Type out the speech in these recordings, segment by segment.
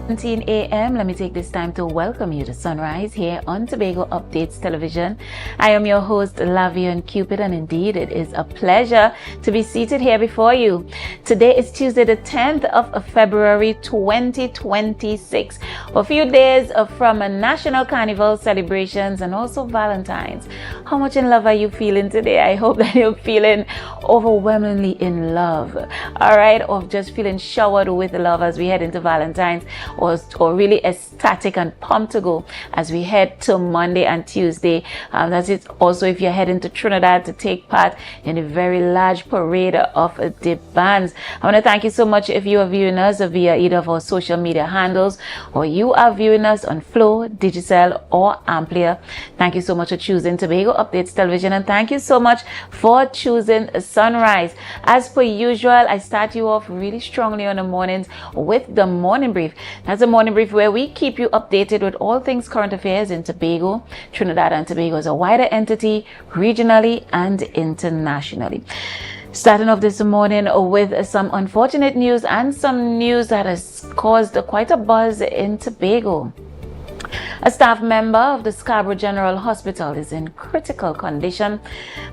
17 a.m. Let me take this time to welcome you to Sunrise here on Tobago Updates Television. I am your host, Lavian Cupid, and indeed it is a pleasure to be seated here before you. Today is Tuesday, the 10th of February 2026. A few days from National Carnival celebrations and also Valentine's. How much in love are you feeling today? I hope that you're feeling overwhelmingly in love. All right, or just feeling showered with love as we head into Valentine's, or really ecstatic and pumped to go as we head to Monday and Tuesday. That's it. Also, if you're heading to Trinidad to take part in a very large parade of the bands, I want to thank you so much if you are viewing us via either of our social media handles, or you are viewing us on Flow, Digicel, or AMPLIA. Thank you so much for choosing Tobago Updates Television, and thank you so much for choosing Sunrise. As per usual, I start you off really strongly on the mornings with the morning brief. That's a morning brief where we keep you updated with all things current affairs in Tobago, Trinidad and Tobago as a wider entity, regionally and internationally. Starting off this morning with some unfortunate news and some news that has caused quite a buzz in Tobago. A staff member of the Scarborough General Hospital is in critical condition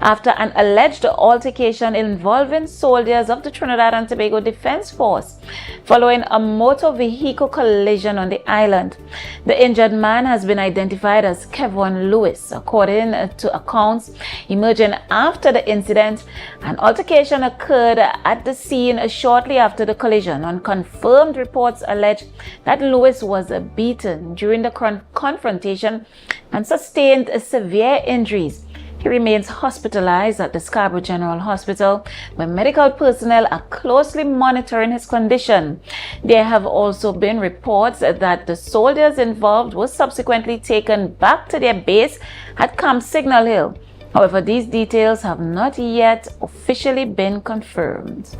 after an alleged altercation involving soldiers of the Trinidad and Tobago Defense Force following a motor vehicle collision on the island. The injured man has been identified as Kevon Lewis. According to accounts emerging after the incident, an altercation occurred at the scene shortly after the collision. Unconfirmed reports allege that Lewis was beaten during the confrontation and sustained severe injuries. He remains hospitalized at the Scarborough General Hospital, where medical personnel are closely monitoring his condition. There have also been reports that the soldiers involved were subsequently taken back to their base at Camp Signal Hill. However, these details have not yet officially been confirmed.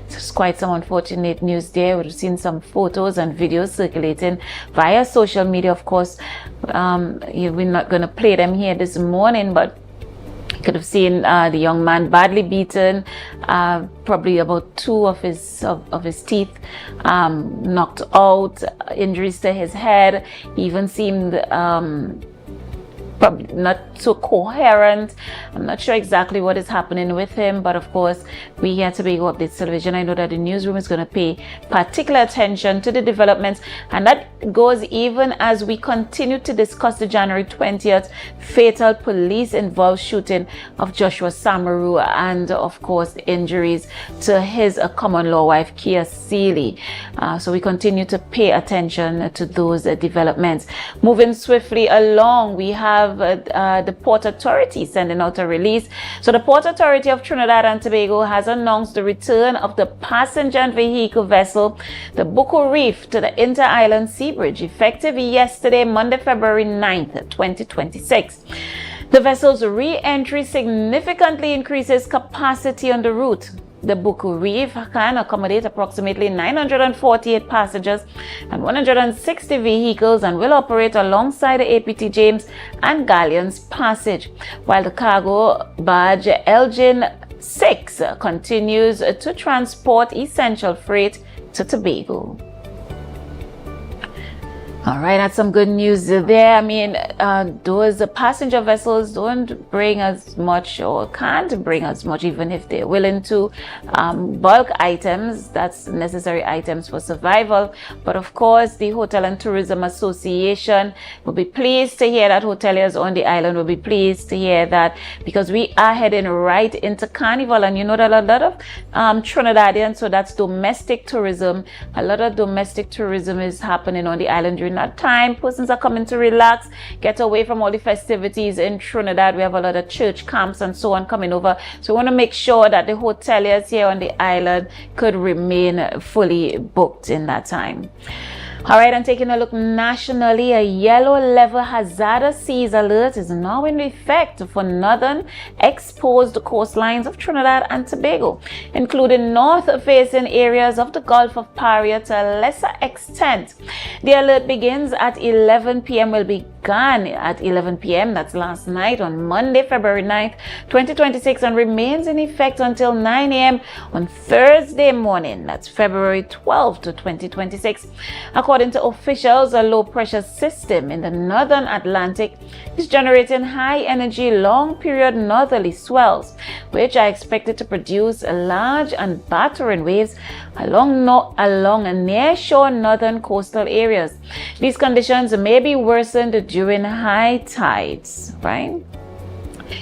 It's quite some unfortunate news there. We've seen some photos and videos circulating via social media. Of course, we're not going to play them here this morning, but you could have seen the young man badly beaten, probably about two of his teeth knocked out, injuries to his head. He even seemed probably not so coherent. I'm not sure exactly what is happening with him, but of course, we here at Tobago Updates Television, I know that the newsroom is going to pay particular attention to the developments, and that goes even as we continue to discuss the January 20th fatal police-involved shooting of Joshua Samaru, and of course, injuries to his common-law wife, Kia Seeley. So we continue to pay attention to those developments. Moving swiftly along, we have the Port Authority sending out a release. So the Port Authority of Trinidad and Tobago has announced the return of the passenger and vehicle vessel, the Buku Reef, to the Inter-Island Sea Bridge, effective yesterday, Monday, February 9th, 2026. The vessel's re-entry significantly increases capacity on the route. The Buku Reef can accommodate approximately 948 passengers and 160 vehicles and will operate alongside the APT James and Galleons Passage, while the cargo barge Elgin 6 continues to transport essential freight to Tobago. All right, that's some good news there. I mean, those passenger vessels don't bring as much, or can't bring as much, even if they're willing to, bulk items. That's necessary items for survival. But of course, the Hotel and Tourism Association will be pleased to hear that hoteliers on the island will be pleased to hear that, because we are heading right into Carnival, and you know that a lot of Trinidadians, so that's domestic tourism. A lot of domestic tourism is happening on the island during that time. Persons are coming to relax, get away from all the festivities in Trinidad. We have a lot of church camps and so on coming over, so we want to make sure that the hoteliers here on the island could remain fully booked in that time. All right, and taking a look nationally, a yellow level hazardous seas alert is now in effect for northern exposed coastlines of Trinidad and Tobago, including north-facing areas of the Gulf of Paria to a lesser extent. The alert begins at 11 p.m. will began at 11 p.m. That's last night on Monday, February 9th, 2026, and remains in effect until 9 a.m. on Thursday morning. That's February 12th, 2026. According according to officials, a low-pressure system in the northern Atlantic is generating high-energy, long-period northerly swells, which are expected to produce large and battering waves along near-shore northern coastal areas. These conditions may be worsened during high tides, right?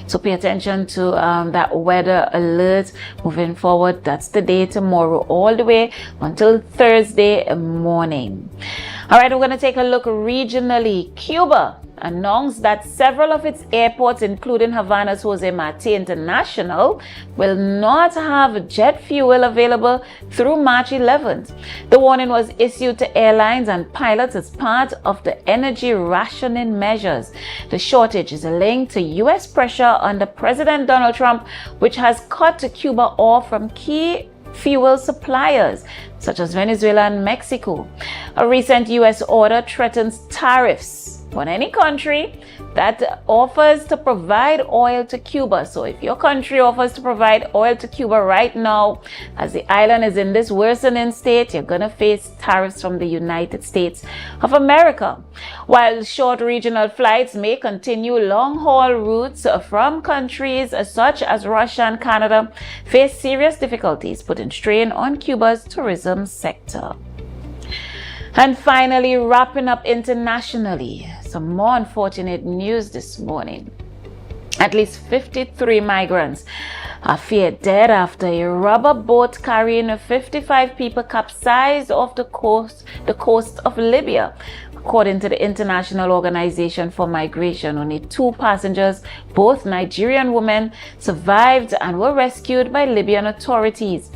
So pay attention to that weather alert moving forward. That's the day tomorrow all the way until Thursday morning. All right, we're going to take a look regionally. Cuba announced that several of its airports, including Havana's Jose Marti International, will not have jet fuel available through March 11th. The warning was issued to airlines and pilots as part of the energy rationing measures. The shortage is linked to U.S. pressure under President Donald Trump, which has cut Cuba off from key fuel suppliers such as Venezuela and Mexico. A recent U.S. order threatens tariffs on any country that offers to provide oil to Cuba. So if your country offers to provide oil to Cuba right now, as the island is in this worsening state, you're going to face tariffs from the United States of America. While short regional flights may continue, long-haul routes from countries such as Russia and Canada face serious difficulties, putting strain on Cuba's tourism sector. And finally, wrapping up internationally, some more unfortunate news this morning. At least 53 migrants are feared dead after a rubber boat carrying 55 people capsized off the coast of Libya. According to the International Organization for Migration, only 2 passengers, both Nigerian women, survived and were rescued by Libyan authorities.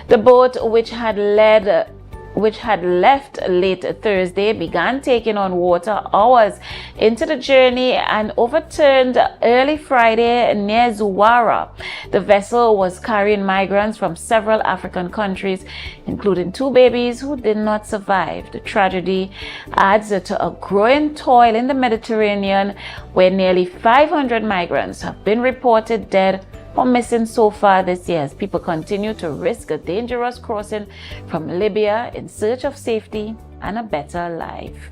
The boat, which had left late Thursday, began taking on water hours into the journey and overturned early Friday near Zuwara. The vessel was carrying migrants from several African countries, including 2 babies who did not survive. The tragedy adds to a growing toil in the Mediterranean, where nearly 500 migrants have been reported dead or missing so far this year, as people continue to risk a dangerous crossing from Libya in search of safety and a better life.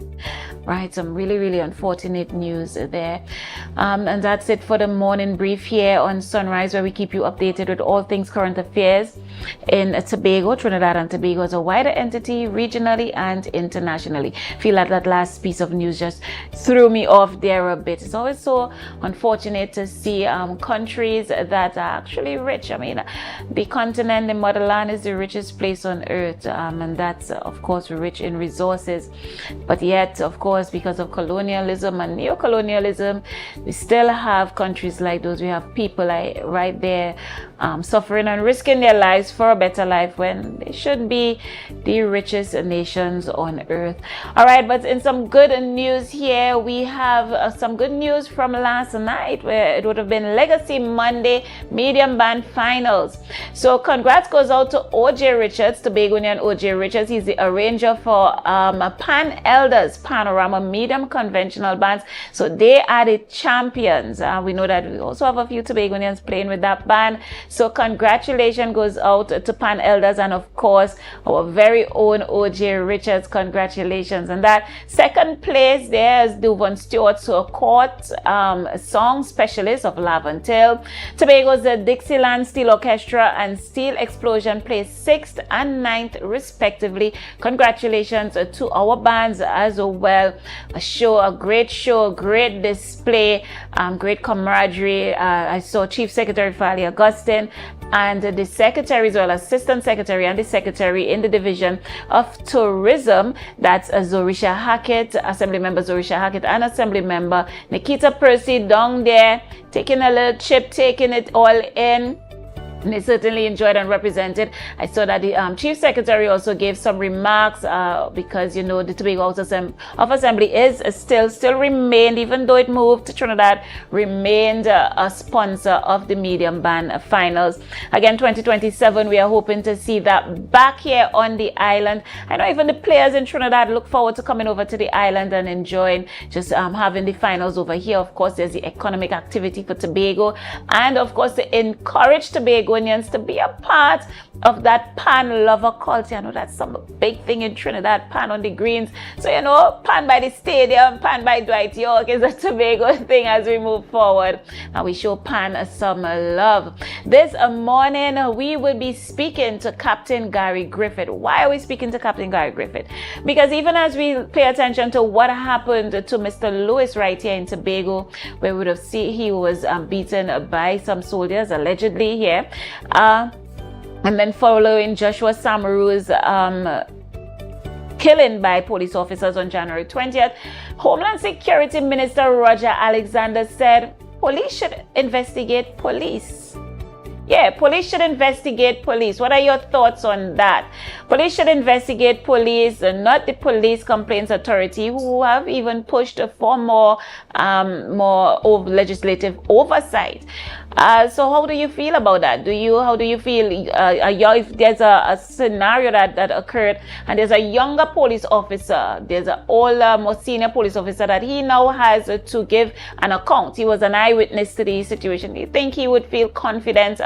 Right, some really unfortunate news there. And that's it for the morning brief here on Sunrise, where we keep you updated with all things current affairs in Tobago. Trinidad and Tobago is a wider entity regionally and internationally. Feel like that last piece of news just threw me off there a bit. It's always so unfortunate to see countries that are actually rich. I mean, the continent, the motherland, is the richest place on earth, and that's of course rich in resources, but yet of course, because of colonialism and neo-colonialism, we still have countries like those. We have people like right there suffering and risking their lives for a better life, when they should be the richest nations on earth. All right, but in some good news here, we have some good news from last night, where it would have been Legacy Monday medium band finals. So congrats goes out to OJ Richards, Tobagonian OJ Richards. He's the arranger for Pan Elders Panorama medium conventional bands. So they are the champions. We know that we also have a few Tobagonians playing with that band. So congratulations goes out to Pan Elders, and of course our very own OJ Richards. Congratulations. And that second place there is Duvon Stewart, so a court song specialist of Laventille. Tobago's the Dixieland Steel Orchestra and Steel Explosion placed 6th and 9th respectively. Congratulations to our bands as well. A great show, great display, great camaraderie. I saw Chief Secretary Fali Augustine and the secretary as well, assistant secretary and the secretary in the division of tourism. That's Zorisha Hackett, assembly member Zorisha Hackett, and assembly member Nikita Percy down there taking a little chip, taking it all in. And they certainly enjoyed and represented. I saw that the Chief Secretary also gave some remarks because, you know, the Tobago House of Assembly is still remained, even though it moved to Trinidad, remained a sponsor of the medium band finals. Again, 2027, we are hoping to see that back here on the island. I know even the players in Trinidad look forward to coming over to the island and enjoying just having the finals over here. Of course, there's the economic activity for Tobago, and of course, to encourage Tobago Tobagonians to be a part of that pan lover culture. I know that's some big thing in Trinidad, pan on the greens. So, you know, pan by the stadium, pan by Dwight York is a Tobago thing as we move forward. And we show pan some love. This morning, we will be speaking to Captain Gary Griffith. Why are we speaking to Captain Gary Griffith? Because even as we pay attention to what happened to Mr. Lewis right here in Tobago, where we would have seen he was beaten by some soldiers, allegedly here. And then following Joshua Samaru's killing by police officers on January 20th, Homeland Security Minister Roger Alexander said police should investigate police. Yeah, police should investigate police. What are your thoughts on that? Police should investigate police, not the Police Complaints Authority, who have even pushed for more legislative oversight. So how do you feel about that? How do you feel if there's a scenario that occurred and there's a younger police officer, there's an older, more senior police officer that he now has to give an account. He was an eyewitness to the situation. Do you think he would feel confident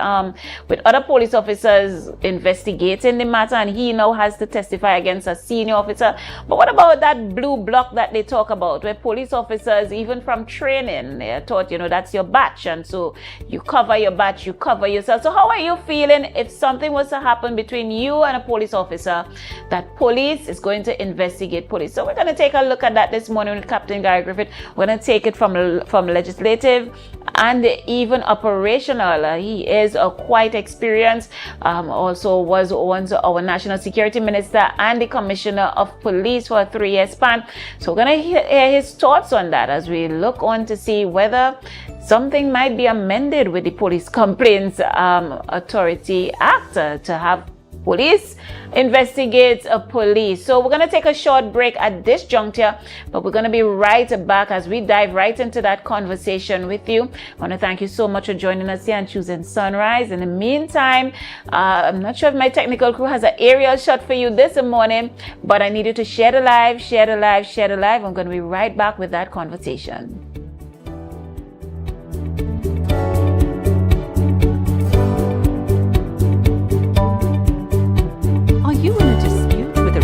with other police officers investigating the matter, and he now has to testify against a senior officer? But what about that blue block that they talk about, where police officers, even from training, they're taught, you know, that's your batch, and so you cover your batch, you cover yourself. So how are you feeling if something was to happen between you and a police officer, that police is going to investigate police? So we're going to take a look at that this morning with Captain Gary Griffith. We're going to take it from legislative and even operational. He is quite experienced. Also was once our National Security Minister and the Commissioner of Police for a 3-year span. So we're going to hear his thoughts on that as we look on to see whether something might be amended with the Police Complaints Authority Act to have police investigate police. So we're going to take a short break at this juncture, but we're going to be right back as we dive right into that conversation with you. I want to thank you so much for joining us here and choosing Sunrise. In the meantime, I'm not sure if my technical crew has an aerial shot for you this morning, but I need you to share the live, share the live, share the live. I'm going to be right back with that conversation.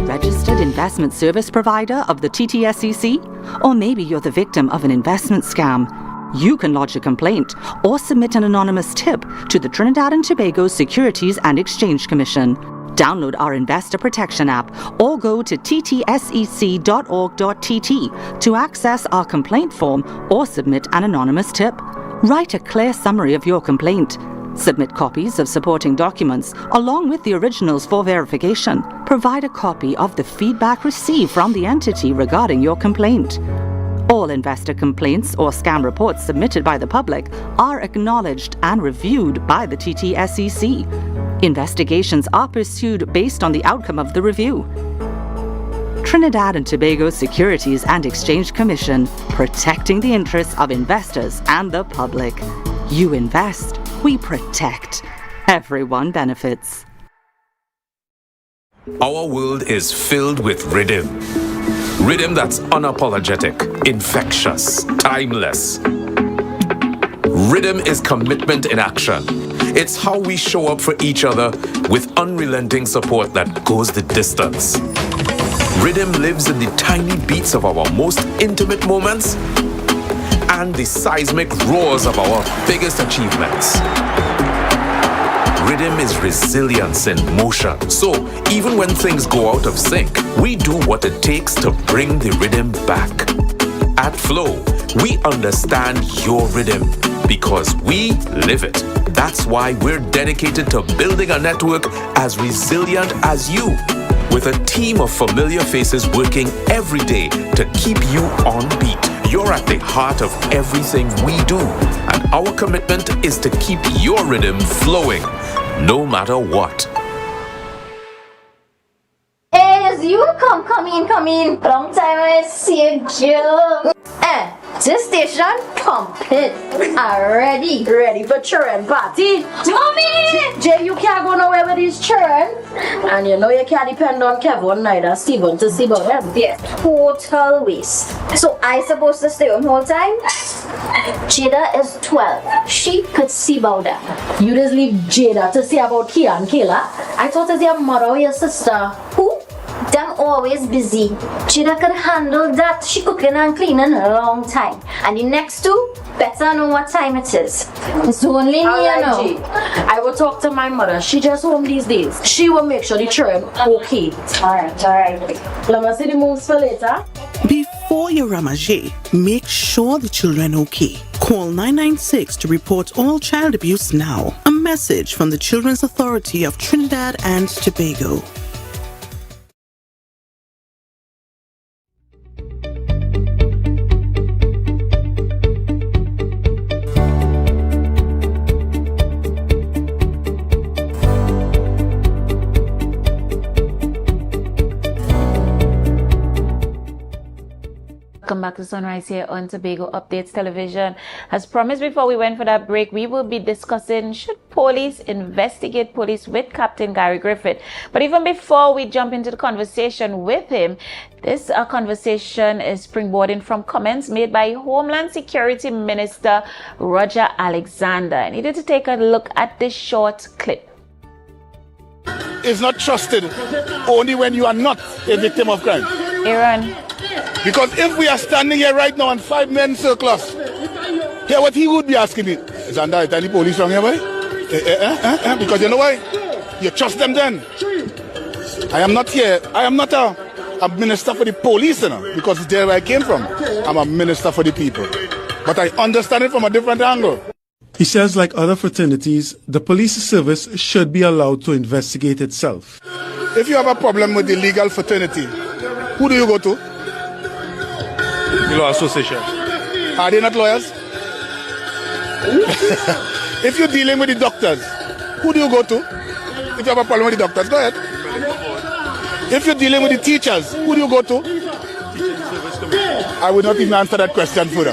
Registered investment service provider of the TTSEC? Or maybe you're the victim of an investment scam. You can lodge a complaint or submit an anonymous tip to the Trinidad and Tobago Securities and Exchange Commission. Download our Investor Protection app or go to ttsec.org.tt to access our complaint form or submit an anonymous tip. Write a clear summary of your complaint. Submit copies of supporting documents along with the originals for verification. Provide a copy of the feedback received from the entity regarding your complaint. All investor complaints or scam reports submitted by the public are acknowledged and reviewed by the TTSEC. Investigations are pursued based on the outcome of the review. Trinidad and Tobago Securities and Exchange Commission, protecting the interests of investors and the public. You invest, we protect. Everyone benefits. Our world is filled with rhythm. Rhythm that's unapologetic, infectious, timeless. Rhythm is commitment in action. It's how we show up for each other with unrelenting support that goes the distance. Rhythm lives in the tiny beats of our most intimate moments and the seismic roars of our biggest achievements. Rhythm is resilience in motion. So even when things go out of sync, we do what it takes to bring the rhythm back. At Flow, we understand your rhythm because we live it. That's why we're dedicated to building a network as resilient as you, with a team of familiar faces working every day to keep you on beat. You're at the heart of everything we do, and our commitment is to keep your rhythm flowing, no matter what. Hey, you come in. Long time I see you, Joe. This station pumping. Ready. Ready for children party. Mommy! Jay, you can't go nowhere with these children. And you know you can't depend on Kevin neither Stephen to see about them. Yeah. Total waste. So I supposed to stay home whole time? Jada is 12. She could see about them. You just leave Jada to see about Kia and Kayla? I thought it's your mother or your sister. Who? Them always busy. Jada could handle that. She cooking and cleaning a long time. And the next two better know what time it is. It's only me, you know. I will talk to my mother. She just home these days. She will make sure the children okay. Alright. Let me see the moves for later. Before you ramage, make sure the children okay. Call 996 to report all child abuse now. A message from the Children's Authority of Trinidad and Tobago. Welcome back to Sunrise here on Tobago Updates Television. As promised before we went for that break, we will be discussing should police investigate police with Captain Gary Griffith. But even before we jump into the conversation with him, this conversation is springboarding from comments made by Homeland Security Minister Roger Alexander. I needed to take a look at this short clip. Is not trusted only when you are not a victim of crime. Aaron. Because if we are standing here right now and 5 men circle us, hear what he would be asking me. Xander, is any police from here, boy? Because you know why? You trust them then. I am not here. I am not a minister for the police, you know, because it's there where I came from. I'm a minister for the people. But I understand it from a different angle. He says, like other fraternities, the police service should be allowed to investigate itself. If you have a problem with the legal fraternity, who do you go to? The Law Association. Are they not lawyers? If you're dealing with the doctors, who do you go to? If you have a problem with the doctors, go ahead. If you're dealing with the teachers, who do you go to? I would not even answer that question further.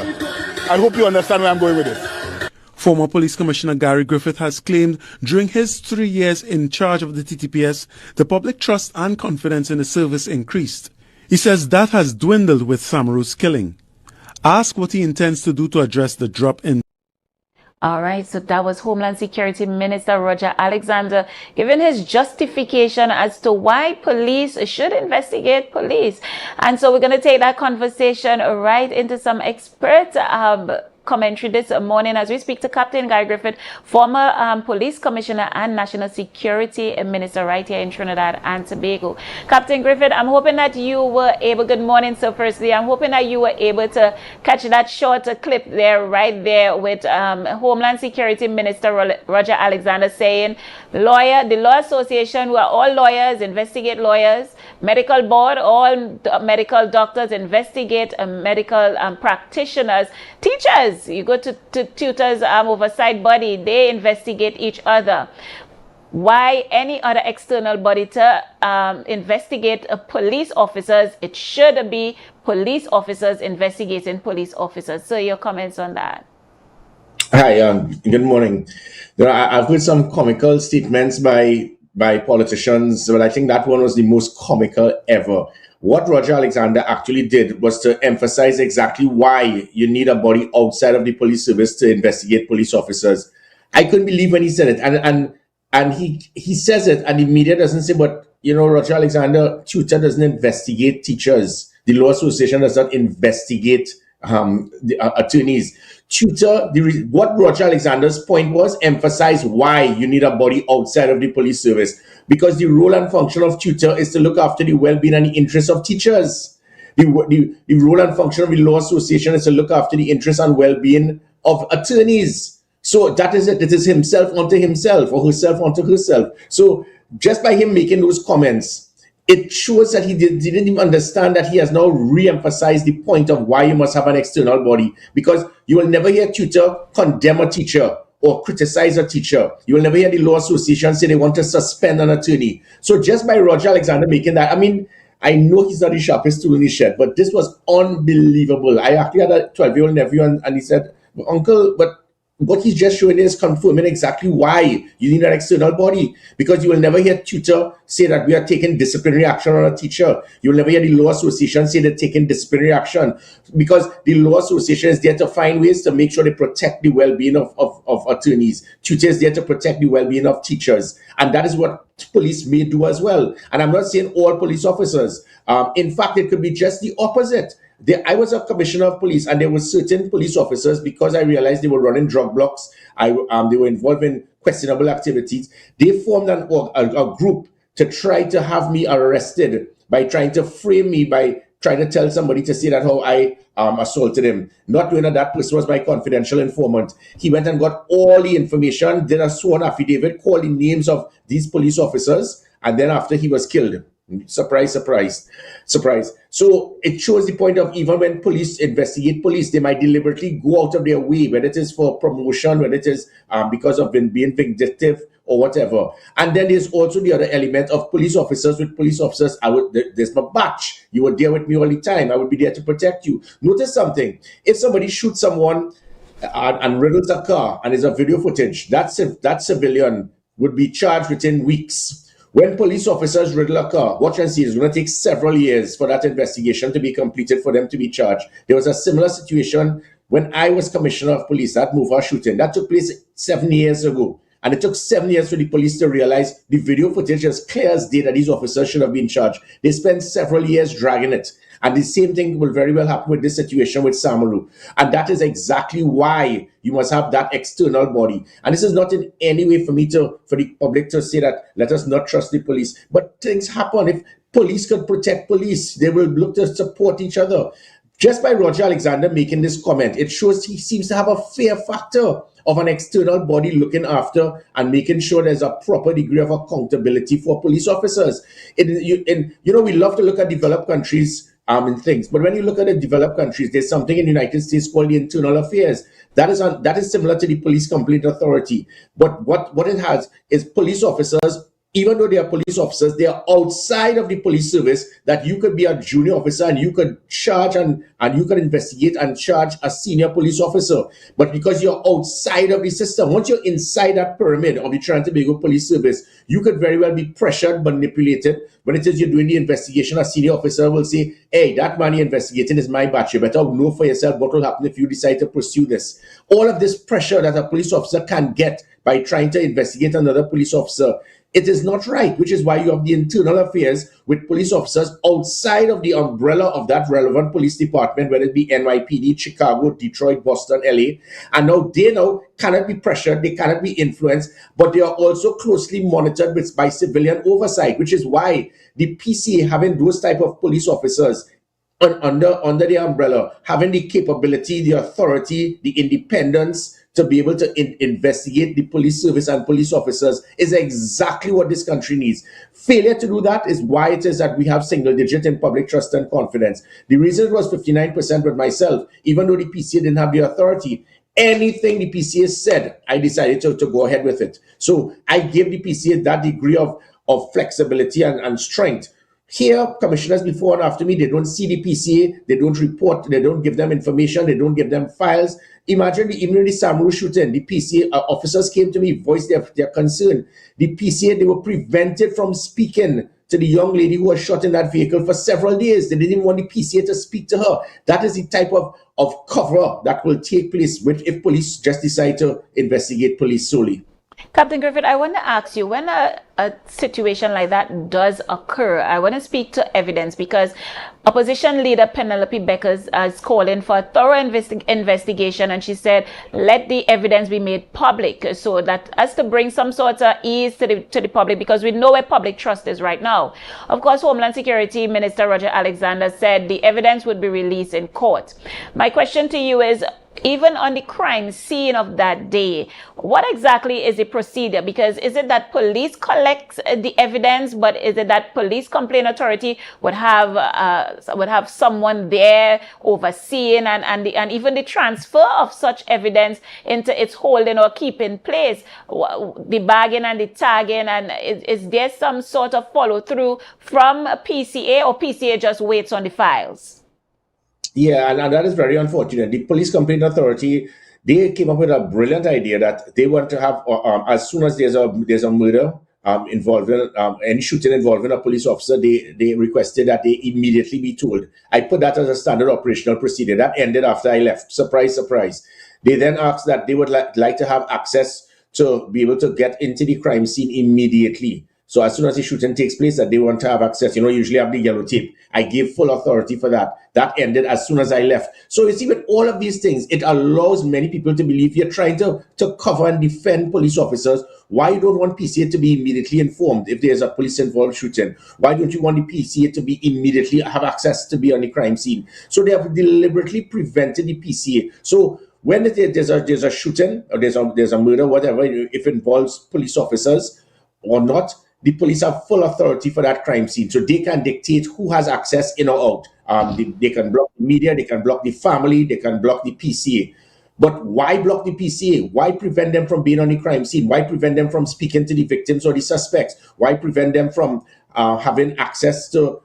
I hope you understand where I'm going with this. Former Police Commissioner Gary Griffith has claimed during his 3 years in charge of the TTPS, the public trust and confidence in the service increased. He says that has dwindled with Samaru's killing. Ask what he intends to do to address the drop in. All right, so that was Homeland Security Minister Roger Alexander giving his justification as to why police should investigate police. And so we're going to take that conversation right into some expert commentary this morning as we speak to Captain Guy Griffith, former police commissioner and national security minister right here in Trinidad and Tobago. Captain Griffith, I'm hoping that you were able, good morning, so firstly, I'm hoping that you were able to catch that short clip there, right there with Homeland Security Minister Roger Alexander saying, the Law Association, who are all lawyers, investigate lawyers, medical board, all medical doctors, investigate medical practitioners, teachers, you go to tutors, oversight body, they investigate each other. Why any other external body to investigate police officers? It should be police officers investigating police officers. So your comments on that? Hi, good morning. I've heard some comical statements by politicians, but I think that one was the most comical ever. What Roger Alexander actually did was to emphasize exactly why you need a body outside of the police service to investigate police officers. I couldn't believe when he said it, and he says it, and the media doesn't say, but you know, Roger Alexander, tutor doesn't investigate teachers. The Law Association does not investigate the attorneys. Tutor, what Roger Alexander's point was, emphasize why you need a body outside of the police service. Because the role and function of tutor is to look after the well-being and the interests of teachers. The role and function of the Law Association is to look after the interests and well-being of attorneys. So that is it. It is himself unto himself or herself unto herself. So just by him making those comments, it shows that he didn't even understand that he has now re-emphasized the point of why you must have an external body. Because you will never hear tutor condemn a teacher or criticize a teacher. You will never hear the Law Association say they want to suspend an attorney. So just by Roger Alexander making that, I mean, I know he's not the sharpest tool in the shed, but this was unbelievable. I actually had a 12-year-old nephew, and he said, Uncle, but what he's just showing is confirming exactly why you need an external body, because you will never hear tutor say that we are taking disciplinary action on a teacher. You will never hear the law association say they're taking disciplinary action, because the law association is there to find ways to make sure they protect the well-being of attorneys. Tutor is there to protect the well-being of teachers, and that is what police may do as well. And I'm not saying all police officers. In fact, it could be just the opposite. I was a commissioner of police, and there were certain police officers, because I realized they were running drug blocks, they were involved in questionable activities. They formed a group to try to have me arrested by trying to frame me, by trying to tell somebody to say that how I assaulted him, not knowing that person was my confidential informant. He went and got all the information, did a sworn affidavit, called the names of these police officers, and then after he was killed. Surprise, surprise, surprise. So it shows the point of, even when police investigate police, they might deliberately go out of their way, whether it is for promotion, whether it is because of being vindictive or whatever. And then there's also the other element of police officers with police officers. There's my batch. You were there with me all the time. I would be there to protect you. Notice something. If somebody shoots someone and riddles a car and there's a video footage, that civilian would be charged within weeks. When police officers riddle a car, watch and see, it's going to take several years for that investigation to be completed, for them to be charged. There was a similar situation when I was commissioner of police, that Mova shooting. That took place 7 years ago. And it took 7 years for the police to realize the video footage is clear as day that these officers should have been charged. They spent several years dragging it. And the same thing will very well happen with this situation with Samaru. And that is exactly why you must have that external body. And this is not in any way for the public to say that let us not trust the police. But things happen. If police could protect police, they will look to support each other. Just by Roger Alexander making this comment, it shows he seems to have a fear factor of an external body looking after and making sure there's a proper degree of accountability for police officers. We love to look at developed countries and things, but when you look at the developed countries, there's something in the United States called the Internal Affairs. That is similar to the Police Complaint Authority. But what it has is police officers, even though they are police officers, they are outside of the police service, that you could be a junior officer and you could charge and you could investigate and charge a senior police officer. But because you're outside of the system, once you're inside that pyramid of the Trinidad and Tobago Police Service, you could very well be pressured, manipulated. When it is you're doing the investigation, a senior officer will say, hey, that man you're investigating is my batch. You better know for yourself what will happen if you decide to pursue this. All of this pressure that a police officer can get by trying to investigate another police officer, it is not right, which is why you have the internal affairs with police officers outside of the umbrella of that relevant police department, whether it be NYPD, Chicago, Detroit, Boston, LA. And now they cannot be pressured, they cannot be influenced, but they are also closely monitored by civilian oversight, which is why the PCA having those type of police officers under the umbrella, having the capability, the authority, the independence to be able to investigate the police service and police officers is exactly what this country needs. Failure to do that is why it is that we have single digit in public trust and confidence. The reason it was 59% with myself, even though the PCA didn't have the authority, anything the PCA said, I decided to go ahead with it. So I gave the PCA that degree of flexibility and strength. Here, commissioners before and after me, they don't see the PCA, they don't report, they don't give them information, they don't give them files. Imagine even in the Samaru shooting, the PCA officers came to me, voiced their concern. The PCA, they were prevented from speaking to the young lady who was shot in that vehicle for several days. They didn't even want the PCA to speak to her. That is the type of cover that will take place if police just decide to investigate police solely. Captain Griffith, I want to ask you, when a situation like that does occur, I want to speak to evidence, because opposition leader Penelope Beckers is calling for a thorough investigation, and she said, let the evidence be made public, so that as to bring some sort of ease to the public, because we know where public trust is right now. Of course, Homeland Security Minister Roger Alexander said the evidence would be released in court. My question to you is, even on the crime scene of that day, what exactly is the procedure? Because is it that police collects the evidence, but is it that police complaint authority would have someone there overseeing and even the transfer of such evidence into its holding or keeping place, the bagging and the tagging, and is there some sort of follow through from PCA, or PCA just waits on the files? Yeah, and that is very unfortunate. The Police Complaint Authority, they came up with a brilliant idea that they want to have, as soon as there's a murder involving any shooting involving a police officer, they requested that they immediately be told. I put that as a standard operational procedure. That ended after I left. Surprise, surprise. They then asked that they would like to have access to be able to get into the crime scene immediately. So as soon as the shooting takes place, that they want to have access, usually have the yellow tape. I gave full authority for that. That ended as soon as I left. So you see, with all of these things, it allows many people to believe you're trying to cover and defend police officers. Why you don't want PCA to be immediately informed if there's a police-involved shooting? Why don't you want the PCA to be immediately have access to be on the crime scene? So they have deliberately prevented the PCA. So when there's a shooting or there's a murder, whatever, if it involves police officers or not, the police have full authority for that crime scene, so they can dictate who has access in or out. They can block the media, they can block the family, they can block the PCA. But why block the PCA? Why prevent them from being on the crime scene? Why prevent them from speaking to the victims or the suspects? Why prevent them from having access to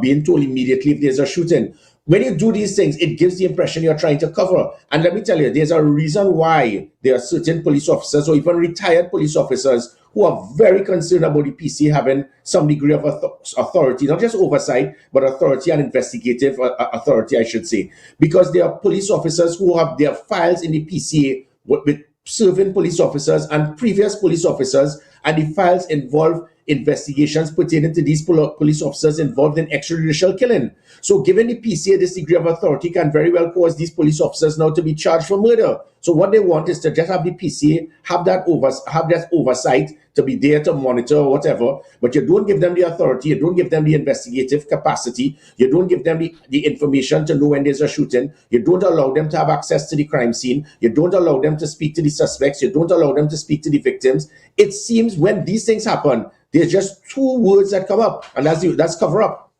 being told immediately if there's a shooting? When you do these things, it gives the impression you're trying to cover. And let me tell you, there's a reason why there are certain police officers or even retired police officers who are very concerned about the PCA having some degree of authority, not just oversight, but authority and investigative authority, I should say. Because there are police officers who have their files in the PCA with serving police officers and previous police officers, and the files involve investigations pertaining to these police officers involved in extrajudicial killing. So given the PCA this degree of authority can very well cause these police officers now to be charged for murder. So what they want is to just have the PCA have that oversight to be there to monitor or whatever, but you don't give them the authority, you don't give them the investigative capacity, you don't give them the information to know when there's a shooting, you don't allow them to have access to the crime scene, you don't allow them to speak to the suspects, you don't allow them to speak to the victims. It seems when these things happen, there's just two words that come up, and that's cover up.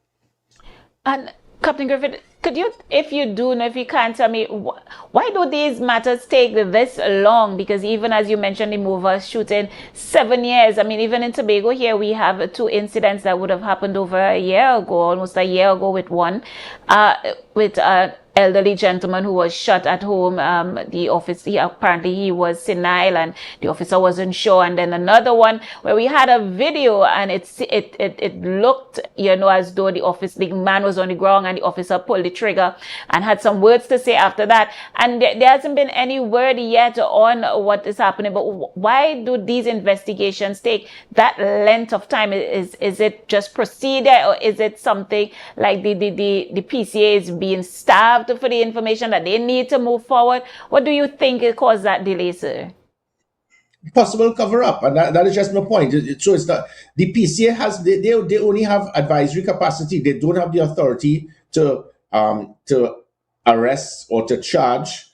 And Captain Griffith, could you, if you can tell me, why do these matters take this long? Because even as you mentioned, the mover shooting 7 years. I mean, even in Tobago here, we have 2 incidents that would have happened over a year ago, almost a year ago, with one, with elderly gentleman who was shot at home. The office, apparently he was senile and the officer wasn't sure. And then another one where we had a video and it looked, as though the man was on the ground and the officer pulled the trigger and had some words to say after that. And there hasn't been any word yet on what is happening. But why do these investigations take that length of time? Is it just procedure, or is it something like the PCA is being starved for the information that they need to move forward? What do you think caused that delay, sir? Possible cover up, and that is just my point. So it's the PCA has they only have advisory capacity. They don't have the authority to arrest or to charge.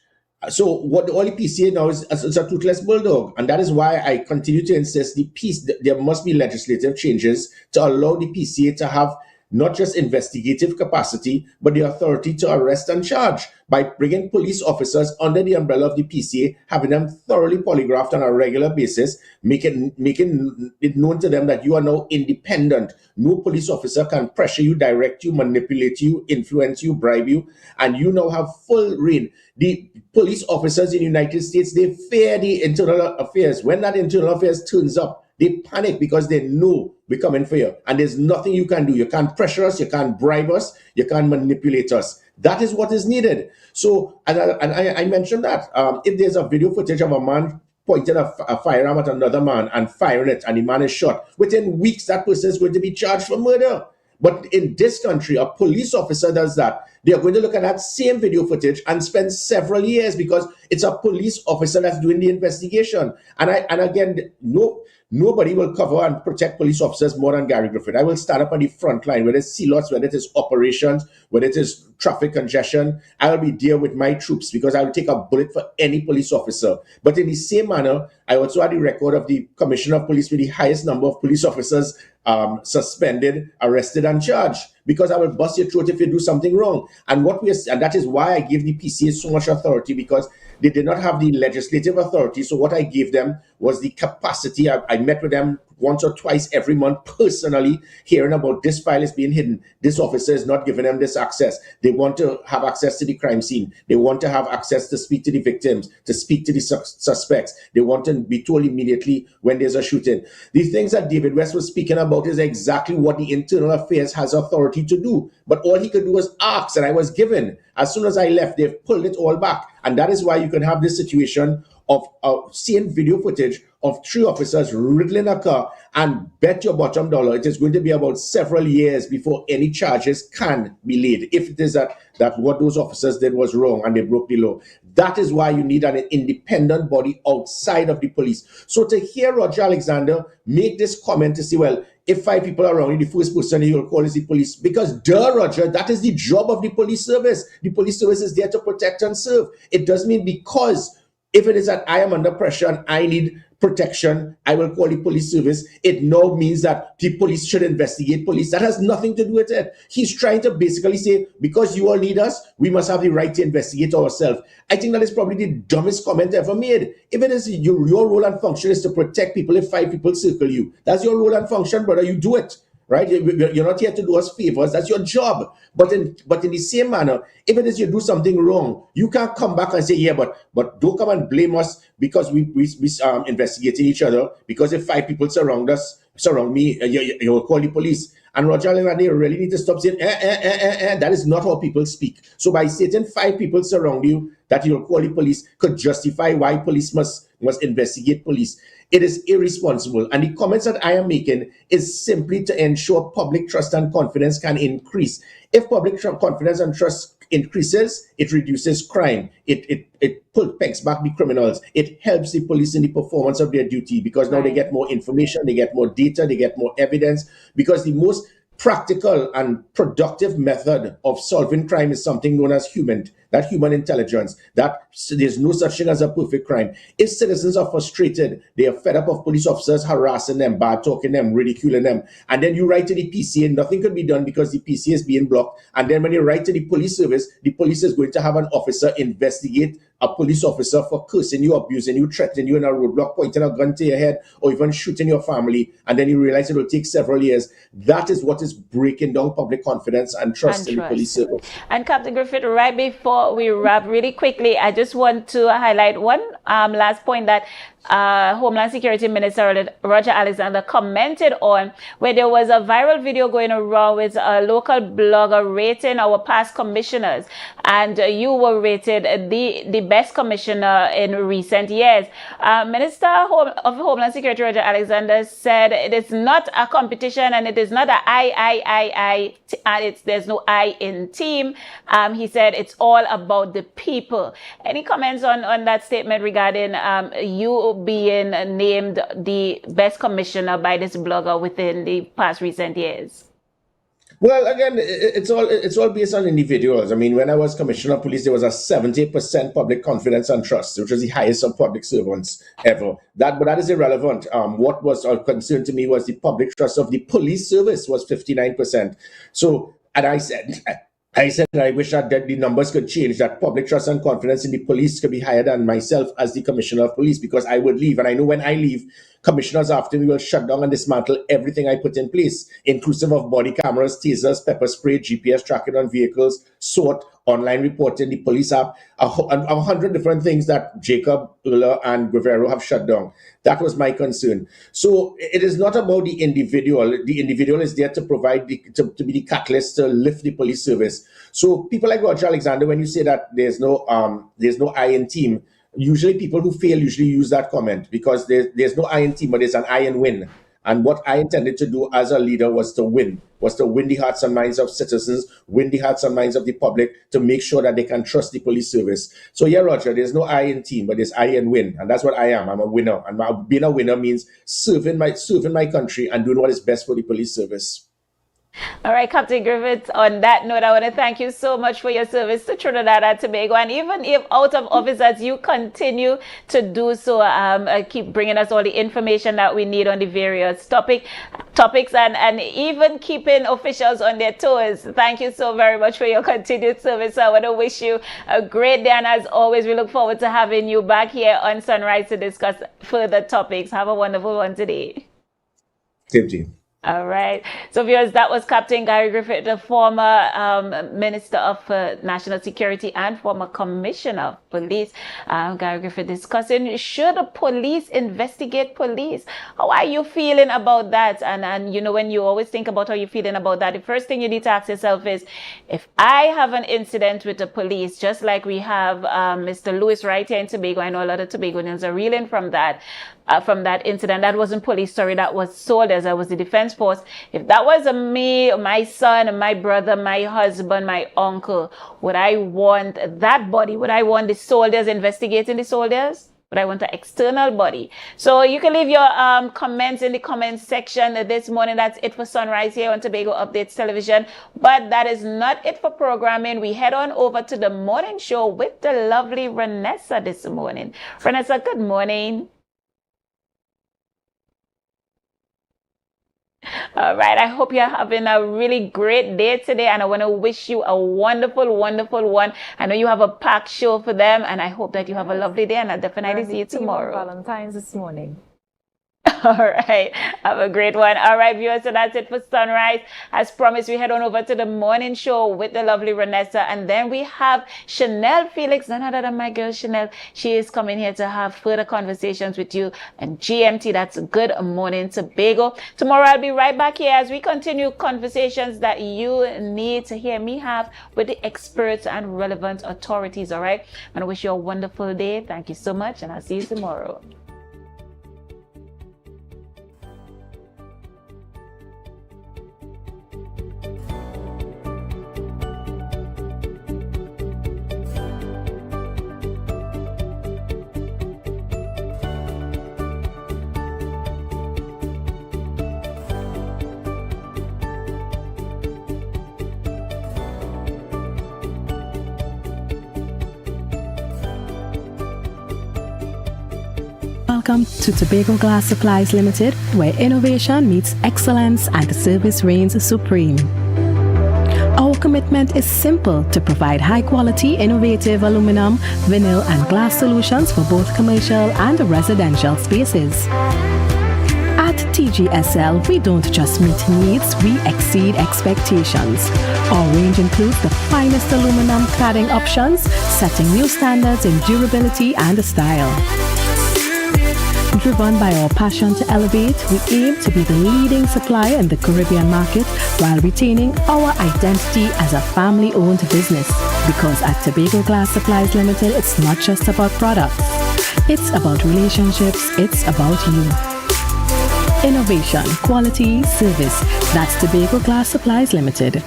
So what all the PCA now is a toothless bulldog, and that is why I continue to insist there must be legislative changes to allow the PCA to have not just investigative capacity, but the authority to arrest and charge by bringing police officers under the umbrella of the PCA, having them thoroughly polygraphed on a regular basis, making it known to them that you are now independent. No police officer can pressure you, direct you, manipulate you, influence you, bribe you, and you now have full reign. The police officers in the United States, they fear the internal affairs. When that internal affairs turns up, they panic because they know we're coming for you. And there's nothing you can do. You can't pressure us, you can't bribe us, you can't manipulate us. That is what is needed. So, and I mentioned that if there's a video footage of a man pointing a firearm at another man and firing it, and the man is shot, within weeks that person is going to be charged for murder. But in this country, a police officer does that. They are going to look at that same video footage and spend several years because it's a police officer that's doing the investigation. And again, no, nobody will cover and protect police officers more than Gary Griffith. I will stand up on the front line, whether it's CLOTs, whether it is operations, whether it is traffic congestion. I will be there with my troops because I will take a bullet for any police officer. But in the same manner, I also had the record of the Commissioner of Police with the highest number of police officers suspended, arrested, and charged, because I will bust your throat if you do something wrong. And that is why I give the PCA so much authority, because they did not have the legislative authority. So what I gave them was the capacity. I met with them once or twice every month personally, hearing about this file is being hidden. This officer is not giving them this access. They want to have access to the crime scene. They want to have access to speak to the victims, to speak to the suspects. They want to be told immediately when there's a shooting. The things that David West was speaking about is exactly what the Internal Affairs has authority to do. But all he could do was ask, and I was given. As soon as I left, they've pulled it all back. And that is why you can have this situation of seeing video footage of 3 officers riddling a car, and bet your bottom dollar it is going to be about several years before any charges can be laid, if it is that what those officers did was wrong and they broke the law. That is why you need an independent body outside of the police. So to hear Roger Alexander make this comment to say, well, if 5 people are around you, the first person he will call is the police. Because, Roger, that is the job of the police service. The police service is there to protect and serve. It doesn't mean because if it is that I am under pressure and I need protection, I will call the police service. It now means that the police should investigate police. That has nothing to do with it. He's trying to basically say, because you all need us, we must have the right to investigate ourselves. I think that is probably the dumbest comment ever made. If it is your role and function is to protect people if 5 people circle you, that's your role and function, brother. You do it. Right? You're not here to do us favors. That's your job. But in the same manner, if it is you do something wrong, you can't come back and say, yeah, but don't come and blame us because we investigating each other. Because if 5 people surround me, you will call the police. And Roger and they really need to stop saying, that is not how people speak. So by stating 5 people surround you, that you'll call the police could justify why police must investigate police. It is irresponsible. And the comments that I am making is simply to ensure public trust and confidence can increase. If public confidence and trust increases, it reduces crime. It pegs back the criminals. It helps the police in the performance of their duty, because now they get more information, they get more data, they get more evidence. Because the most practical and productive method of solving crime is something known as human intelligence. That there's no such thing as a perfect crime. If citizens are frustrated, they are fed up of police officers harassing them, bad talking them, ridiculing them, and then you write to the PCA, nothing could be done because the PCA is being blocked. And then when you write to the police service, the police is going to have an officer investigate a police officer for cursing you, abusing you, threatening you in a roadblock, pointing a gun to your head, or even shooting your family, and then you realize it will take several years. That is what is breaking down public confidence and trust in the police service. And Captain Griffith, right before we wrap really quickly, I just want to highlight one last point that Homeland Security Minister Roger Alexander commented on, where there was a viral video going around with a local blogger rating our past commissioners, and you were rated the best commissioner in recent years. Minister of Homeland Security Roger Alexander said it is not a competition and it is not a I, and there's no I in team. He said it's all about the people. Any comments on that statement regarding you being named the best commissioner by this blogger within the past recent years? Well, again, it's all based on individuals. I mean, when I was commissioner of police, there was a 70% public confidence and trust, which was the highest of public servants ever. But that is irrelevant. What was of concern to me was the public trust of the police service was 59%. So, and I said I wish that the numbers could change, that public trust and confidence in the police could be higher than myself as the commissioner of police, because I would leave. And I know when I leave, commissioners after me will shut down and dismantle everything I put in place, inclusive of body cameras, tasers, pepper spray, GPS tracking on vehicles, SWOT, online reporting, the police app, 100 different things that Jacob, Euler, and Guerrero have shut down. That was my concern. So it is not about the individual. The individual is there to provide, to be the catalyst to lift the police service. So people like Roger Alexander, when you say that there's no I in team, usually people who fail usually use that comment, because there's no I in team, but there's an I in win. And what I intended to do as a leader was to win the hearts and minds of citizens, win the hearts and minds of the public, to make sure that they can trust the police service. So yeah, Roger, there's no I in team, but there's I in win. And that's what I am. I'm a winner. And being a winner means serving my country and doing what is best for the police service. All right, Captain Griffiths, on that note, I want to thank you so much for your service to Trinidad and Tobago. And even if out of office, as you continue to do so, keep bringing us all the information that we need on the various topics and even keeping officials on their toes. Thank you so very much for your continued service. So I want to wish you a great day. And as always, we look forward to having you back here on Sunrise to discuss further topics. Have a wonderful one today. Same to you. All right. So viewers, that was Captain Gary Griffith, the former Minister of National Security and former Commissioner of Police. Gary Griffith discussing, should police investigate police? How are you feeling about that? And you know, when you always think about how you're feeling about that, the first thing you need to ask yourself is, if I have an incident with the police, just like we have Mr. Lewis right here in Tobago, I know a lot of Tobagonians are reeling from that incident. That wasn't police, sorry, that was soldiers, that was the defense force. If that was me, my son, my brother, my husband, my uncle, would I want that body? Would I want the soldiers investigating the soldiers? Would I want an external body? So you can leave your comments in the comments section this morning. That's it for Sunrise here on Tobago Updates Television. But that is not it for programming. We head on over to the morning show with the lovely Renessa this morning. Renessa, good morning. All right, I hope you're having a really great day today, and I want to wish you a wonderful, wonderful one. I know you have a packed show for them, and I hope that you have a lovely day, and I'll definitely see you tomorrow. Valentine's this morning. All right, have a great one. All right, viewers, so that's it for Sunrise. As promised, we head on over to the morning show with the lovely Renessa, and then we have Chanel Felix, none other than my girl Chanel. She is coming here to have further conversations with you. And GMT, that's Good Morning Tobago. Tomorrow I'll be right back here as we continue conversations that you need to hear me have with the experts and relevant authorities. All right, and I wish you a wonderful day. Thank you so much, and I'll see you tomorrow. Welcome to Tobago Glass Supplies Limited, where innovation meets excellence and service reigns supreme. Our commitment is simple: to provide high-quality, innovative aluminum, vinyl, and glass solutions for both commercial and residential spaces. At TGSL, we don't just meet needs, we exceed expectations. Our range includes the finest aluminum cladding options, setting new standards in durability and style. Driven by our passion to elevate, we aim to be the leading supplier in the Caribbean market while retaining our identity as a family-owned business. Because at Tobago Glass Supplies Limited, it's not just about products. It's about relationships. It's about you. Innovation, quality, service. That's Tobago Glass Supplies Limited.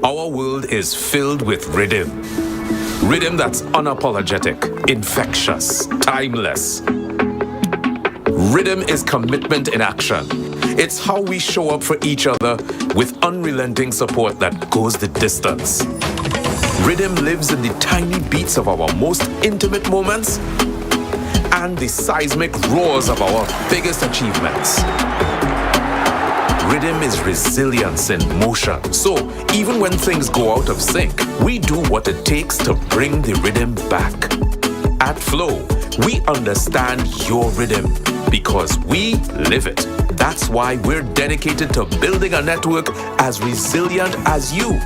Our world is filled with rhythm. Rhythm that's unapologetic, infectious, timeless. Rhythm is commitment in action. It's how we show up for each other with unrelenting support that goes the distance. Rhythm lives in the tiny beats of our most intimate moments and the seismic roars of our biggest achievements. Rhythm is resilience in motion. So even when things go out of sync, we do what it takes to bring the rhythm back. At Flow, we understand your rhythm because we live it. That's why we're dedicated to building a network as resilient as you,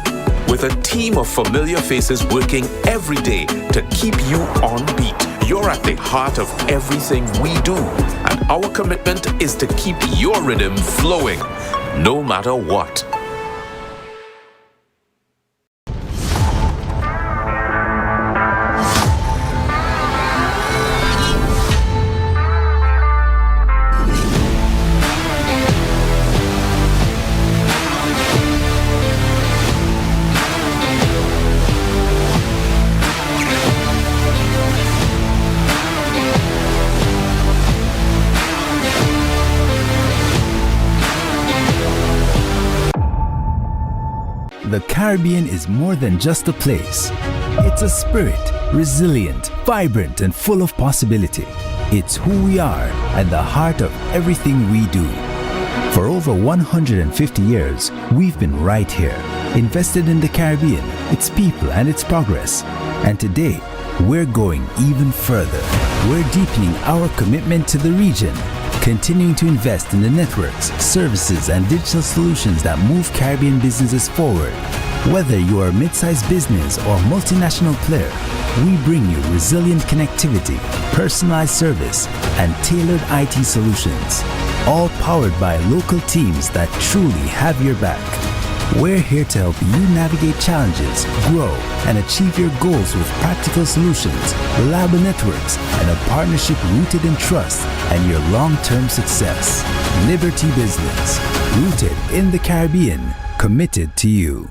with a team of familiar faces working every day to keep you on beat. You're at the heart of everything we do, and our commitment is to keep your rhythm flowing, no matter what. the Caribbean is more than just a place. It's a spirit, resilient, vibrant, and full of possibility. It's who we are and the heart of everything we do. For over 150 years, we've been right here, invested in the Caribbean, its people, and its progress. And today, we're going even further. We're deepening our commitment to the region, continuing to invest in the networks, services, and digital solutions that move Caribbean businesses forward. Whether you are a mid-sized business or multinational player, we bring you resilient connectivity, personalized service, and tailored IT solutions, all powered by local teams that truly have your back. We're here to help you navigate challenges, grow, and achieve your goals with practical solutions, reliable networks, and a partnership rooted in trust and your long-term success. Liberty Business, rooted in the Caribbean, committed to you.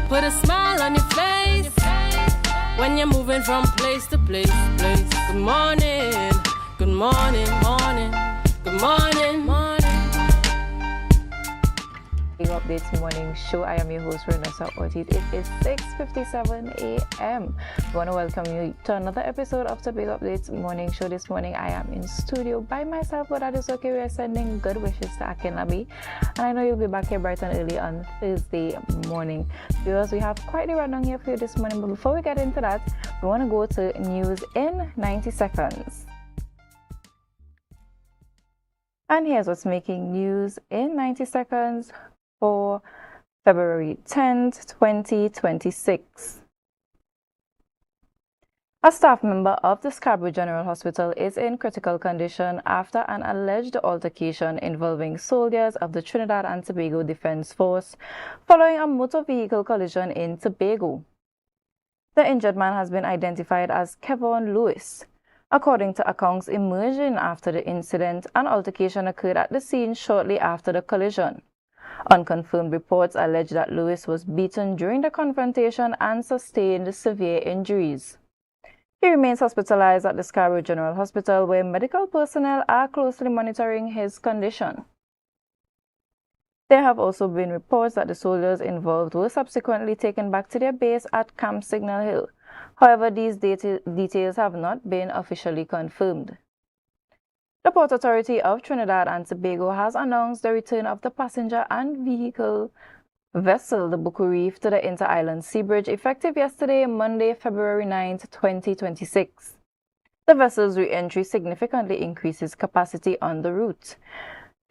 Put a smile on your face when you're moving from place to place. Good morning, good morning, morning, good morning, morning. Updates morning show. I am your host, Renessa Ortiz. It is 6:57 a.m. I want to welcome you to another episode of Tobago Updates morning show. This morning I am in studio by myself, but that is okay. We are sending good wishes to Akinlabi, and I know you'll be back here bright and early on Thursday morning. Viewers, we have quite a rundown here for you this morning, but before we get into that, we want to go to news in 90 seconds. And here's what's making news in 90 seconds for February 10th, 2026. A staff member of the Scarborough General Hospital is in critical condition after an alleged altercation involving soldiers of the Trinidad and Tobago Defense Force following a motor vehicle collision in Tobago. The injured man has been identified as Kevon Lewis. According to accounts emerging after the incident, an altercation occurred at the scene shortly after the collision. Unconfirmed reports allege that Lewis was beaten during the confrontation and sustained severe injuries. He remains hospitalized at the Scarborough General Hospital, where medical personnel are closely monitoring his condition. There have also been reports that the soldiers involved were subsequently taken back to their base at Camp Signal Hill. However, these details have not been officially confirmed. The Port Authority of Trinidad and Tobago has announced the return of the passenger and vehicle vessel, the Buku Reef, to the Inter-Island Sea Bridge effective yesterday, Monday, February 9th, 2026. The vessel's re-entry significantly increases capacity on the route.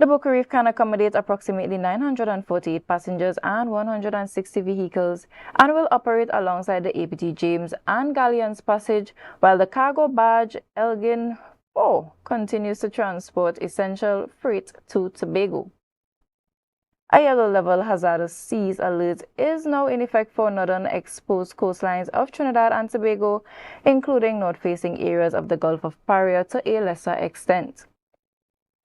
The Buku Reef can accommodate approximately 948 passengers and 160 vehicles and will operate alongside the APT James and Galleons Passage, while the cargo barge Elgin 4 continues to transport essential freight to Tobago. A yellow-level hazardous seas alert is now in effect for northern exposed coastlines of Trinidad and Tobago, including north-facing areas of the Gulf of Paria to a lesser extent.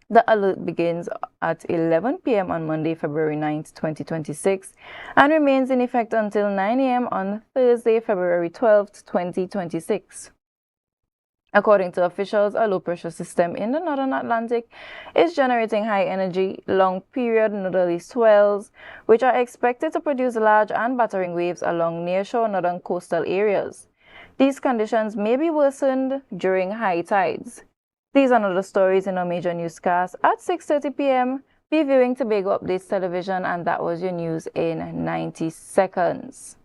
The alert begins at 11 p.m. on Monday, February 9th, 2026, and remains in effect until 9 a.m. on Thursday, February 12th, 2026. According to officials, a low-pressure system in the northern Atlantic is generating high-energy, long-period northerly swells, which are expected to produce large and battering waves along nearshore northern coastal areas. These conditions may be worsened during high tides. These and other stories in our major newscast at 6:30 p.m. Be viewing Tobago Updates Television, and that was your news in 90 seconds.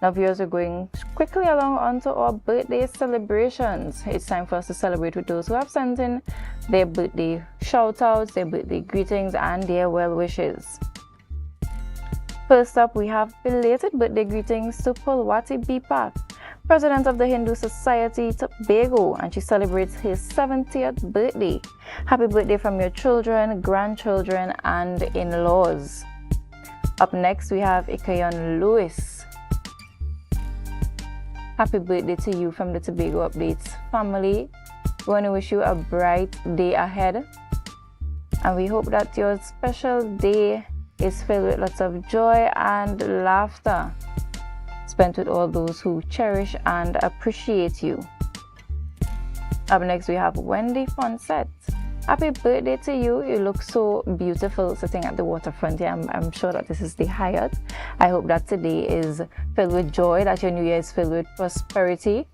Now, viewers, we're going quickly along onto our birthday celebrations. It's time for us to celebrate with those who have sent in their birthday shout-outs, their birthday greetings, and their well wishes. First up, we have belated birthday greetings to Pulwati Bipat, President of the Hindu Society Tobago, and she celebrates his 70th birthday. Happy birthday from your children, grandchildren, and in-laws. Up next, we have Ikayon Lewis. Happy birthday to you from the Tobago Updates family. We want to wish you a bright day ahead, and we hope that your special day is filled with lots of joy and laughter, spent with all those who cherish and appreciate you. Up next, we have Wendy Fonsett. Happy birthday to you. You look so beautiful sitting at the waterfront here. I'm sure that this is the Hyatt. I hope that today is filled with joy, that your new year is filled with prosperity,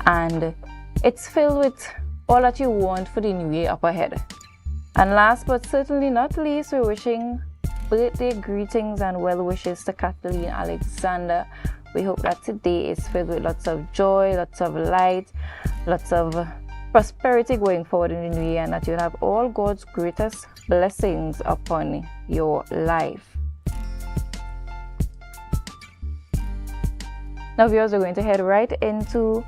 and it's filled with all that you want for the new year up ahead. And last but certainly not least, we're wishing birthday greetings and well wishes to Kathleen Alexander. We hope that today is filled with lots of joy, lots of light, lots of prosperity going forward in the new year, and that you'll have all God's greatest blessings upon your life. Now, viewers, we're going to head right into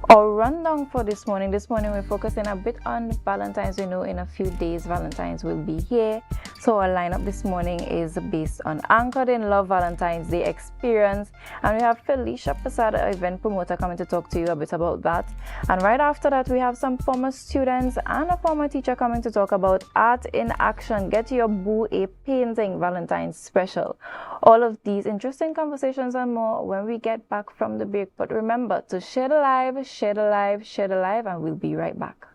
our rundown for this morning. This morning we're focusing a bit on Valentine's. We know in a few days Valentine's will be here, so our lineup this morning is based on Anchored in Love Valentine's Day experience, and we have Felicia Posada, our event promoter, coming to talk to you a bit about that. And right after that, we have some former students and a former teacher coming to talk about art in action. Get your boo a painting Valentine's special. All of these interesting conversations and more when we get back from the break. But remember to share the live, share the live, share the live, and we'll be right back.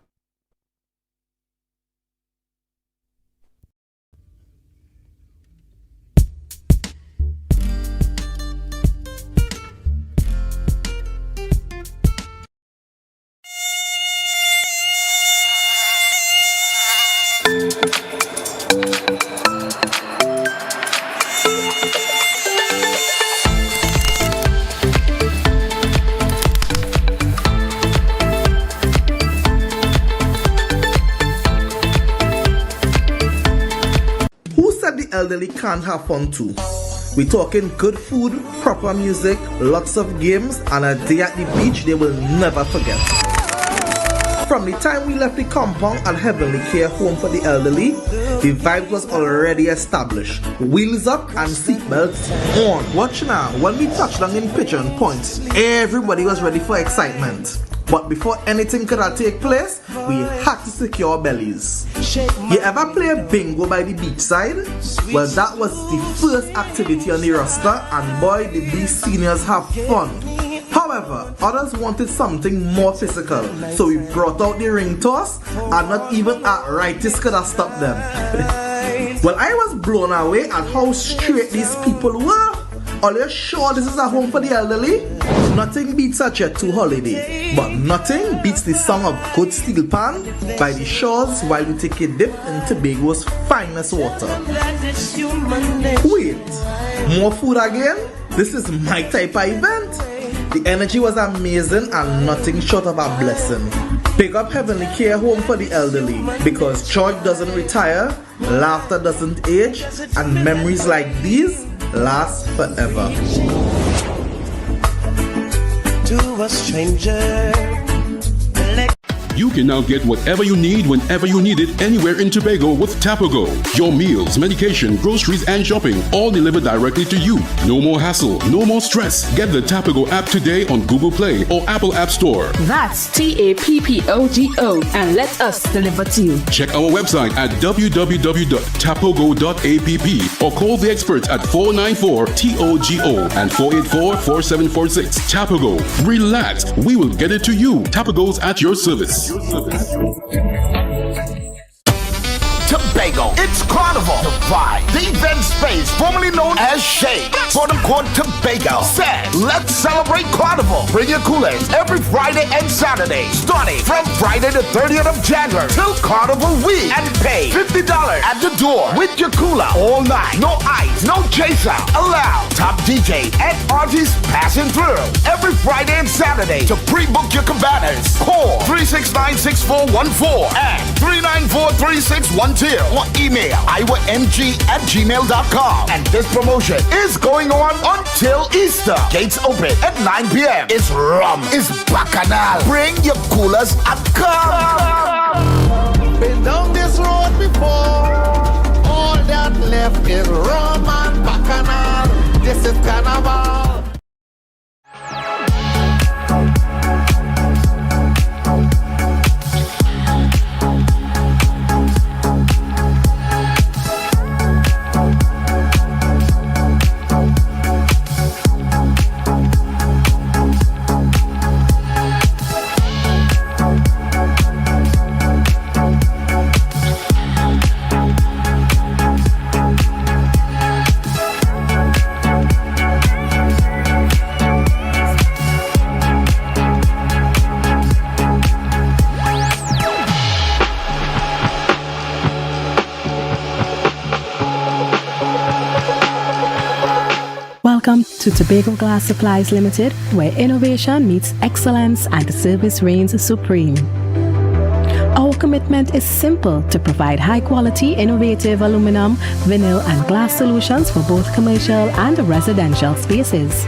Elderly can't have fun too. We're talking good food, proper music, lots of games, and a day at the beach they will never forget. From the time we left the compound at Heavenly Care Home for the Elderly, the vibe was already established. Wheels up and seatbelts on. Watch now, when we touched down in Pigeon Point, everybody was ready for excitement. But before anything could take place, we had to secure bellies. You ever play bingo by the beachside? Well, that was the first activity on the roster, and boy, did these seniors have fun. However, others wanted something more physical, so we brought out the ring toss, and not even arthritis could have stopped them. Well, I was blown away at how straight these people were. Are you sure this is a home for the elderly? Nothing beats a Jet 2 holiday, but nothing beats the song of Good Steel Pan by the shores while we take a dip in Tobago's finest water. Wait, more food again? This is my type of event. The energy was amazing and nothing short of a blessing. Pick up Heavenly Care Home for the Elderly, because joy doesn't retire, laughter doesn't age, and memories like these last forever. To a stranger. You can now get whatever you need whenever you need it anywhere in Tobago with Tobago. Your meals, medication, groceries, and shopping all delivered directly to you. No more hassle, no more stress. Get the Tobago app today on Google Play or Apple App Store. That's TAPPOGO, and let us deliver to you. Check our website at www.tapogo.app or call the experts at 494-TOGO and 484-4746. Tobago. Relax. We will get it to you. Tobago's at your service. Tobago, it's Carnival. The vibe, the event space, formerly known as Shade, Fordham Court, Tobago, says, let's celebrate Carnival. Bring your coolers every Friday and Saturday, starting from Friday the 30th of January till Carnival week, and pay $50 at the door with your cooler all night. No ice, no chaser allowed. Top DJ and artists passing through every Friday and Saturday. To pre-book your cabanas, call 360 369-6414 and 394-3612 or email iwamg@gmail.com. And this promotion is going on until Easter. Gates open at 9 p.m. It's rum, it's bacchanal. Bring your coolers and come. Been down this road before. All that left is rum and bacchanal. This is carnival. Welcome to Tobago Glass Supplies Limited, where innovation meets excellence and the service reigns supreme. Our commitment is simple: to provide high-quality, innovative aluminum, vinyl, and glass solutions for both commercial and residential spaces.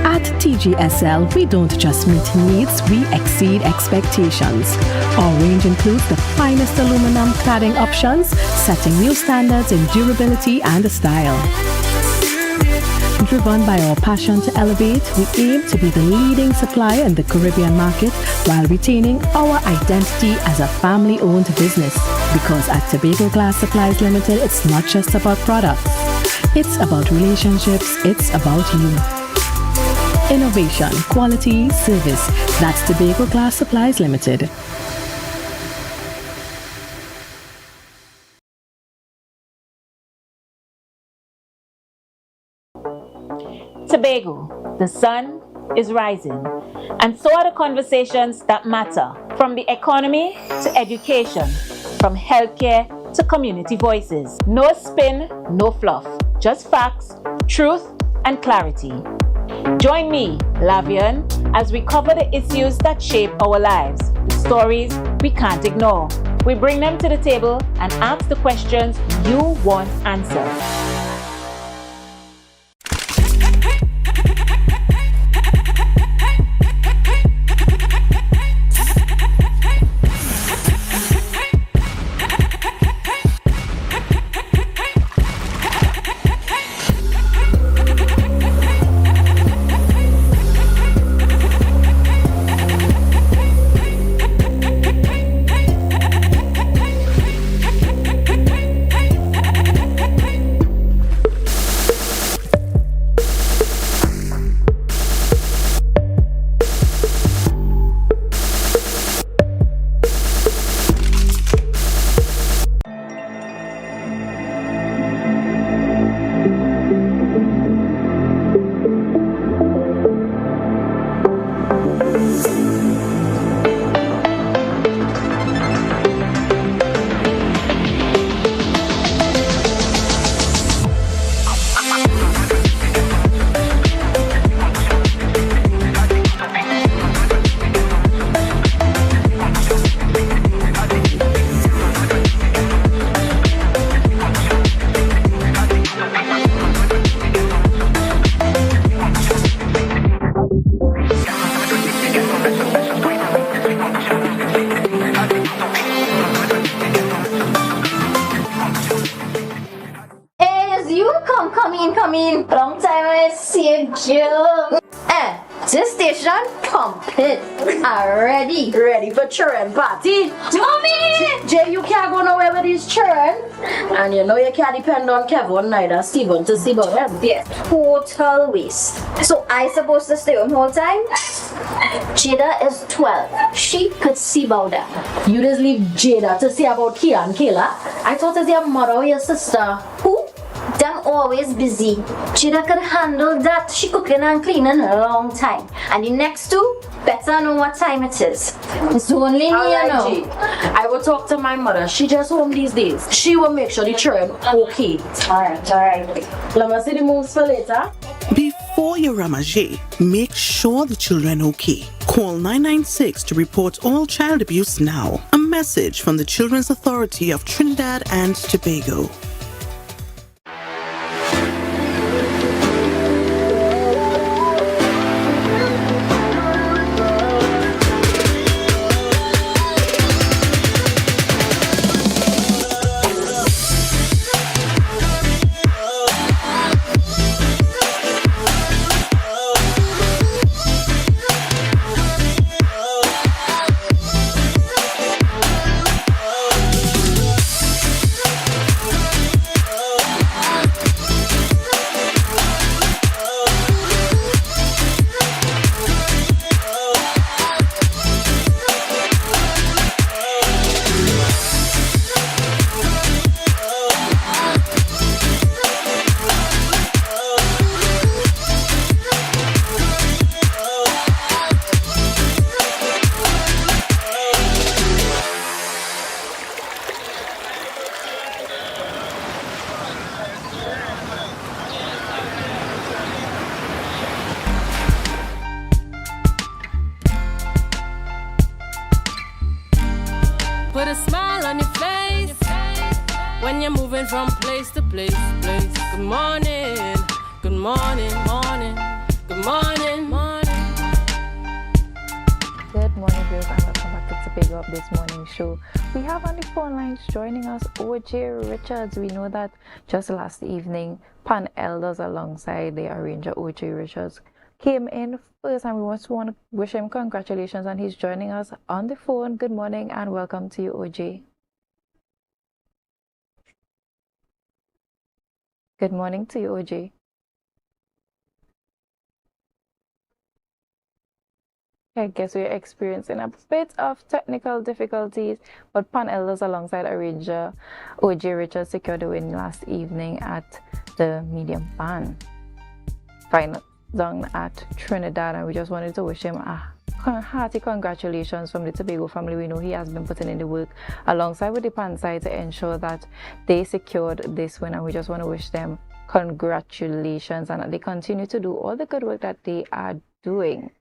At TGSL, we don't just meet needs, we exceed expectations. Our range includes the finest aluminum cladding options, setting new standards in durability and style. Driven by our passion to elevate, we aim to be the leading supplier in the Caribbean market while retaining our identity as a family-owned business. Because at Tobago Glass Supplies Limited, it's not just about products. It's about relationships. It's about you. Innovation, quality, service. That's Tobago Glass Supplies Limited. Tobago, the sun is rising, and so are the conversations that matter, from the economy to education, from healthcare to community voices. No spin, no fluff, just facts, truth, and clarity. Join me, Lavian, as we cover the issues that shape our lives, the stories we can't ignore. We bring them to the table and ask the questions you want answered. Come in. Long time I see you. This station complete. Ready for children party. Mommy! Jay, you can't go nowhere with these children. And you know you can't depend on Kevin neither Stephen to see about them. Yeah, total waste. So I supposed to stay home whole time? Jada is 12. She could see about that. You just leave Jada to see about Kia and Kayla. I thought it was your mother or your sister. Who? Them always busy. Jada could handle that. She cooking and cleaning a long time. And the next two better know what time it is. It's only me, you know. I will talk to my mother. She just home these days. She will make sure the children okay. Alright. Let me see the moves for later. Before Before you ramage, make sure the children okay. Call 996 to report all child abuse now. A message from the Children's Authority of Trinidad and Tobago. Put a smile on your face when you're moving from place to place. Good morning, good morning, morning, good morning, morning. Good morning, viewers, and welcome back to Tobago Up This Morning Show. We have on the phone lines joining us OJ Richards. We know that just last evening, Pan Elders alongside the arranger OJ Richards came in first, and we want to wish him congratulations, and he's joining us on the phone. Good morning and welcome to you, OJ. Good morning to you, OJ. I guess we're experiencing a bit of technical difficulties, but Pan Elders alongside arranger OJ Richards secured the win last evening at the medium pan final down at Trinidad, and we just wanted to wish him a hearty congratulations from the Tobago family. We know he has been putting in the work alongside with the pan side to ensure that they secured this win, and we just want to wish them congratulations and that they continue to do all the good work that they are doing.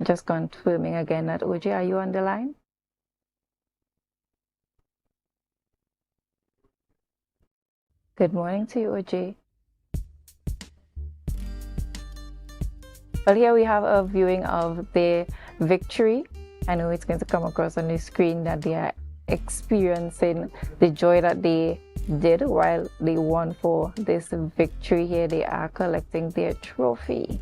Just confirming again that OJ, are you on the line? Good morning to you, OJ. Well, here we have a viewing of the victory. I know it's going to come across on the screen that they are experiencing the joy that they did while they won for this victory. Here they are collecting their trophy.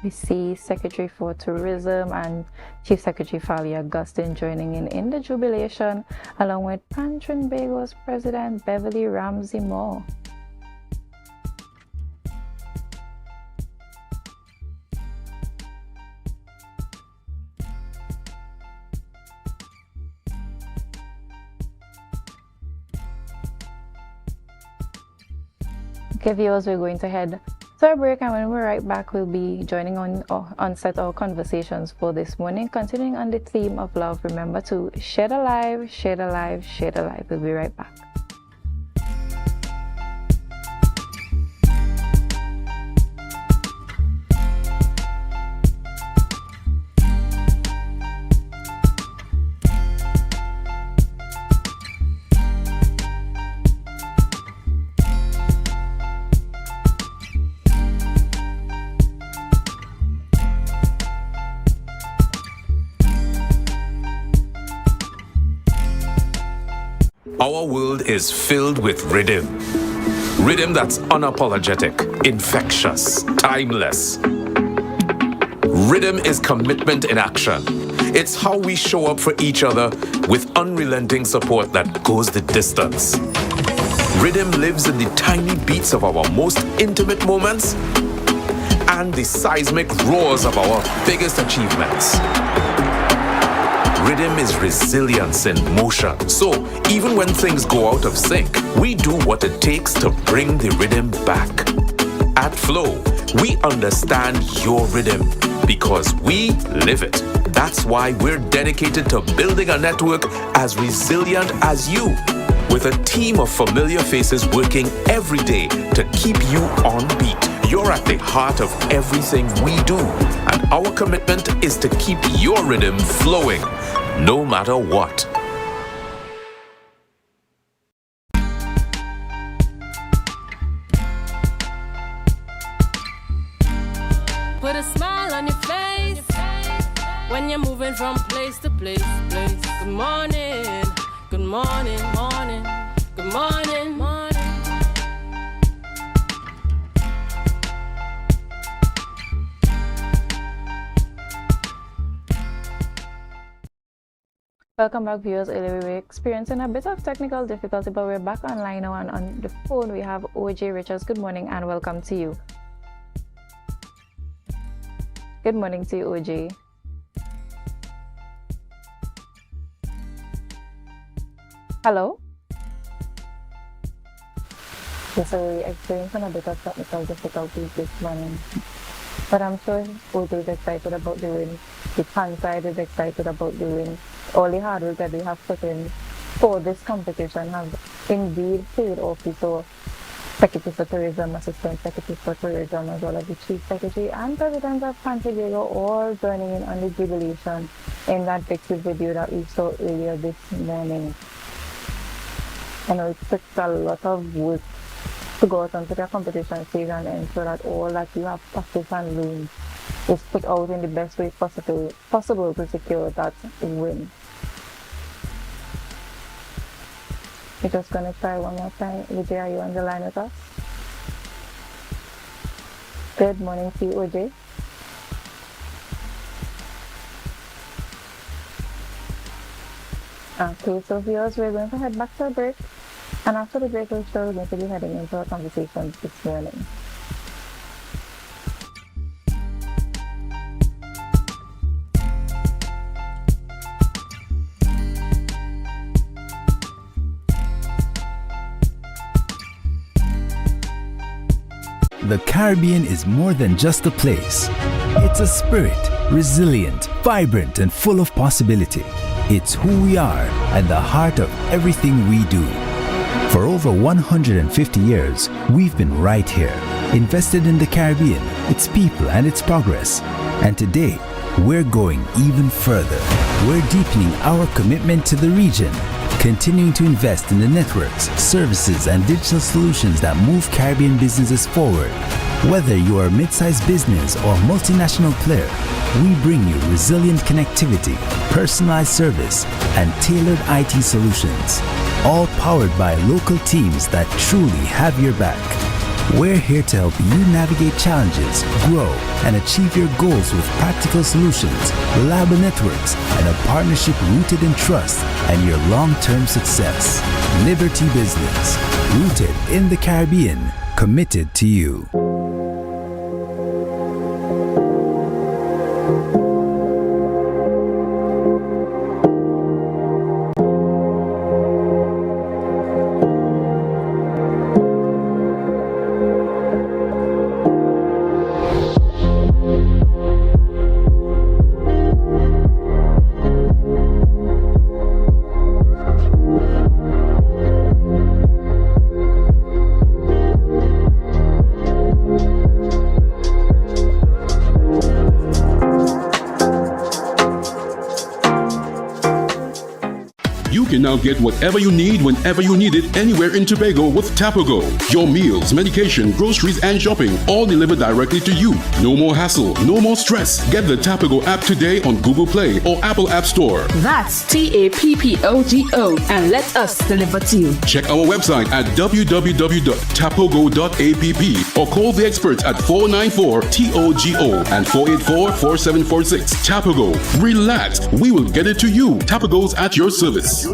We see Secretary for Tourism and Chief Secretary Fali Augustine joining in the jubilation, along with Pan Trinbago's President Beverly Ramsey Moore. Okay, viewers, we're going to head to a break, and when we're right back, we'll be joining on set our conversations for this morning, continuing on the theme of love. Remember to share the live, share the live, share the live. We'll be right back. Our world is filled with rhythm. Rhythm that's unapologetic, infectious, timeless. Rhythm is commitment in action. It's how we show up for each other with unrelenting support that goes the distance. Rhythm lives in the tiny beats of our most intimate moments and the seismic roars of our biggest achievements. Rhythm is resilience in motion. So even when things go out of sync, we do what it takes to bring the rhythm back. At Flow, we understand your rhythm because we live it. That's why we're dedicated to building a network as resilient as you, with a team of familiar faces working every day to keep you on beat. You're at the heart of everything we do, and our commitment is to keep your rhythm flowing, no matter what. Put a smile on your face when you're moving from place to place. Good morning, good morning, morning, good morning, morning. Welcome back, viewers. Earlier we were experiencing a bit of technical difficulty, but we're back online now, and on the phone we have OJ Richards. Good morning and welcome to you. Good morning to you, OJ. Hello? Yes, so we're experiencing a bit of technical difficulties this morning, but I'm sure OJ is excited about the win. The fan side is excited about the win. All the hard work that they have put in for this competition has indeed paid off. So Secretary for Tourism, Assistant Secretary for Tourism, as well as the Chief Secretary and President of Tobago all joining in on the jubilation in that victory video that we saw earlier this morning. I know it took a lot of work to go out onto the competition stage and ensure that all that you have practiced and learned is put out in the best way possible to secure that win. We're just going to try one more time. Vijay, are you on the line with us? Good morning to you, OJ. Okay, so viewers, we're going to head back to a break. And after the break, we're sure we're going to be heading into our conversation this morning. The Caribbean is more than just a place. It's a spirit, resilient, vibrant, and full of possibility. It's who we are and the heart of everything we do. For over 150 years, we've been right here, invested in the Caribbean, its people, and its progress. And today, we're going even further. We're deepening our commitment to the region, continuing to invest in the networks, services, and digital solutions that move Caribbean businesses forward. Whether you are a mid-sized business or multinational player, we bring you resilient connectivity, personalized service, and tailored IT solutions, all powered by local teams that truly have your back. We're here to help you navigate challenges, grow, and achieve your goals with practical solutions, reliable networks, and a partnership rooted in trust and your long-term success. Liberty Business, rooted in the Caribbean, committed to you. can now get whatever you need whenever you need it anywhere in Tobago with Tobago. Your meals, medication, groceries, and shopping all delivered directly to you. No more hassle, no more stress. Get the Tobago app today on Google Play or Apple App Store. That's TAPPOGO and let us deliver to you. Check our website at www.tapogo.app or call the experts at 494-TOGO and 484-4746. Tobago. Relax. We will get it to you. Tobago's at your service.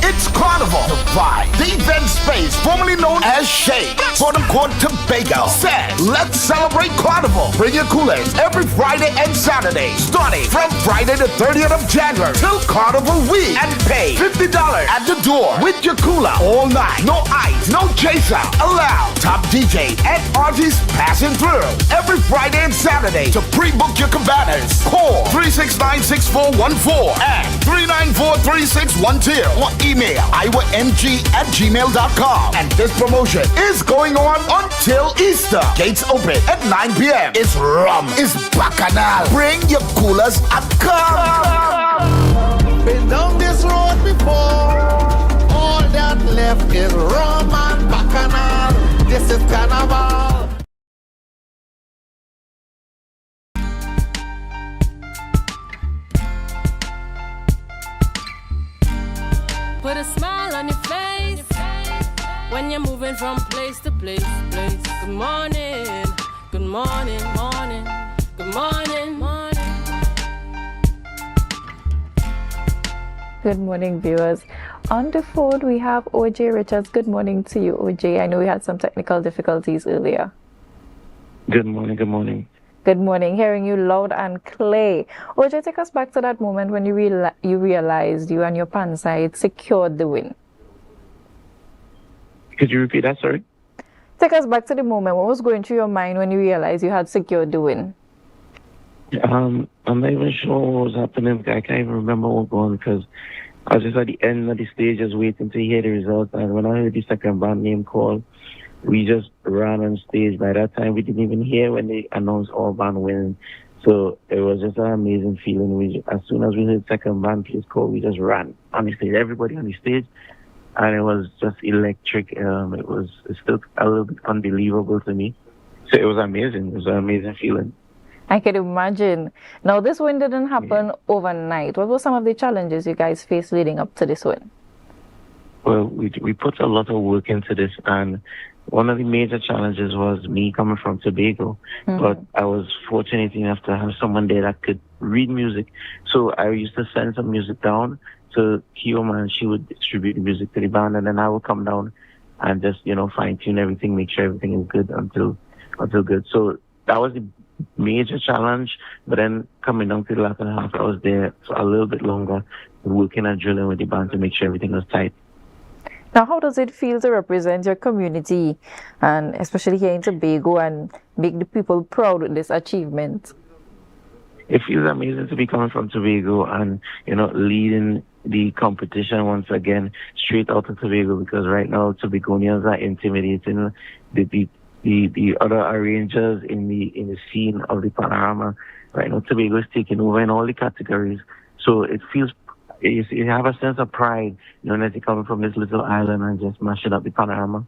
It's Carnival. The Vibe. The event space formerly known as Shade. For the Court Tobago. Says, let's celebrate Carnival. Bring your coolers every Friday and Saturday. Starting from Friday the 30th of January till Carnival week. And pay $50 at the door with your cooler all night. No ice, no chaser. Allowed. Top DJ and artists passing through. Every Friday and Saturday. To pre-book your cabanas, call 369-6414 and 394-3612 or email iwamg@gmail.com. And this promotion is going on until Easter. Gates open at 9 p.m. It's rum, it's bacchanal. Bring your coolers and come. Been down this road before. All that left is rum and bacchanal. This is Carnival. Put a smile on your face when you're moving from place to place. Good morning, good morning, morning, good morning, morning. Good morning, viewers. On the phone, we have OJ Richards. Good morning to you, OJ. I know we had some technical difficulties earlier. Good morning, good morning. Good morning. Hearing you loud and clear. OJ, take us back to that moment when you realized you and your pan side secured the win. Could you repeat that, sorry? Take us back to the moment. What was going through your mind when you realized you had secured the win? I'm not even sure what was happening. I can't even remember what was going on because I was just at the end of the stage just waiting to hear the results. And when I heard the second band name call, we just ran on stage. By that time, we didn't even hear when they announced all band winning. So it was just an amazing feeling. As soon as we heard second band please call, we just ran on the stage. Everybody on the stage. And it was just electric. It's still a little bit unbelievable to me. So it was amazing. It was an amazing feeling. I can imagine. Now, this win didn't happen overnight. What were some of the challenges you guys faced leading up to this win? Well, we put a lot of work into this, and one of the major challenges was me coming from Tobago. But I was fortunate enough to have someone there that could read music. So I used to send some music down to Kioma, and she would distribute the music to the band, and then I would come down and just, fine-tune everything, make sure everything is good until good. So that was the major challenge, but then coming down to the latter half, I was there for a little bit longer, working and drilling with the band to make sure everything was tight. Now, how does it feel to represent your community, and especially here in Tobago, and make the people proud with this achievement? It feels amazing to be coming from Tobago and, leading the competition once again straight out of Tobago, because right now Tobagonians are intimidating the other arrangers in the scene of the panorama. Right now Tobago is taking over in all the categories. So it feels, you have a sense of pride, as you're coming from this little island and just mashing up the panorama.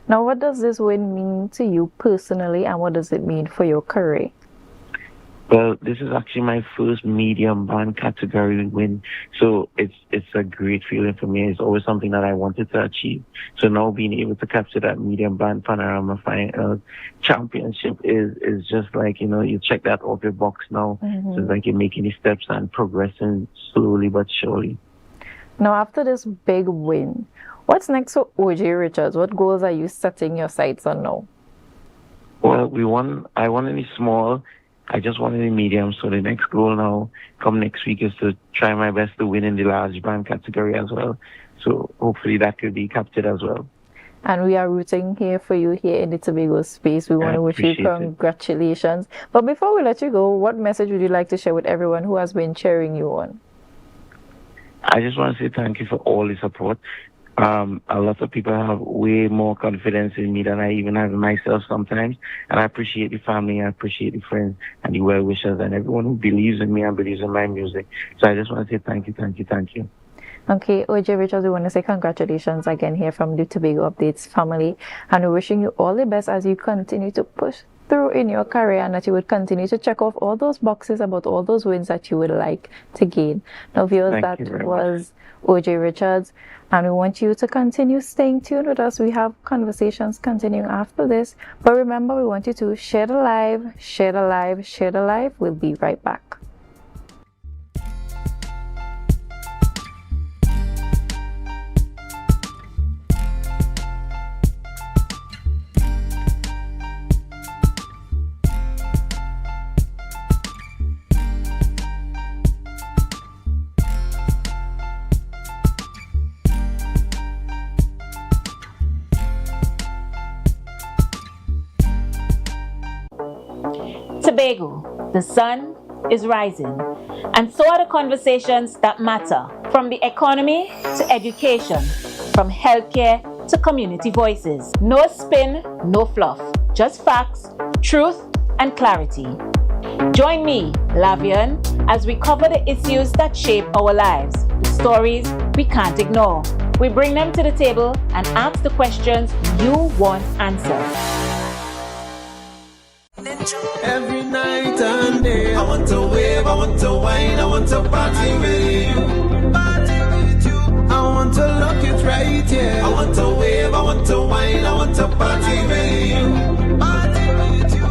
Now, what does this win mean to you personally, and what does it mean for your career? Well, this is actually my first medium band category win, so it's a great feeling for me. It's always something that I wanted to achieve. So now being able to capture that medium band panorama championship is just like, you check that off your box now. So it's like you're making the steps and progressing slowly but surely. Now, after this big win, what's next for OJ Richards? What goals are you setting your sights on now? Well, I won in the small. I just wanted a medium, so the next goal now, come next week, is to try my best to win in the large band category as well. So hopefully that could be captured as well. And we are rooting here for you here in the Tobago space. We want to wish you congratulations. But before we let you go, what message would you like to share with everyone who has been cheering you on? I just want to say thank you for all the support. A lot of people have way more confidence in me than I even have in myself sometimes. And I appreciate the family, I appreciate the friends and the well-wishers and everyone who believes in me and believes in my music. So I just want to say thank you, thank you, thank you. Okay, OJ Richards, we want to say congratulations again here from the Tobago Updates family. And we're wishing you all the best as you continue to push through in your career, and that you would continue to check off all those boxes about all those wins that you would like to gain. Now, viewers, that was OJ Richards. And we want you to continue staying tuned with us. We have conversations continuing after this. But remember, we want you to share the live, share the live, share the live. We'll be right back. Tobago, the sun is rising, and so are the conversations that matter, from the economy to education, from healthcare to community voices. No spin, no fluff, just facts, truth, and clarity. Join me, Lavian, as we cover the issues that shape our lives, the stories we can't ignore. We bring them to the table and ask the questions you want answered. Every night and day, I want to wave, I want to wine, I want to party with you. Party with you. I want to look it right here. I want to wave, I want to wine, I want to party with you. Party with you.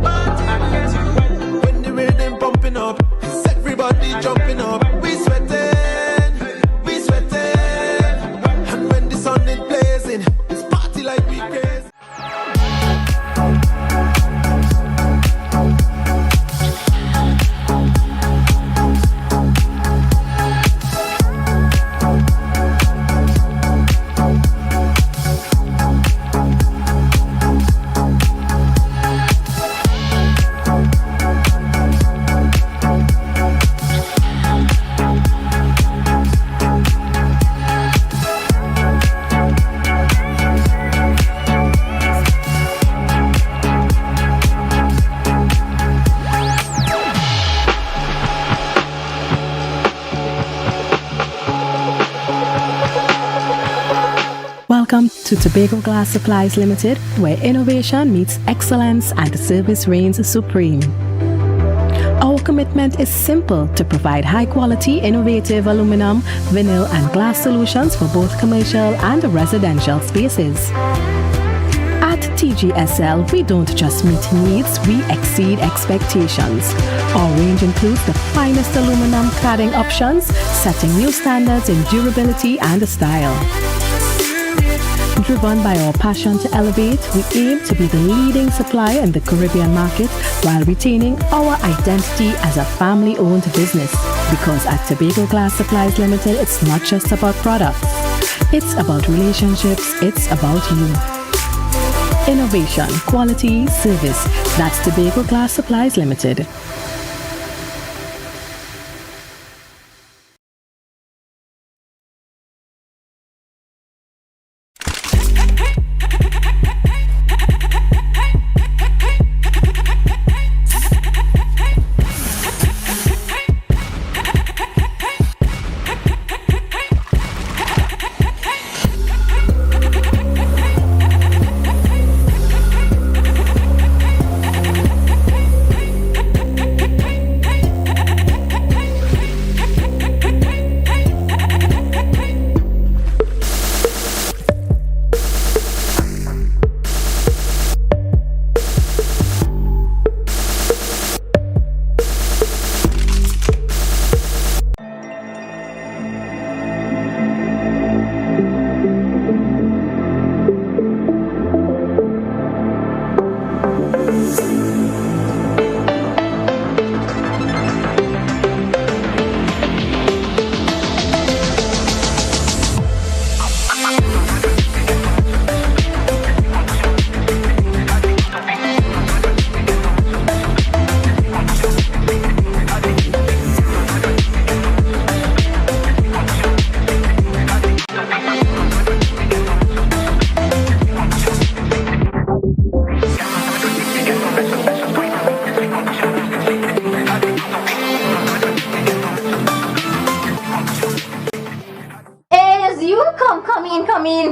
Party with you. When the rhythm pumping up, it's everybody jumping up. We sweating, we sweating. And when the sun is blazing, it's party like we crazy. Welcome to Tobago Glass Supplies Limited, where innovation meets excellence and the service reigns supreme. Our commitment is simple: to provide high-quality, innovative aluminum, vinyl, and glass solutions for both commercial and residential spaces. At TGSL, we don't just meet needs, we exceed expectations. Our range includes the finest aluminum cladding options, setting new standards in durability and style. Driven by our passion to elevate, we aim to be the leading supplier in the Caribbean market while retaining our identity as a family-owned business. Because at Tobago Glass Supplies Limited, it's not just about products. It's about relationships, it's about you. Innovation, quality, service. That's Tobago Glass Supplies Limited.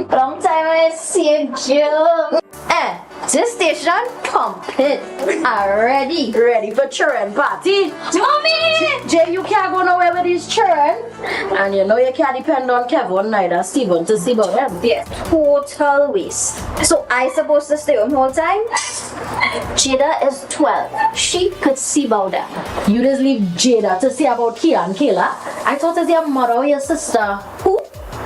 Long time I see you. This station pumping. Ready for children party. Mommy! Jay, you can't go nowhere with these children. And you know you can't depend on Kevin neither Steven to see about them. Yeah, total waste. So I supposed to stay home whole time? Jada is 12. She could see about them. You just leave Jada to see about Kia and Kayla? I thought it was your mother or your sister. Who?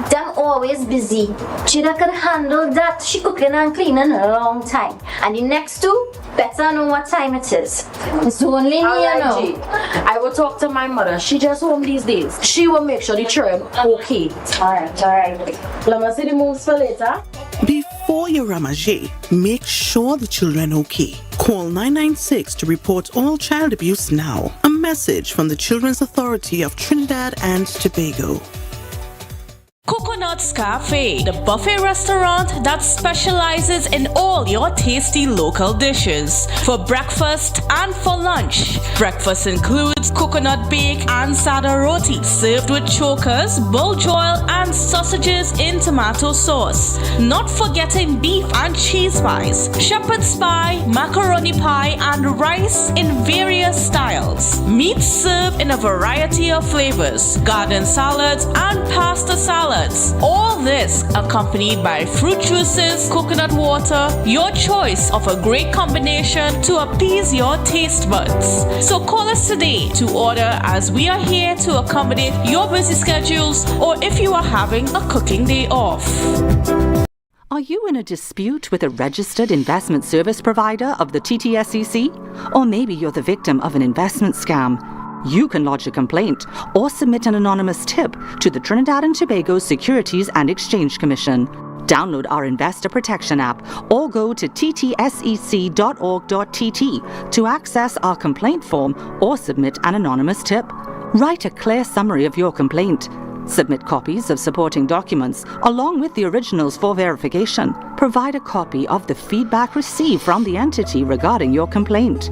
Them always busy. Jada could handle that. She cooking and cleaning a long time. And the next two better know what time it is. It's only me, you know. I will talk to my mother. She just home these days. She will make sure the children okay. Alright. Let me see the moves for later. Before you ramage, make sure the children okay. Call 996 to report all child abuse now. A message from the Children's Authority of Trinidad and Tobago. Coconut's Cafe, the buffet restaurant that specializes in all your tasty local dishes for breakfast and for lunch. Breakfast includes coconut bake and sada roti served with chokers, bull joil and sausages in tomato sauce. Not forgetting beef and cheese pies, shepherd's pie, macaroni pie and rice in various styles. Meat served in a variety of flavors, garden salads and pasta salads. All this accompanied by fruit juices, coconut water, your choice of a great combination to appease your taste buds. So call us today to order, as we are here to accommodate your busy schedules or if you are having a cooking day off. Are you in a dispute with a registered investment service provider of the TTSEC? Or maybe you're the victim of an investment scam? You can lodge a complaint or submit an anonymous tip to the Trinidad and Tobago Securities and Exchange Commission. Download our Investor Protection app or go to ttsec.org.tt to access our complaint form or submit an anonymous tip. Write a clear summary of your complaint. Submit copies of supporting documents along with the originals for verification. Provide a copy of the feedback received from the entity regarding your complaint.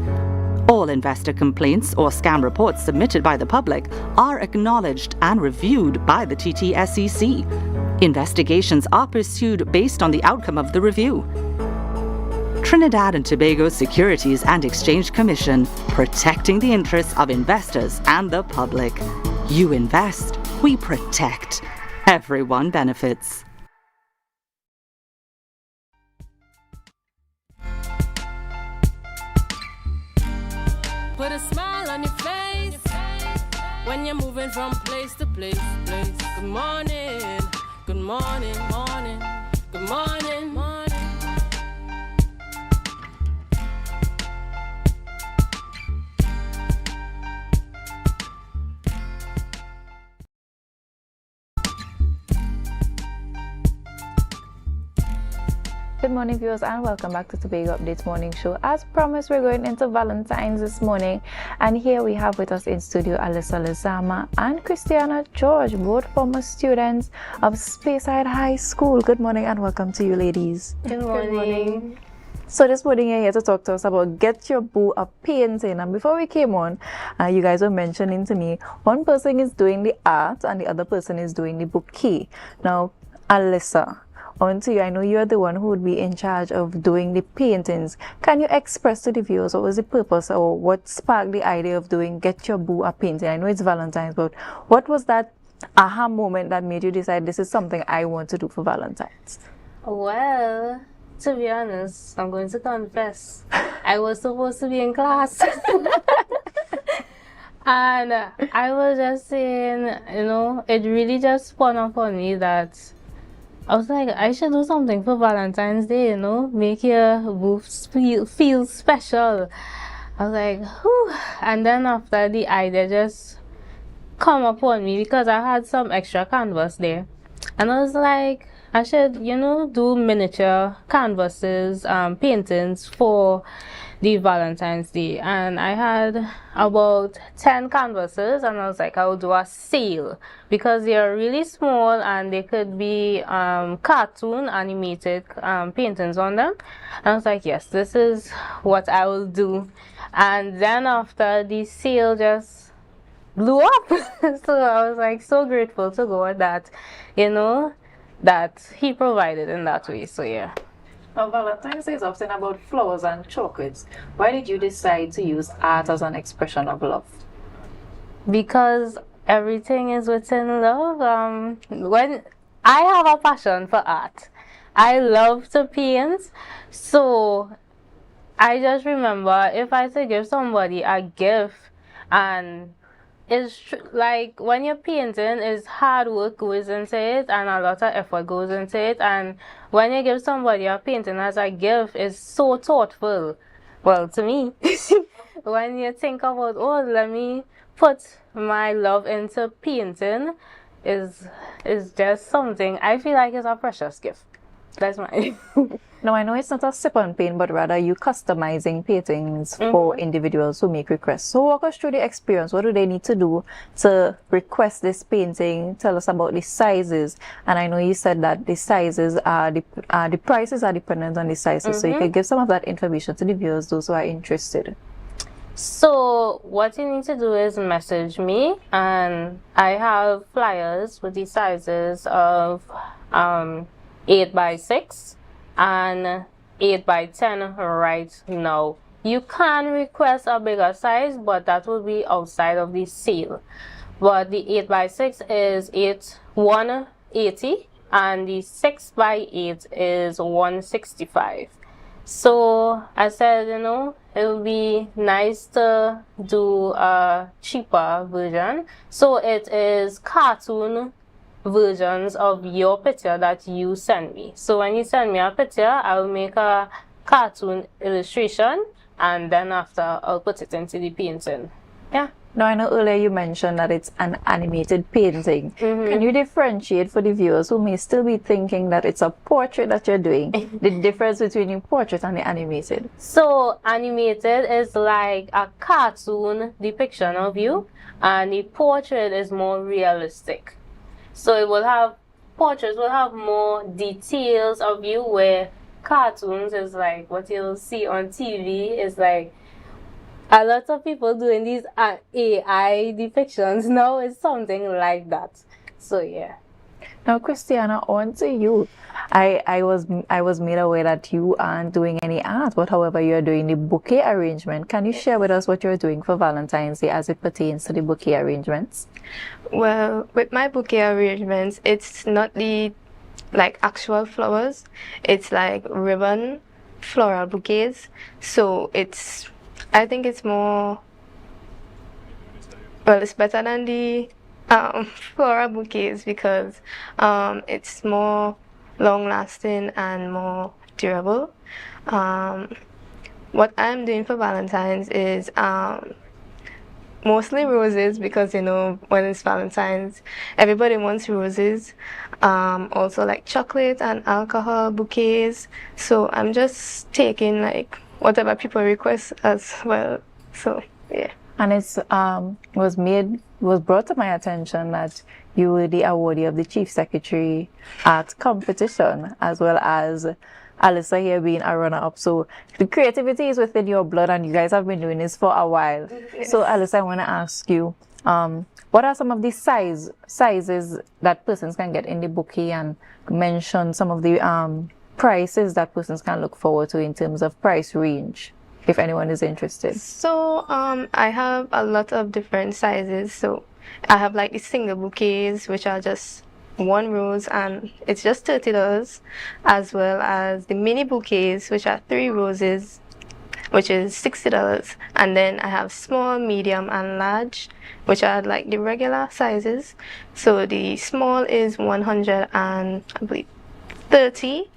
All investor complaints or scam reports submitted by the public are acknowledged and reviewed by the TTSEC. Investigations are pursued based on the outcome of the review. Trinidad and Tobago Securities and Exchange Commission, protecting the interests of investors and the public. You invest, we protect. Everyone benefits. Put a smile on your face when you're moving from place to place. Good morning, good morning, morning, good morning, morning. Good morning, viewers, and welcome back to Tobago Updates Morning Show. As promised, we're going into Valentine's this morning, and here we have with us in studio Alyssa Lizama and Christiana George, both former students of Speyside High School. Good morning and welcome to you, ladies. Good morning. So this morning you're here to talk to us about Get Your Boo a Painting. And before we came on, you guys were mentioning to me one person is doing the art and the other person is doing the bouquet. Now, Alyssa, on to you. I know you're the one who would be in charge of doing the paintings. Can you express to the viewers what was the purpose or what sparked the idea of doing Get Your Boo a Painting? I know it's Valentine's, but what was that aha moment that made you decide this is something I want to do for Valentine's? Well, to be honest, I'm going to confess. I was supposed to be in class. And I was just saying, it really just spun up on me that I was like, I should do something for Valentine's Day, make your boo feel special. I was like, whew. And then after the idea just come upon me because I had some extra canvas there. And I was like, I should, do miniature canvases, paintings for the Valentine's Day. And I had about 10 canvases, and I was like, I will do a sale because they are really small and they could be cartoon animated paintings on them. And I was like, yes, this is what I will do. And then after the sale just blew up. So I was like so grateful to God that, that he provided in that way. So yeah. Now, Valentine's Day is often about flowers and chocolates. Why did you decide to use art as an expression of love? Because everything is within love. When I have a passion for art, I love to paint. So I just remember if I to give somebody a gift, and it's like when you're painting, it's hard work goes into it and a lot of effort goes into it. And when you give somebody a painting as a gift, it's so thoughtful. Well, to me, when you think about, oh, let me put my love into painting, is just something I feel like is a precious gift. That's mine. Now, I know it's not a sip on paint, but rather you customizing paintings for individuals who make requests. So walk us through the experience. What do they need to do to request this painting? Tell us about the sizes. And I know you said that the sizes are, the prices are dependent on the sizes. So you can give some of that information to the viewers, those who are interested. So what you need to do is message me, and I have flyers with the sizes of 8x6 and 8x10 right now. You can request a bigger size, but that will be outside of the sale. But the 8x6 is 180 and the 6x8 is 165. So I said, you know, it would be nice to do a cheaper version. So it is cartoon versions of your picture that you send me. So when you send me a picture, I will make a cartoon illustration, and then after I'll put it into the painting. Yeah. Now, I know earlier you mentioned that it's an animated painting. Can you differentiate for the viewers who may still be thinking that it's a portrait that you're doing, the difference between the portrait and the animated? So animated is like a cartoon depiction of you, and the portrait is more realistic. So it will have, portraits will have more details of you, where cartoons is like what you'll see on TV. Is like a lot of people doing these AI depictions now. Is something like that. So yeah. Now, Christiana, on to you. I was made aware that you aren't doing any art, but however you're doing the bouquet arrangement. Can you share with us what you're doing for Valentine's Day as it pertains to the bouquet arrangements? Well, with my bouquet arrangements, it's not the like actual flowers. It's like ribbon floral bouquets. So it's, I think it's more, well, it's better than the floral bouquets because it's more long-lasting and more durable. What I'm doing for Valentine's is mostly roses, because you know when it's Valentine's everybody wants roses. Also like chocolate and alcohol bouquets. So I'm just taking like whatever people request as well. So yeah. And it's was brought to my attention that you were the awardee of the Chief Secretary Art Competition, as well as Alyssa here being a runner-up. So the creativity is within your blood, and you guys have been doing this for a while. Yes. So Alyssa, I want to ask you, what are some of the sizes that persons can get in the bouquet, and mention some of the prices that persons can look forward to in terms of price range, if anyone is interested? So I have a lot of different sizes. So I have like the single bouquets, which are just one rose and it's just $30, as well as the mini bouquets, which are 3 roses, which is $60. And then I have small, medium and large, which are like the regular sizes. So the small is 100 and I believe 30,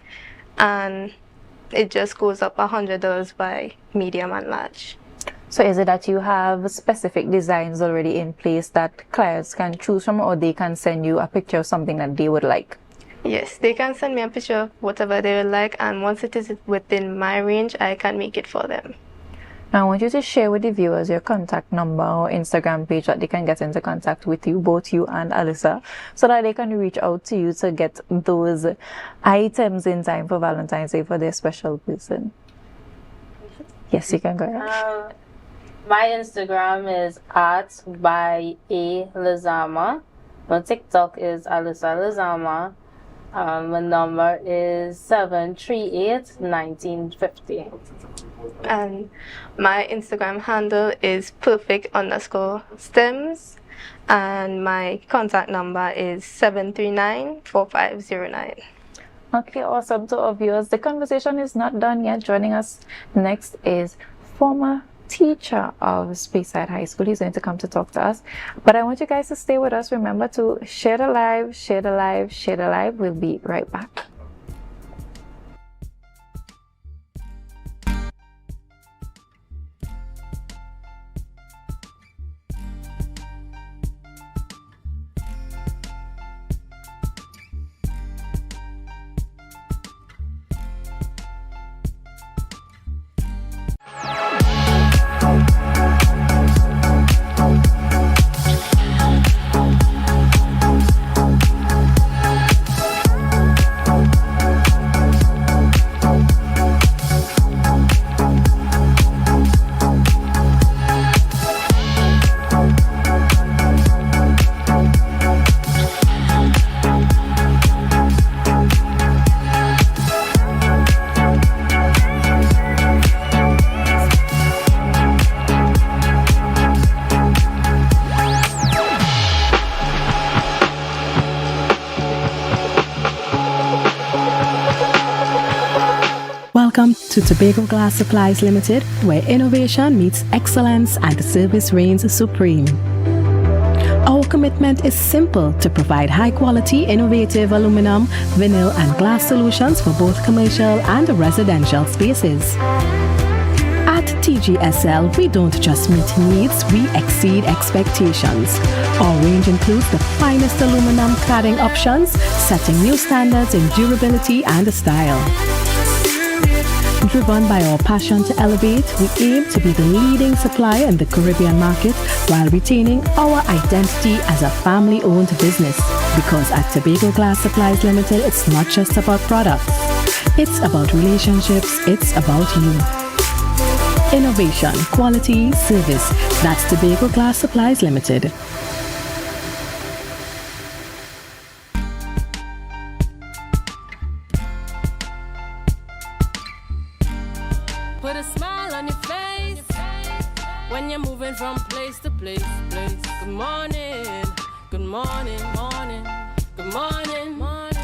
and it just goes up $100 by medium and large. So is it that you have specific designs already in place that clients can choose from, or they can send you a picture of something that they would like? Yes, they can send me a picture of whatever they would like, and once it is within my range, I can make it for them. Now I want you to share with the viewers your contact number or Instagram page that they can get into contact with you, both you and Alyssa, so that they can reach out to you to get those items in time for Valentine's Day for their special person. Yes, you can go ahead. My Instagram is @by_a_lizama. My TikTok is Alyssa Lizama. My number is 738-1950. And my Instagram handle is perfect_stems. And my contact number is 739-4509. Okay, awesome. To our viewers, the conversation is not done yet. Joining us next is former teacher of Speyside High School. He's going to come to talk to us, but I want you guys to stay with us. Remember to share the live, share the live, share the live. We'll be right back. to Tobago Glass Supplies Limited, where innovation meets excellence and the service reigns supreme. Our commitment is simple: to provide high-quality, innovative aluminum, vinyl, and glass solutions for both commercial and residential spaces. At TGSL, we don't just meet needs, we exceed expectations. Our range includes the finest aluminum cladding options, setting new standards in durability and style. Driven by our passion to elevate, we aim to be the leading supplier in the Caribbean market while retaining our identity as a family-owned business. Because at Tobago Glass Supplies Limited, it's not just about products. It's about relationships, it's about you. Innovation, quality, service. That's Tobago Glass Supplies Limited. Put a smile on your face when you're moving from place to place. Good morning, good morning, morning, good morning, morning.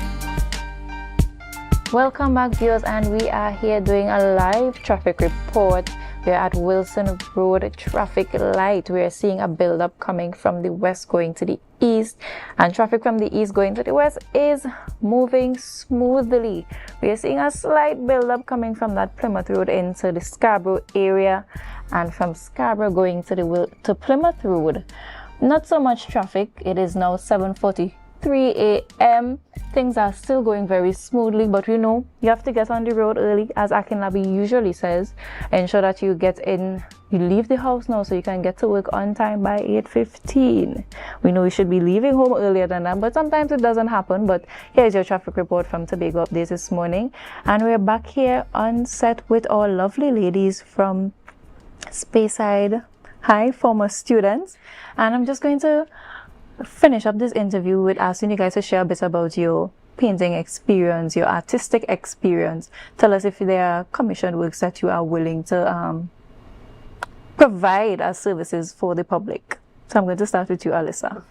Welcome back, viewers, and we are here doing a live traffic report. We're at Wilson Road traffic light. We are seeing a build-up coming from the west going to the east, and traffic from the east going to the west is moving smoothly. We are seeing a slight build-up coming from that Plymouth Road into the Scarborough area, and from Scarborough going to Plymouth Road. Not so much traffic. It is now 7:43 a.m. Things are still going very smoothly, but you know, you have to get on the road early, as Akinlabi usually says. Ensure that you get in, you leave the house now so you can get to work on time by 8:15. We know you should be leaving home earlier than that, but sometimes it doesn't happen. But here's your traffic report from Tobago Updates this morning, and we're back here on set with our lovely ladies from Speyside High, former students, and I'm just going to finish up this interview with asking you guys to share a bit about your painting experience, your artistic experience. Tell us if there are commissioned works that you are willing to provide as services for the public. So I'm going to start with you, Alyssa.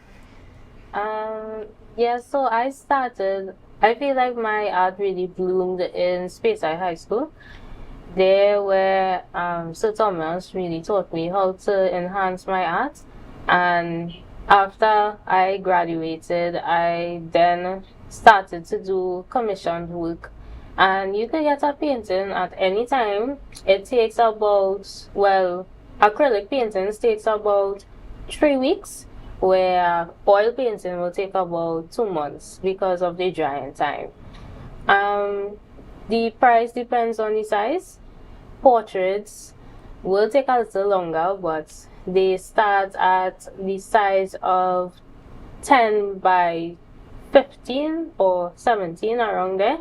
Yeah, so I feel like my art really bloomed in Speyside High School. There where Sir Thomas really taught me how to enhance my art, and after I graduated, I then started to do commissioned work, and you can get a painting at any time. It takes about, well, acrylic paintings takes about 3 weeks, where oil painting will take about 2 months because of the drying time. The price depends on the size. Portraits will take a little longer, but they start at the size of 10 by 15 or 17, around there.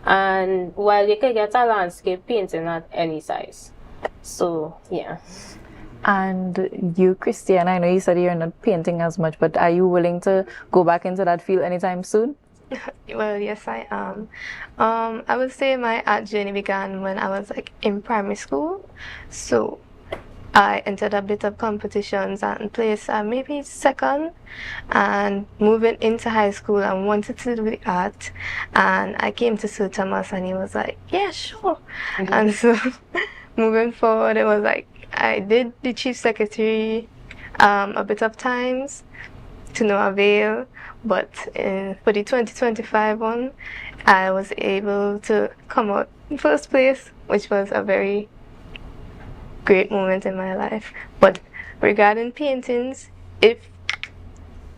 And while you can get a landscape painting at any size. So, yeah. And you, Christiane, I know you said you're not painting as much, but are you willing to go back into that field anytime soon? Well, yes, I am. I would say my art journey began when I was like in primary school. So I entered a bit of competitions and placed maybe second, and moving into high school I wanted to do the art, and I came to Sir Thomas and he was like, yeah, sure. And so moving forward, it was like I did the chief secretary a bit of times to no avail, but for the 2025 one I was able to come out in first place, which was a very great moment in my life. But regarding paintings, if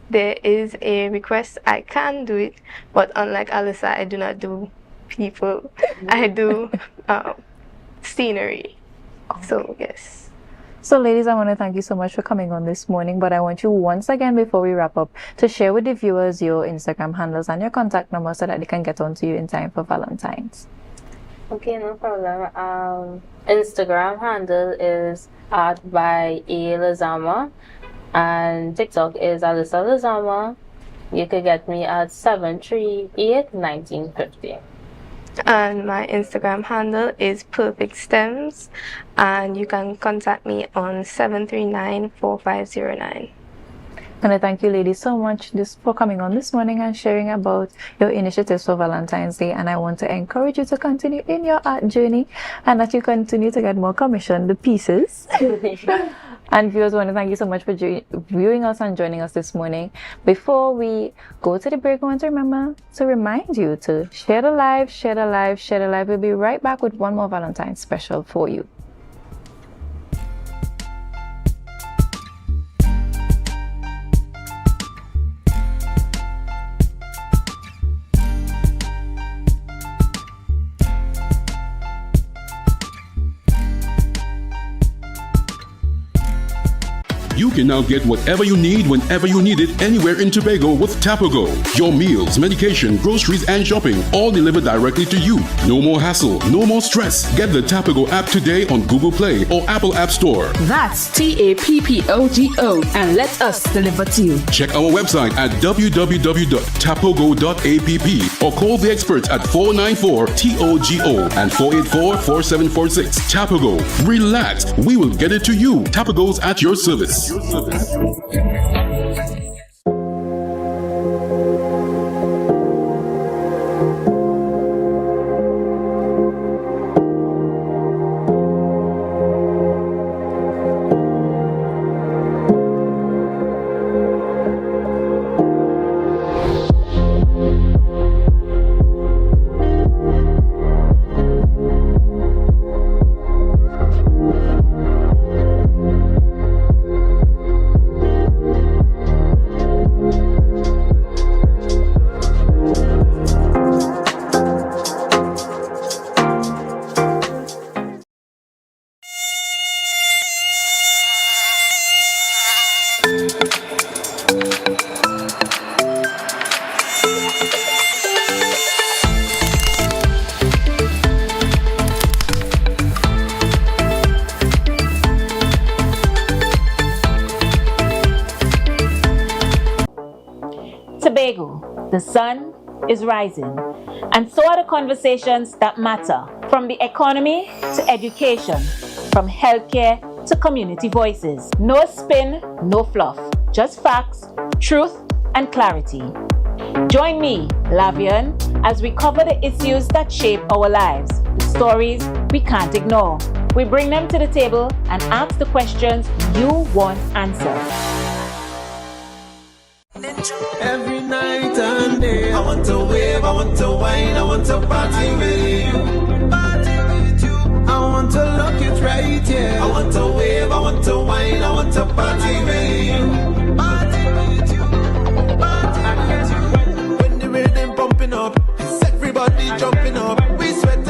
there is a request, I can do it, but unlike Alyssa, I do not do people. I do scenery. So yes. So ladies, I want to thank you so much for coming on this morning, but I want you once again, before we wrap up, to share with the viewers your Instagram handles and your contact number so that they can get on to you in time for Valentine's. Okay, no problem. Instagram handle is art by A Lazama, and TikTok is Alyssa Lazama. You can get me at 738-1950. And my Instagram handle is Perfect Stems, and you can contact me on 739-4509. And I thank you ladies so much for coming on this morning and sharing about your initiatives for Valentine's Day. And I want to encourage you to continue in your art journey and that you continue to get more commissioned pieces. And viewers, I want to thank you so much for viewing us and joining us this morning. Before we go to the break, I want to remember to remind you to share the live, share the live, share the live. We'll be right back with one more Valentine's special for you. You can now get whatever you need whenever you need it anywhere in Tobago with Tobago. Your meals, medication, groceries, and shopping all delivered directly to you. No more hassle, no more stress. Get the Tobago app today on Google Play or Apple App Store. That's TAPPOGO and let us deliver to you. Check our website at www.tapogo.app or call the experts at 494-TOGO and 484-4746. Tobago. Relax. We will get it to you. Tobago's at your service. Tobago, the sun is rising, and so are the conversations that matter, from the economy to education, from healthcare to community voices. No spin, no fluff, just facts, truth, and clarity. Join me, Lavian, as we cover the issues that shape our lives, the stories we can't ignore. We bring them to the table and ask the questions you want answered. Every night and day, I want to wave, I want to wine, I want to party with you. I want to look it right here. I want to wave, I want to wine, I want to party with you. When the rhythm pumping up, it's everybody jumping up. We sweating,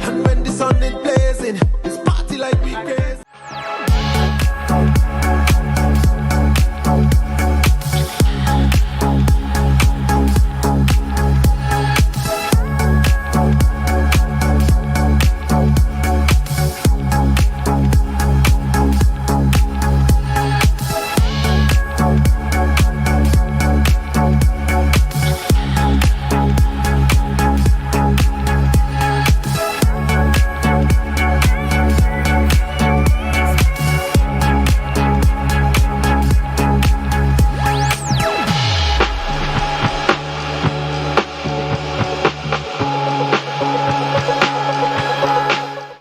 and when the sun is blazing, it's party like we crazy.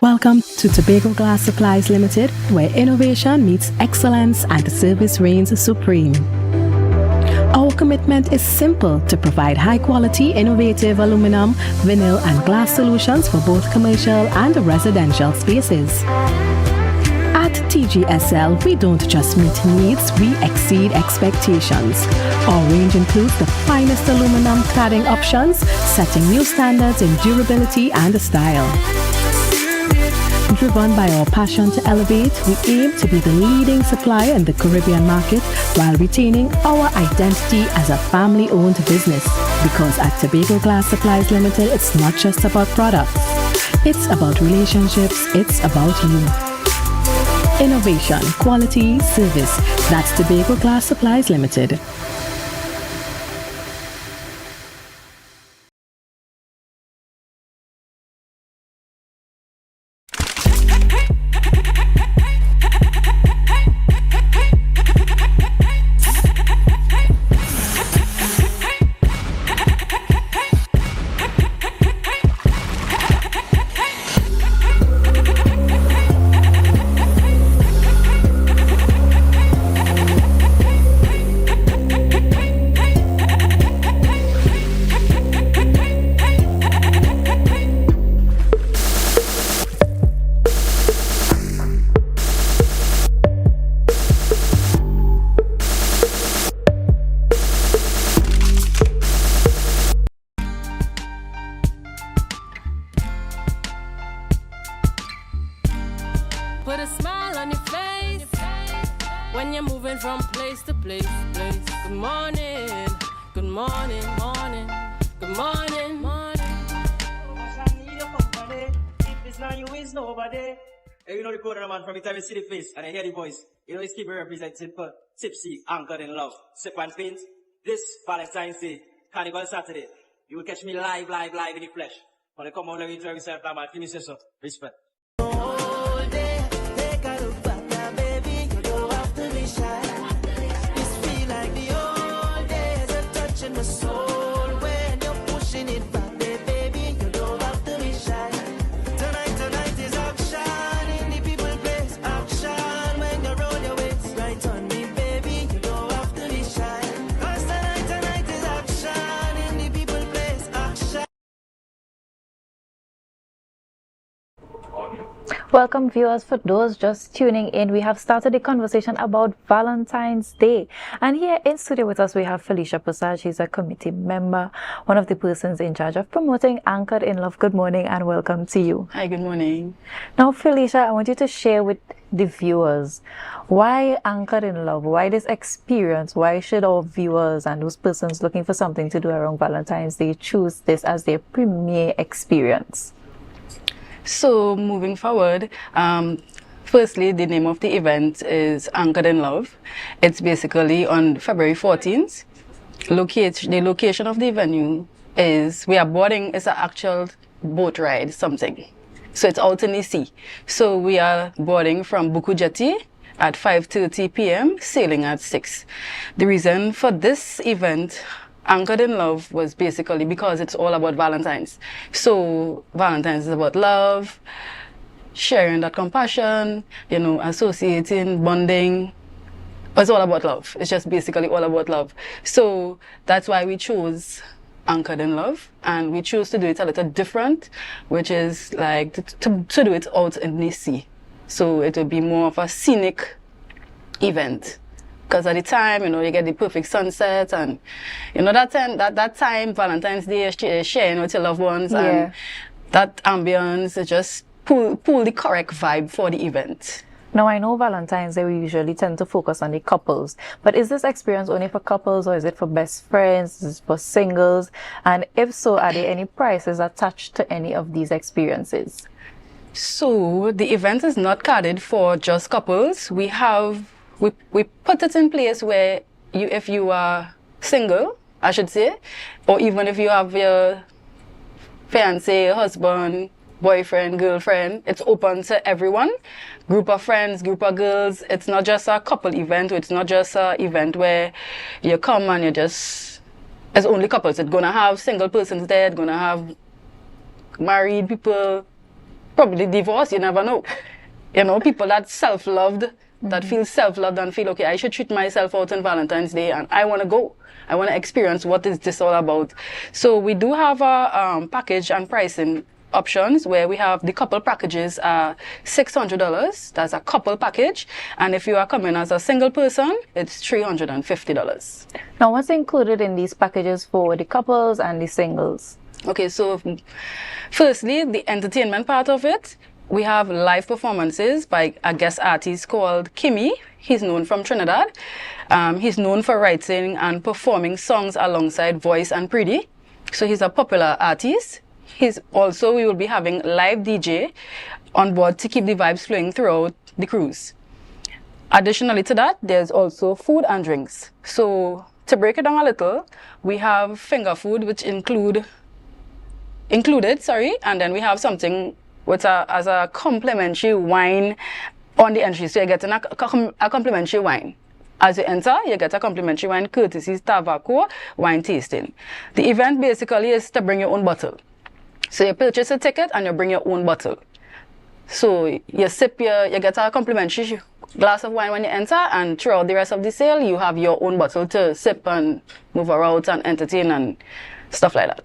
Welcome to Tobago Glass Supplies Limited, where innovation meets excellence and the service reigns supreme. Our commitment is simple: to provide high-quality, innovative aluminum, vinyl, and glass solutions for both commercial and residential spaces. At TGSL, we don't just meet needs, we exceed expectations. Our range includes the finest aluminum cladding options, setting new standards in durability and style. Driven by our passion to elevate, we aim to be the leading supplier in the Caribbean market while retaining our identity as a family-owned business. Because at Tobago Glass Supplies Limited, it's not just about products. It's about relationships, it's about you. Innovation, quality, service. That's Tobago Glass Supplies Limited. moving from place to place. Good morning, good morning, morning, good morning, morning. I need your company. If it's not you, it's nobody. Hey, you know the code of the man from the time you see the face and I hear the voice. You know, it's keep representing for tipsy, anchored in love. Sip and paint. This Valentine's Day, Carnival Saturday. You will catch me live in the flesh. When I come out, let me enjoy yourself, man. Finish this up. Respect. All day, take a look back now, baby. You don't have to be shy. This feel like the old days of touching my soul. When you're pushing it back there, baby, you don't have to be shy. Tonight is action in the people place. Action when you roll your weights right on me, baby. You don't have to be shy. 'Cause tonight is action in the people place. Action. Welcome viewers. For those just tuning in, we have started a conversation about Valentine's Day, and here in studio with us we have Felicia Prasad. She's a committee member, one of the persons in charge of promoting Anchored in Love. Good morning and welcome to you. Hi, good morning. Now Felicia, I want you to share with the viewers why Anchored in Love, why this experience, why should our viewers and those persons looking for something to do around Valentine's Day choose this as their premier experience? So moving forward, firstly, the name of the event is Anchored in Love. It's basically on February 14th. The location of the venue is, we are boarding, it's an actual boat ride, something. So it's out in the sea. So we are boarding from Buku Jetty at 5:30 p.m., sailing at 6. The reason for this event, Anchored in Love, was basically because it's all about Valentine's. So Valentine's is about love, sharing that compassion, you know, associating, bonding. It's all about love. It's just basically all about love. So that's why we chose Anchored in Love, and we chose to do it a little different, which is like to do it out in the sea. So it will be more of a scenic event. Because at the time, you know, you get the perfect sunset, and you know that time, Valentine's Day, is sharing with your loved ones, and that ambience, it just pull the correct vibe for the event. Now, I know Valentine's Day we usually tend to focus on the couples, but is this experience only for couples, or is it for best friends? Is it for singles? And if so, are there any prices attached to any of these experiences? So the event is not carded for just couples. We put it in place where if you are single, I should say, or even if you have your fiancé, husband, boyfriend, girlfriend, it's open to everyone. Group of friends, group of girls. It's not just a couple event. It's not just an event where you come and you just, it's only couples. It's going to have single persons there. It's going to have married people, probably divorced, you never know. You know, people that self-loved, that feel self-loved and feel, okay, I should treat myself out on Valentine's Day and I want to go. I want to experience what is this all about. So we do have a package and pricing options where we have the couple packages are $600. That's a couple package. And if you are coming as a single person, it's $350. Now, what's included in these packages for the couples and the singles? Okay, so firstly, the entertainment part of it. We have live performances by a guest artist called Kimmy. He's known from Trinidad. He's known for writing and performing songs alongside Voice and Pretty. So he's a popular artist. We will be having live DJ on board to keep the vibes flowing throughout the cruise. Additionally to that, there's also food and drinks. So to break it down a little, we have finger food, which included, and then we have something as a complimentary wine on the entry. So you're getting a complimentary wine. As you enter, you get a complimentary wine courtesy Tobago wine tasting. The event basically is to bring your own bottle. So you purchase a ticket and you bring your own bottle. So you get a complimentary glass of wine when you enter, and throughout the rest of the sale, you have your own bottle to sip and move around and entertain and stuff like that.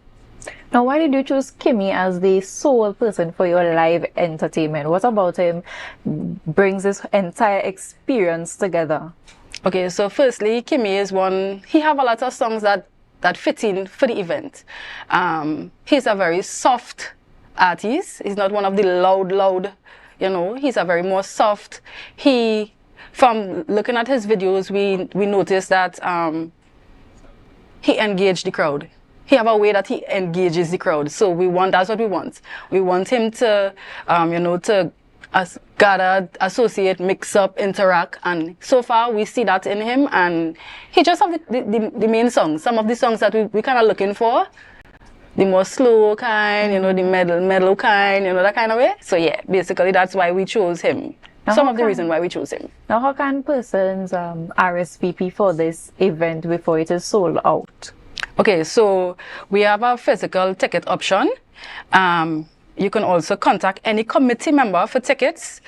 Now, why did you choose Kimmy as the sole person for your live entertainment? What about him brings this entire experience together? Okay, so firstly, Kimmy is he have a lot of songs that fit in for the event. He's a very soft artist. He's not one of the loud, you know, he's a very more soft. He from looking at his videos, we noticed that he engaged the crowd. He have a way that he engages the crowd. So that's what we want. We want him to, to gather, associate, mix up, interact. And so far we see that in him. And he just have the main songs. Some of the songs that we kind of looking for. The more slow kind, the mellow kind, that kind of way. So yeah, basically that's why we chose him. Some of the reason why we chose him. Now, how can persons RSVP for this event before it is sold out? Okay, so we have a physical ticket option. You can also contact any committee member for tickets.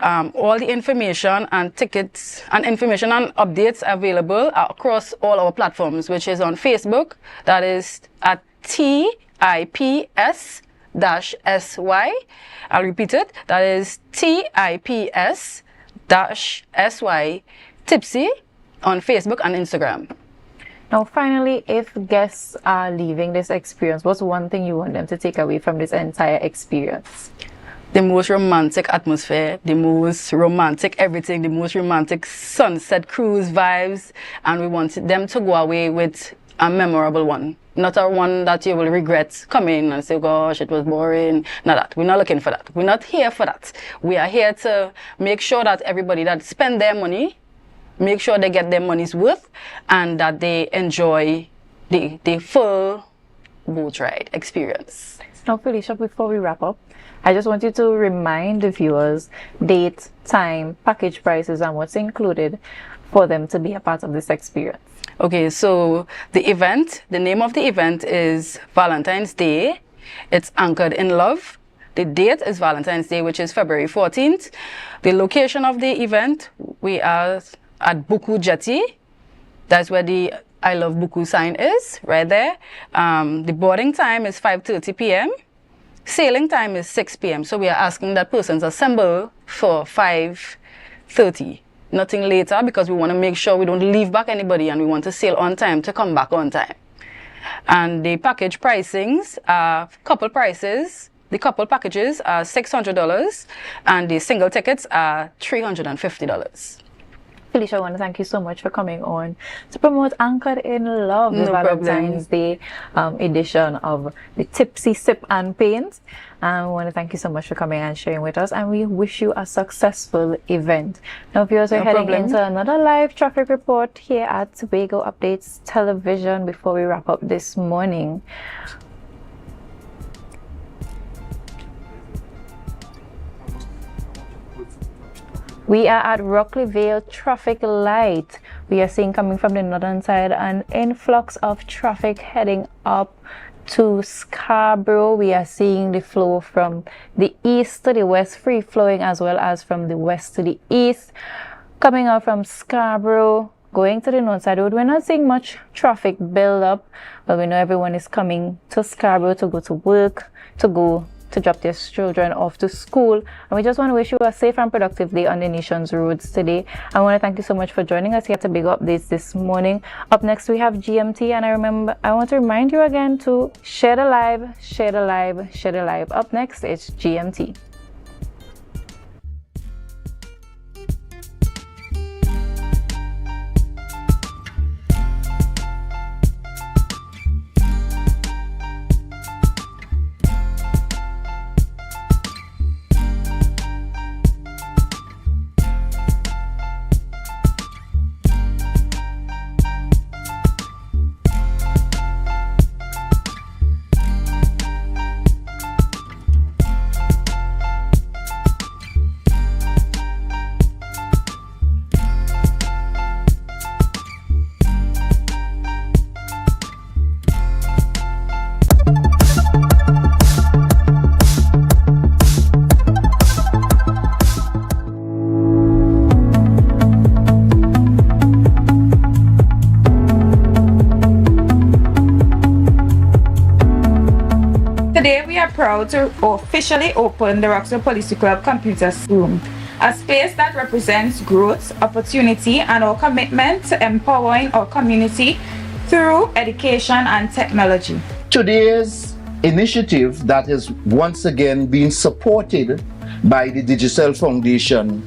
All the information and tickets and information and updates available across all our platforms, which is on Facebook, that is at TIPS-SY. I'll repeat it. That is TIPS-SY Tipsy on Facebook and Instagram. Now, finally, if guests are leaving this experience, what's one thing you want them to take away from this entire experience? The most romantic atmosphere, the most romantic everything, the most romantic sunset cruise vibes, and we want them to go away with a memorable one. Not a one that you will regret coming and say, gosh, it was boring. Not that. We're not looking for that. We're not here for that. We are here to make sure that everybody that spend their money, make sure they get their money's worth and that they enjoy the full boat ride experience. Now, Felicia, before we wrap up, I just want you to remind the viewers date, time, package prices, and what's included for them to be a part of this experience. Okay, so the name of the event is Valentine's Day. It's anchored in love. The date is Valentine's Day, which is February 14th. The location of the event, we are at Buku Jetty. That's where the I Love Buku sign is, right there. The boarding time is 5:30 p.m. Sailing time is 6 p.m. So we are asking that persons assemble for 5:30. Nothing later, because we want to make sure we don't leave back anybody and we want to sail on time to come back on time. And the package pricings are couple prices. The couple packages are $600 and the single tickets are $350. Felicia, I want to thank you so much for coming on to promote Anchored in Love, the Valentine's Day edition of the Tipsy Sip and Paint. I want to thank you so much for coming and sharing with us, and we wish you a successful event. Now, viewers, we're heading into another live traffic report here at Tobago Updates Television before we wrap up this morning. We are at Rockley Vale traffic light. We are seeing coming from the northern side an influx of traffic heading up to Scarborough. We are seeing the flow from the east to the west, free flowing, as well as from the west to the east. Coming out from Scarborough, going to the north side road, we're not seeing much traffic build up, but we know everyone is coming to Scarborough to go to work, to drop their children off to school, and we just want to wish you a safe and productive day on the nation's roads today. I want to thank you so much for joining us here at Tobago Updates this morning. Up next we have GMT, and I want to remind you again to share the live, share the live, share the live. Up next it's GMT. Today we are proud to officially open the Roxbury Policy Club Computer Room, a space that represents growth, opportunity, and our commitment to empowering our community through education and technology. Today's initiative that is once again being supported by the Digicel Foundation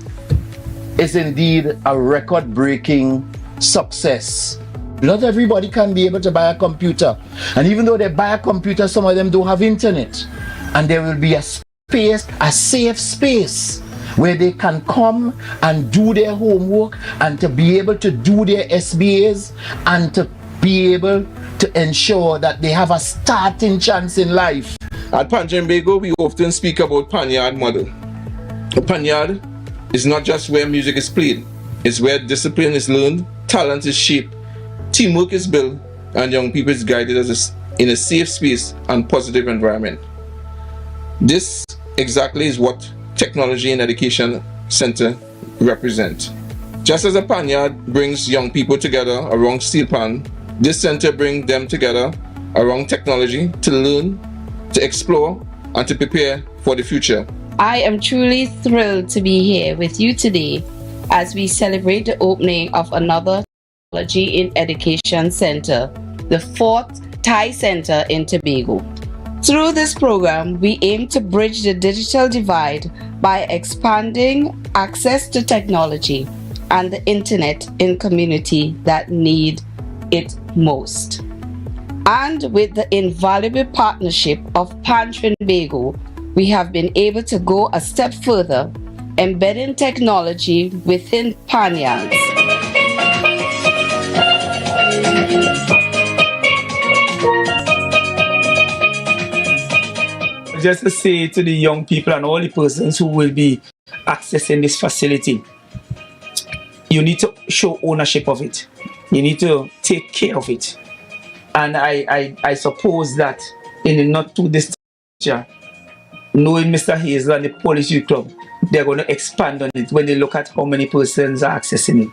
is indeed a record-breaking success. Not everybody can be able to buy a computer. And even though they buy a computer, some of them don't have internet. And there will be a space, a safe space, where they can come and do their homework and to be able to do their SBAs and to be able to ensure that they have a starting chance in life. At Tobago, we often speak about Panyard model. A Panyard is not just where music is played, it's where discipline is learned, talent is shaped, teamwork is built, and young people is guided in a safe space and positive environment. This exactly is what Technology and Education Center represent. Just as a Panyard brings young people together around steel pan, this center brings them together around technology to learn, to explore, and to prepare for the future. I am truly thrilled to be here with you today as we celebrate the opening of another Technology in Education Center, the 4th Thai Center in Tobago. Through this program, we aim to bridge the digital divide by expanding access to technology and the internet in communities that need it most. And with the invaluable partnership of Tobago, we have been able to go a step further, embedding technology within Panyards. Just to say to the young people and all the persons who will be accessing this facility, you need to show ownership of it. You need to take care of it. And I suppose that in the not too distant future, knowing Mr. Hazel and the Police Youth Club, they're going to expand on it when they look at how many persons are accessing it.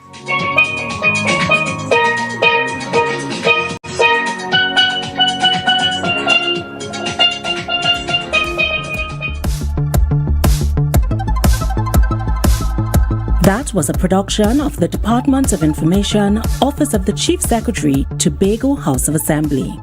That was a production of the Department of Information, Office of the Chief Secretary, Tobago House of Assembly.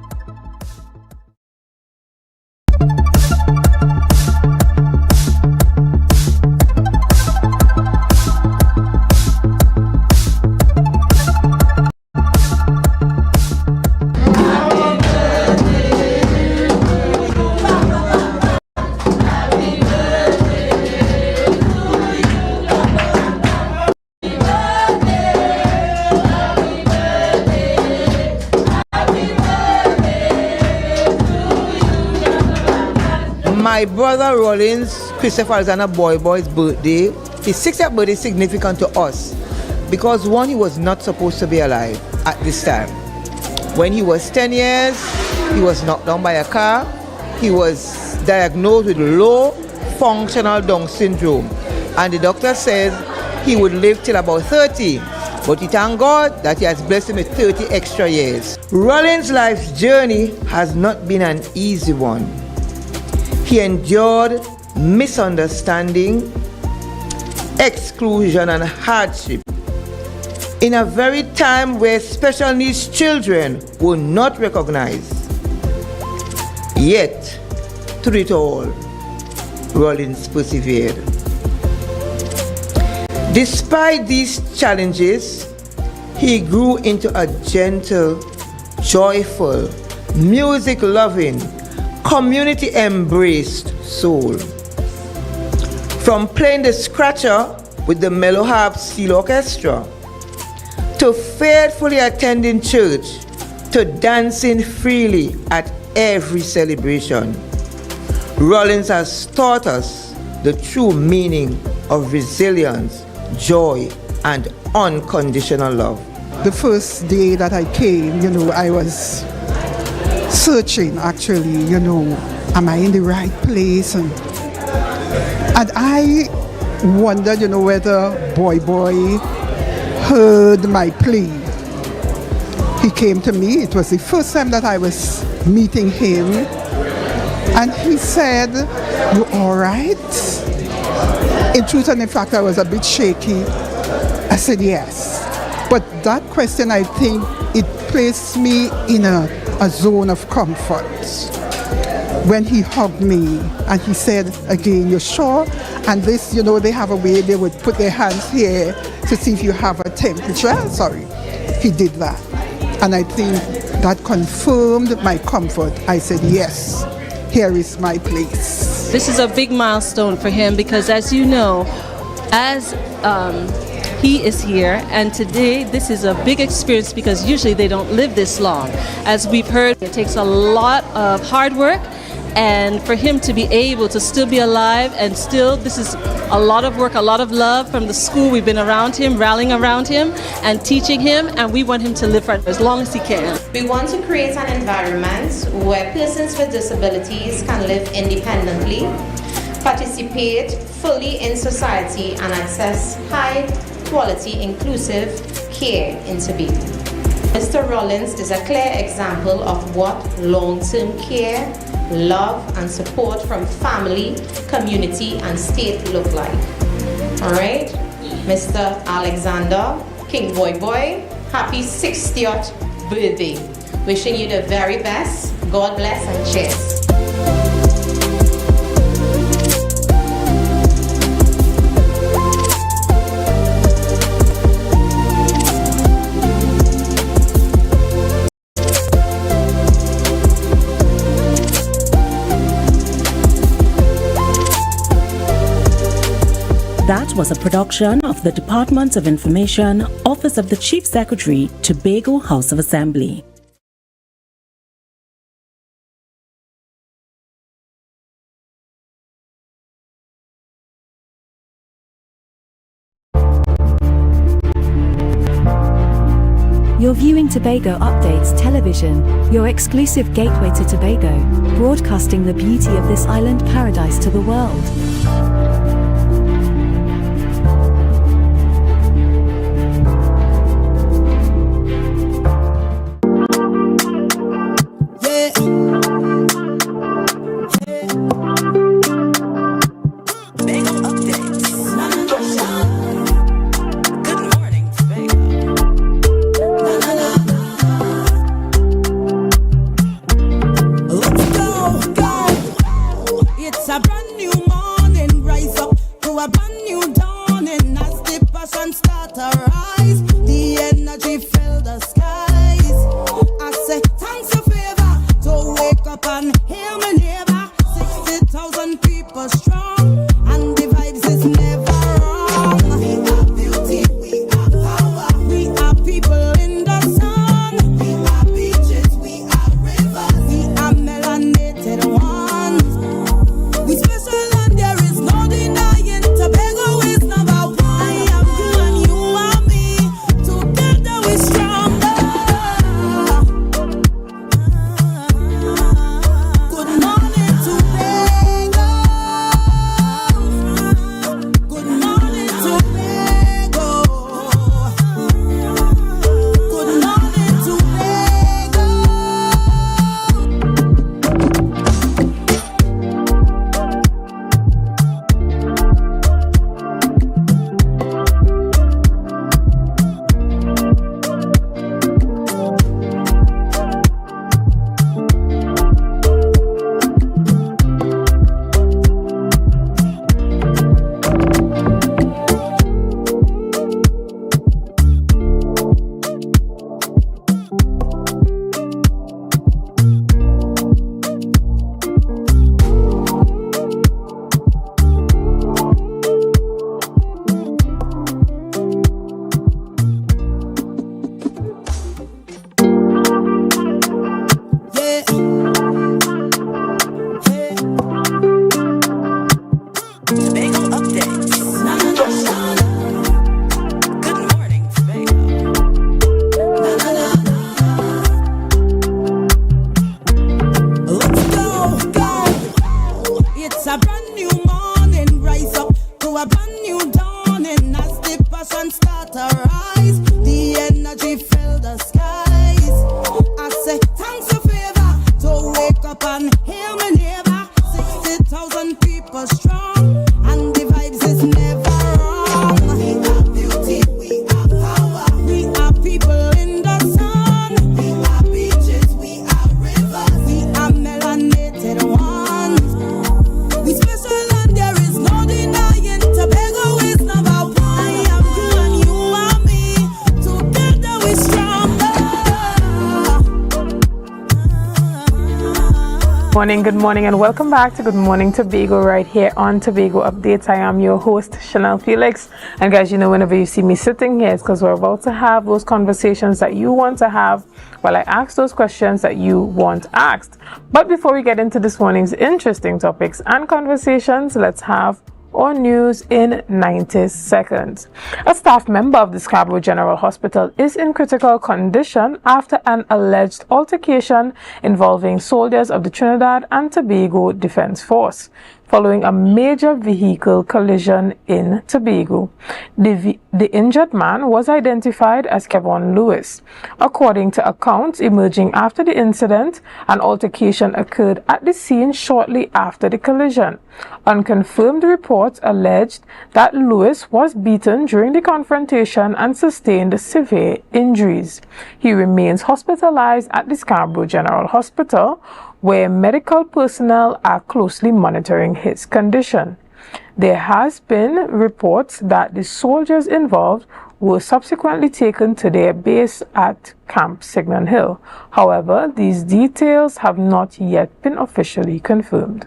My brother Rollins, Christopher Alexander Boy's birthday, his 60th birthday is significant to us because one, he was not supposed to be alive at this time. When he was 10 years, he was knocked down by a car. He was diagnosed with low functional Down syndrome, and the doctor says he would live till about 30. But we thank God that he has blessed him with 30 extra years. Rollins' life's journey has not been an easy one. He endured misunderstanding, exclusion, and hardship in a very time where special needs children were not recognized. Yet, through it all, Rollins persevered. Despite these challenges, he grew into a gentle, joyful, music-loving, community-embraced soul. From playing the scratcher with the Mellow Harp Steel Orchestra, to faithfully attending church, to dancing freely at every celebration, Rollins has taught us the true meaning of resilience, joy, and unconditional love. The first day that I came, I was searching actually, am I in the right place? And I wondered, whether Boy heard my plea. He came to me. It was the first time that I was meeting him. And he said, "You all right?" In truth and in fact, I was a bit shaky. I said, "Yes." But that question, I think, it placed me in a zone of comfort. when he hugged me and he said again, "You're sure?" And this, you know, they have a way they would put their hands here to see if you have a temperature. Sorry, he did that. And I think that confirmed my comfort. I said, yes, here is my place. This is a big milestone for him because, as you know, as he is here, and today this is a big experience because usually they don't live this long. As we've heard, it takes a lot of hard work, and for him to be able to still be alive and still, this is a lot of work, a lot of love from the school. We've been around him, rallying around him and teaching him, and we want him to live for as long as he can. We want to create an environment where persons with disabilities can live independently, participate fully in society, and access high quality inclusive care in Tobago. Mr. Rollins is a clear example of what long-term care, love and support from family, community and state look like. Alright, Mr. Alexander King Boy, happy 60th birthday. Wishing you the very best. God bless and cheers. That was a production of the Department of Information, Office of the Chief Secretary, Tobago House of Assembly. You're viewing Tobago Updates Television, your exclusive gateway to Tobago, broadcasting the beauty of this island paradise to the world. Melanated one. morning, and welcome back to Good Morning Tobago right here on Tobago Updates. I am your host, Chanel Felix. And guys, you know, whenever you see me sitting here, it's because we're about to have those conversations that you want to have while I ask those questions that you want asked. But before we get into this morning's interesting topics and conversations, let's have or news in 90 seconds. A staff member of the Scarborough General Hospital is in critical condition after an alleged altercation involving soldiers of the Trinidad and Tobago Defense Force following a major vehicle collision in Tobago. The injured man was identified as Kevon Lewis. According to accounts emerging after the incident, an altercation occurred at the scene shortly after the collision. Unconfirmed reports alleged that Lewis was beaten during the confrontation and sustained severe injuries. He remains hospitalized at the Scarborough General Hospital, where medical personnel are closely monitoring his condition. There has been reports that the soldiers involved were subsequently taken to their base at Camp Signan Hill. However, these details have not yet been officially confirmed.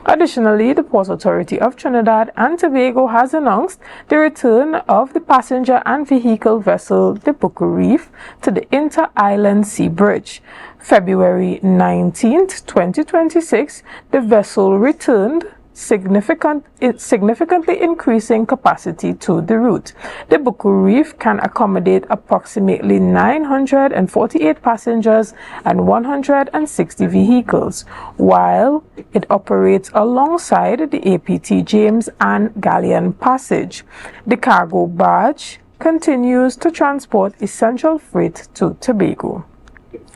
Additionally, the Port Authority of Trinidad and Tobago has announced the return of the passenger and vehicle vessel the Bucko Reef to the Inter-Island Sea Bridge. February 19, 2026, the vessel returned, significantly increasing capacity to the route. The Bucko Reef can accommodate approximately 948 passengers and 160 vehicles, while it operates alongside the APT James and Galleon Passage. The cargo barge continues to transport essential freight to Tobago.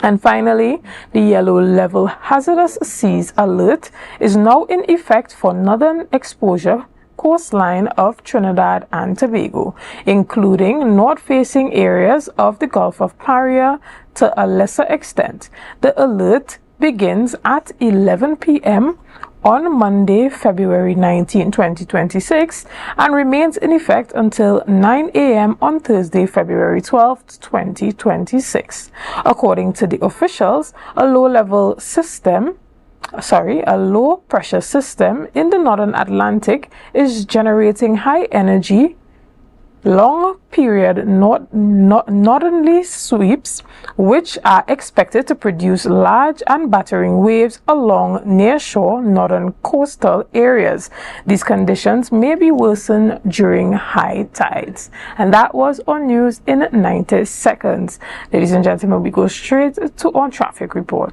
And finally, the yellow level hazardous seas alert is now in effect for northern exposure coastline of Trinidad and Tobago, including north-facing areas of the Gulf of Paria to a lesser extent. The alert begins at 11 p.m. on Monday, February 19, 2026, and remains in effect until 9 a.m. on Thursday, February 12, 2026. According to the officials, a low pressure system in the northern Atlantic is generating high energy long period northerly sweeps, which are expected to produce large and battering waves along nearshore northern coastal areas. These conditions may be worsened during high tides. And that was on news in 90 seconds. Ladies and gentlemen, we go straight to our traffic report.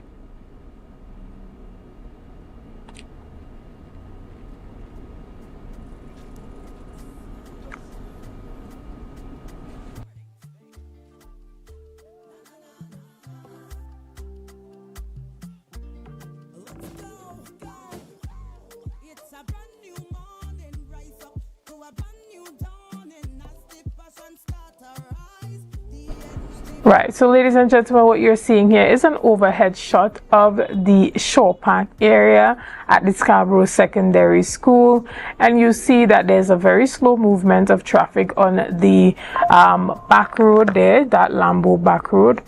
Right, so ladies and gentlemen, what you're seeing here is an overhead shot of the Shore Park area at the Scarborough Secondary School, and you see that there's a very slow movement of traffic on the back road there, that Lambo back road.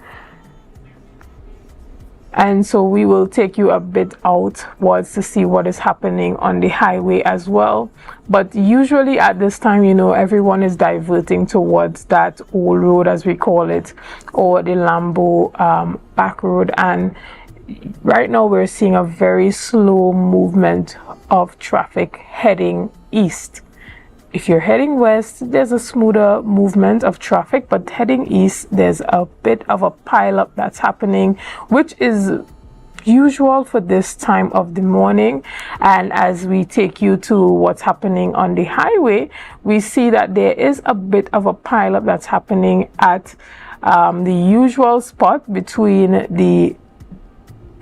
And so we will take you a bit outwards to see what is happening on the highway as well. But usually at this time, you know, everyone is diverting towards that old road, as we call it, or the Lambo back road. And right now we're seeing a very slow movement of traffic heading east. If you're heading west, there's a smoother movement of traffic, but heading east, there's a bit of a pileup that's happening, which is usual for this time of the morning. And as we take you to what's happening on the highway, we see that there is a bit of a pileup that's happening at the usual spot between the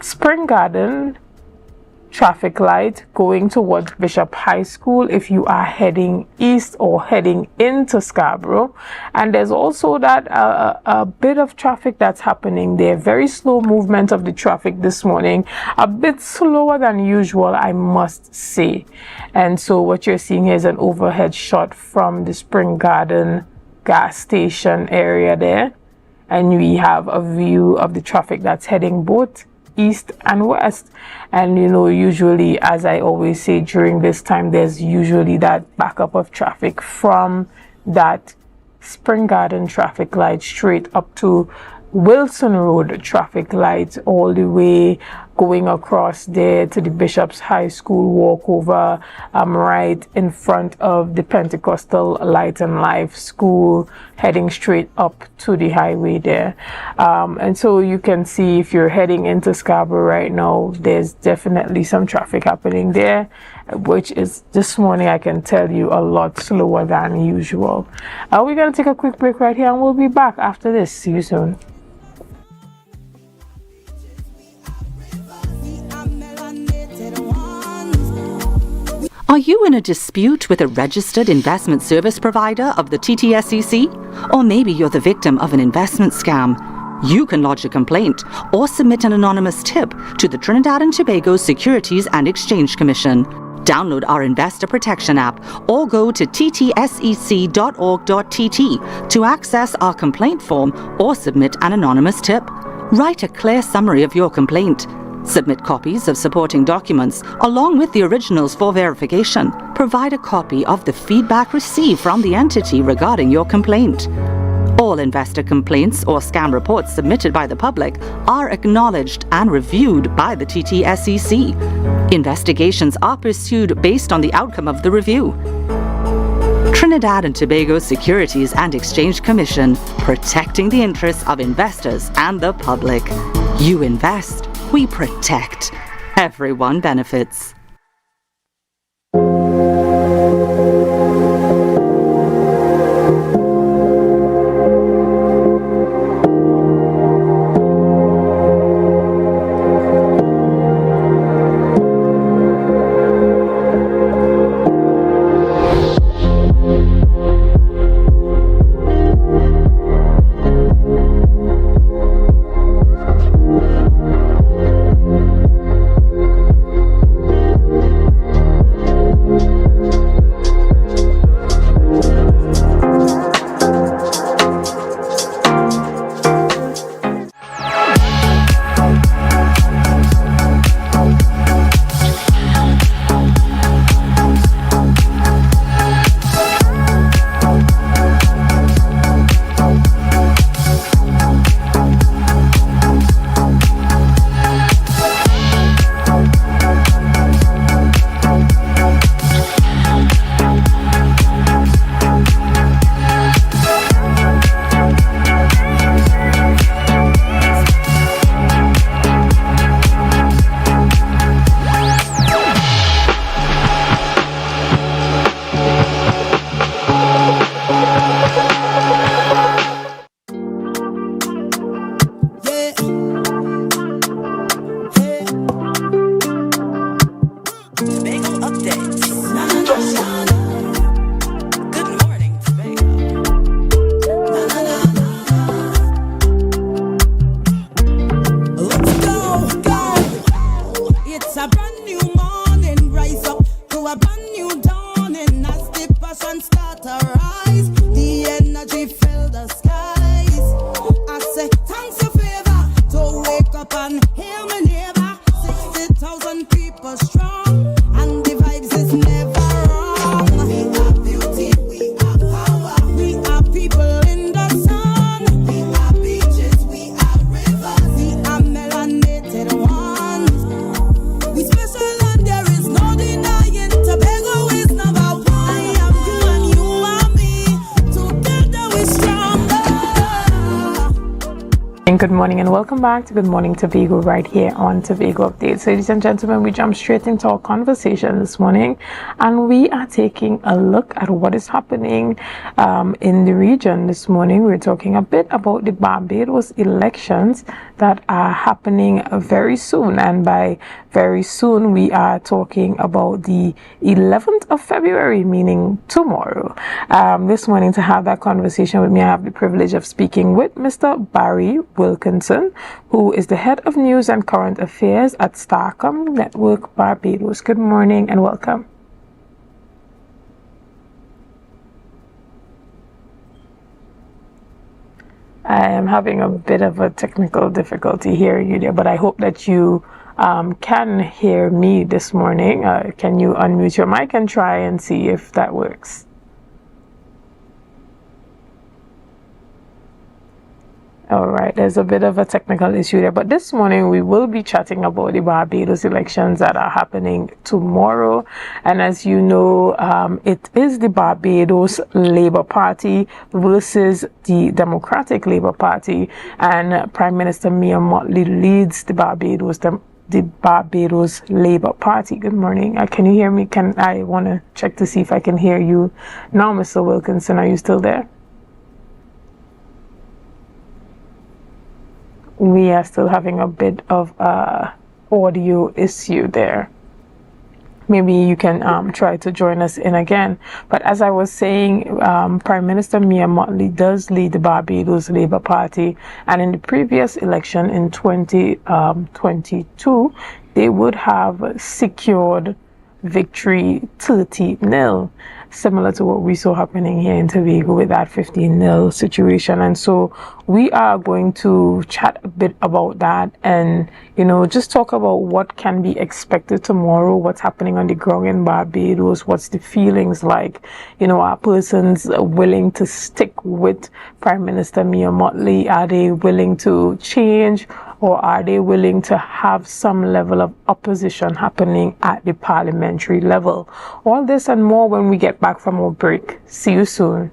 Spring Garden traffic light going towards Bishop High School if you are heading east or heading into Scarborough. And there's also that a bit of traffic that's happening there. Very slow movement of the traffic this morning, a bit slower than usual, I must say. And so what you're seeing here is an overhead shot from the Spring Garden gas station area there, and we have a view of the traffic that's heading both east and west. And you know, usually, as I always say, during this time there's usually that backup of traffic from that Spring Garden traffic light straight up to Wilson Road traffic light, all the way going across there to the Bishop's High School walkover, right in front of the Pentecostal Light and Life School, heading straight up to the highway there. And so you can see, if you're heading into Scarborough right now, there's definitely some traffic happening there, which is, this morning, I can tell you, a lot slower than usual. We're going to take a quick break right here, and we'll be back after this. See you soon. Are you in a dispute with a registered investment service provider of the TTSEC? Or maybe you're the victim of an investment scam? You can lodge a complaint or submit an anonymous tip to the Trinidad and Tobago Securities and Exchange Commission. Download our Investor Protection app or go to ttsec.org.tt to access our complaint form or submit an anonymous tip. Write a clear summary of your complaint. Submit copies of supporting documents along with the originals for verification. Provide a copy of the feedback received from the entity regarding your complaint. All investor complaints or scam reports submitted by the public are acknowledged and reviewed by the TTSEC. Investigations are pursued based on the outcome of the review. Trinidad and Tobago Securities and Exchange Commission, protecting the interests of investors and the public. You invest, we protect. Everyone benefits. Good morning and welcome back to Good Morning Tobago right here on Tobago Updates. Ladies and gentlemen, we jump straight into our conversation this morning, and we are taking a look at what is happening in the region this morning. We're talking a bit about the Barbados elections that are happening very soon, and by very soon we are talking about the 11th of February, meaning tomorrow. This morning, to have that conversation with me, I have the privilege of speaking with Mr. Barry Wilkinson, who is the head of news and current affairs at Starcom Network Barbados. Good morning and welcome. I am having a bit of a technical difficulty hearing you there, but I hope that you can hear me this morning. Can you unmute your mic and try and see if that works? All right, there's a bit of a technical issue there, but this morning we will be chatting about the Barbados elections that are happening tomorrow. And as you know, it is the Barbados Labour Party versus the Democratic Labour Party, and Prime Minister Mia Mottley leads the Barbados Labour Party. Good morning. Can you hear me? I want to check to see if I can hear you now, Mr. Wilkinson. Are you still there? We are still having a bit of audio issue there. Maybe you can try to join us in again. But as I was saying, Prime Minister Mia Mottley does lead the Barbados Labour Party, and in the previous election in 2022, they would have secured victory 30-0, similar to what we saw happening here in Tobago with that 15-0 situation. And so we are going to chat a bit about that and, just talk about what can be expected tomorrow, what's happening on the ground in Barbados, what's the feelings like, are persons willing to stick with Prime Minister Mia Mottley? Are they willing to change, or are they willing to have some level of opposition happening at the parliamentary level? All this and more when we get back from our break. See you soon.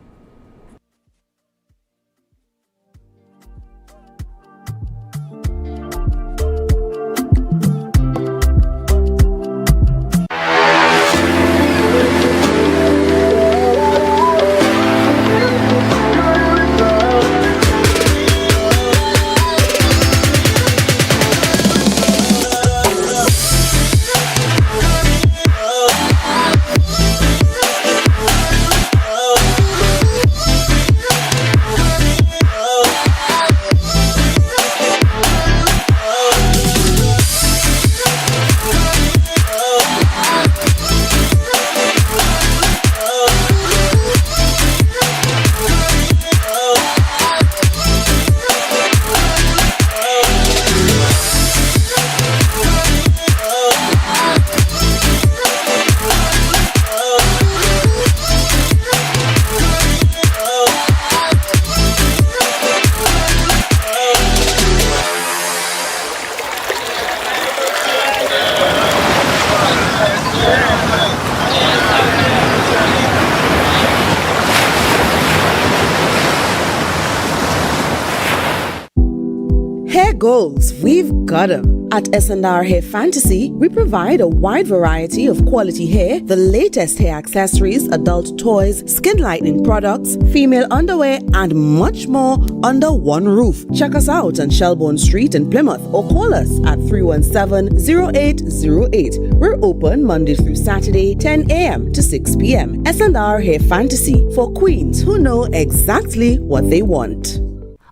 Goals, we've got them. At S&R Hair Fantasy, we provide a wide variety of quality hair, the latest hair accessories, adult toys, skin lightening products, female underwear, and much more under one roof. Check us out on Shelbourne Street in Plymouth or call us at 317-0808. We're open Monday through Saturday, 10 a.m. to 6 p.m. S&R Hair Fantasy, for queens who know exactly what they want.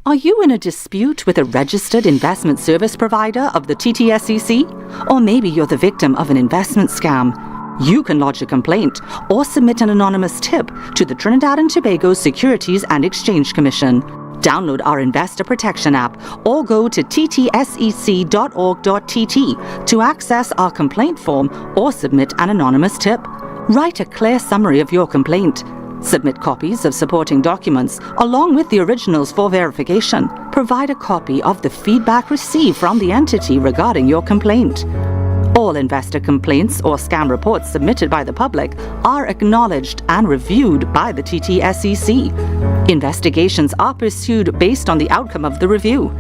Are you in a dispute with a registered investment service provider of the TTSEC? Or maybe you're the victim of an investment scam? You can lodge a complaint or submit an anonymous tip to the Trinidad and Tobago Securities and Exchange Commission. Download our Investor Protection app or go to ttsec.org.tt to access our complaint form or submit an anonymous tip. Write a clear summary of your complaint. Submit copies of supporting documents along with the originals for verification. Provide a copy of the feedback received from the entity regarding your complaint. All investor complaints or scam reports submitted by the public are acknowledged and reviewed by the TTSEC. Investigations are pursued based on the outcome of the review.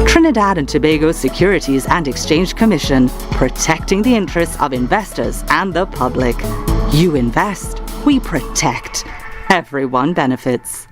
Trinidad and Tobago Securities and Exchange Commission, protecting the interests of investors and the public. You invest, we protect. Everyone benefits.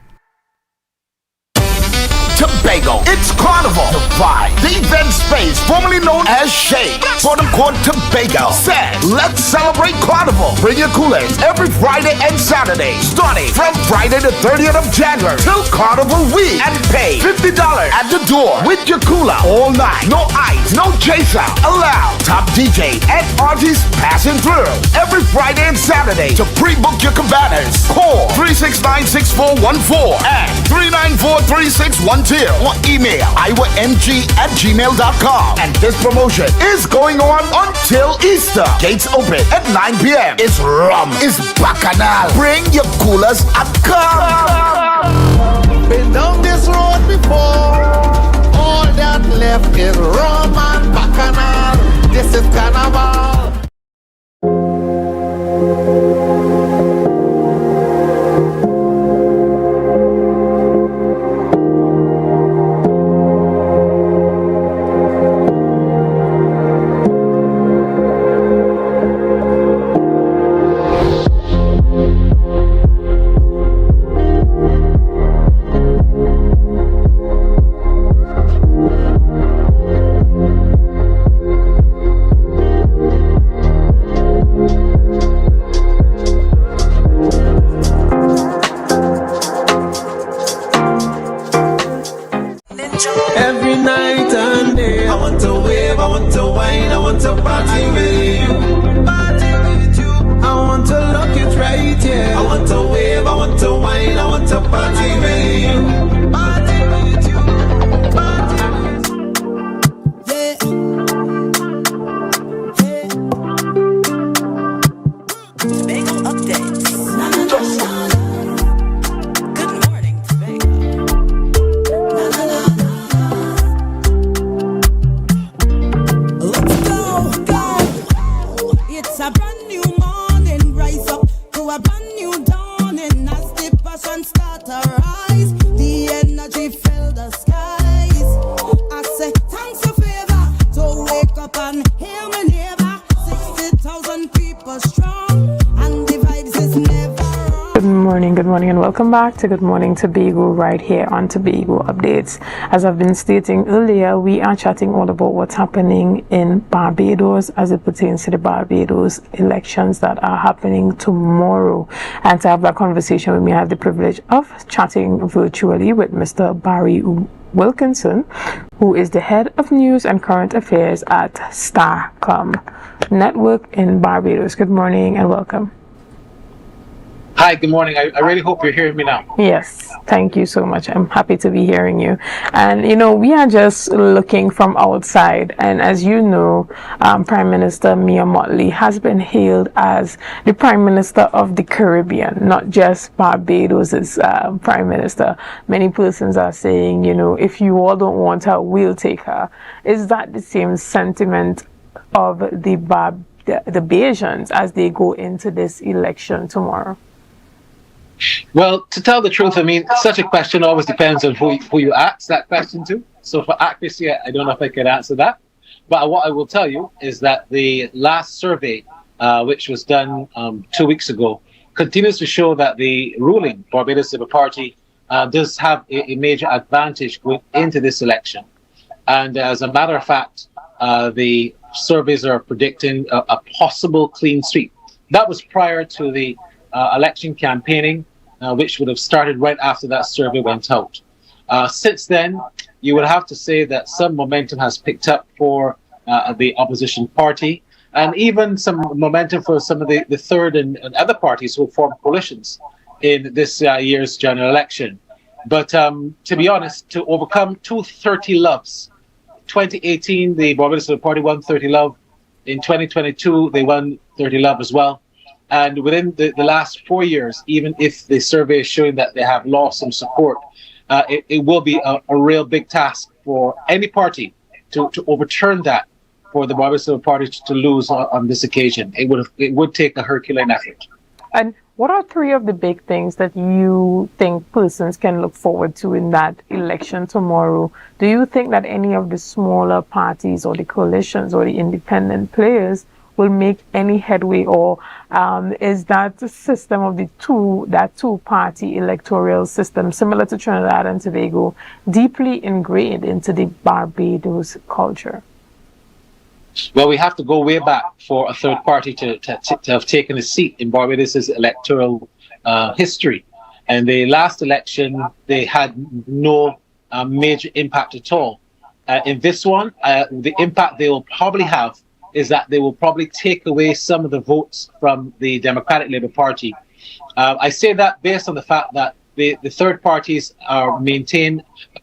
Tobago. It's Carnival. The vibe. The event space, formerly known as Shade. Bottom Court Tobago. Said, let's celebrate Carnival. Bring your coolers every Friday and Saturday. Starting from Friday the 30th of January till Carnival week. And pay $50 at the door with your cooler all night. No ice, no chaser. Allow top DJ and artists passing through. Every Friday and Saturday to pre-book your cabanas. Call 369-6414 and 394-3612 or email iwamg@gmail.com. And this promotion is going on until Easter. Gates open at 9 p.m. It's rum, it's bacchanal. Bring your coolers and come. Been down this road before. All that left is rum and bacchanal. This is carnival. Every night and day, I want to wave, I want to wine, I want to party with you. Party with you. I want to look it right, yeah. I want to wave, I want to wine, I want to party with you. Party with you. Party with you. Tobago updates. Good morning and welcome back to Good Morning Tobago right here on Tobago Updates. As I've been stating earlier, we are chatting all about what's happening in Barbados as it pertains to the Barbados elections that are happening tomorrow. And to have that conversation with me, I have the privilege of chatting virtually with Mr. Barry Wilkinson, who is the head of news and current affairs at Starcom Network in Barbados. Good morning and welcome. Hi, good morning. I really hope you're hearing me now. Yes, thank you so much. I'm happy to be hearing you. And, you know, we are just looking from outside. And as you know, Prime Minister Mia Mottley has been hailed as the Prime Minister of the Caribbean, not just Barbados' Prime Minister. Many persons are saying, you know, if you all don't want her, we'll take her. Is that the same sentiment of the Bajans as they go into this election tomorrow? Well, to tell the truth, I mean, such a question always depends on who you ask that question to. So for accuracy, I don't know if I can answer that. But what I will tell you is that the last survey, which was done 2 weeks ago, continues to show that the ruling Barbados Labour Party does have a major advantage going into this election. And as a matter of fact, the surveys are predicting a possible clean sweep. That was prior to the election campaigning, which would have started right after that survey went out. Since then, you would have to say that some momentum has picked up for the opposition party, and even some momentum for some of the third and other parties who formed coalitions in this year's general election. But to be honest, to overcome 230 loves, 2018, the Barbados Labour Party won 30 love. In 2022, they won 30 love as well. And within the last 4 years, even if the survey is showing that they have lost some support, it will be a real big task for any party to overturn that, for the Barbados Labour Party to lose on this occasion. It would take a Herculean effort. And what are three of the big things that you think persons can look forward to in that election tomorrow? Do you think that any of the smaller parties or the coalitions or the independent players will make any headway, or is that the system of that two-party electoral system, similar to Trinidad and Tobago, deeply ingrained into the Barbados culture? Well, we have to go way back for a third party to have taken a seat in Barbados' electoral history. And the last election, they had no major impact at all. In this one, the impact they will probably have is that they will probably take away some of the votes from the Democratic Labour Party. I say that based on the fact that the third parties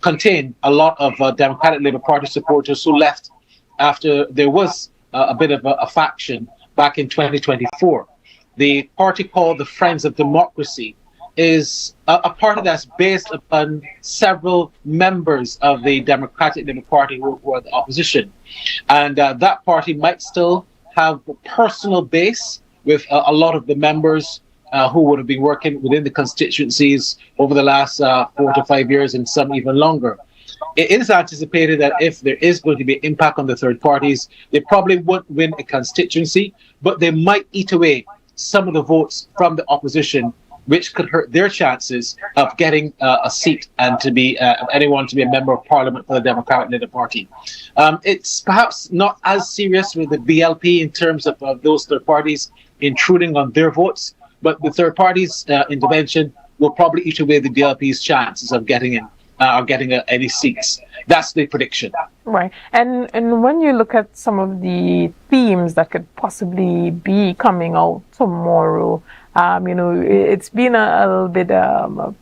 contain a lot of Democratic Labour Party supporters who left after there was a bit of a faction back in 2024. The party called the Friends of Democracy is a party that's based upon several members of the Democratic Labour Party who are the opposition. And that party might still have a personal base with a lot of the members who would have been working within the constituencies over the last 4 to 5 years and some even longer. It is anticipated that if there is going to be an impact on the third parties, they probably won't win a constituency, but they might eat away some of the votes from the opposition, which could hurt their chances of getting a seat and to be anyone to be a member of parliament for the Democratic Labour Party. It's perhaps not as serious with the BLP in terms of those third parties intruding on their votes, but the third parties' intervention will probably eat away the BLP's chances of getting in. Any seats. That's the prediction. Right. And when you look at some of the themes that could possibly be coming out tomorrow, it's been a little bit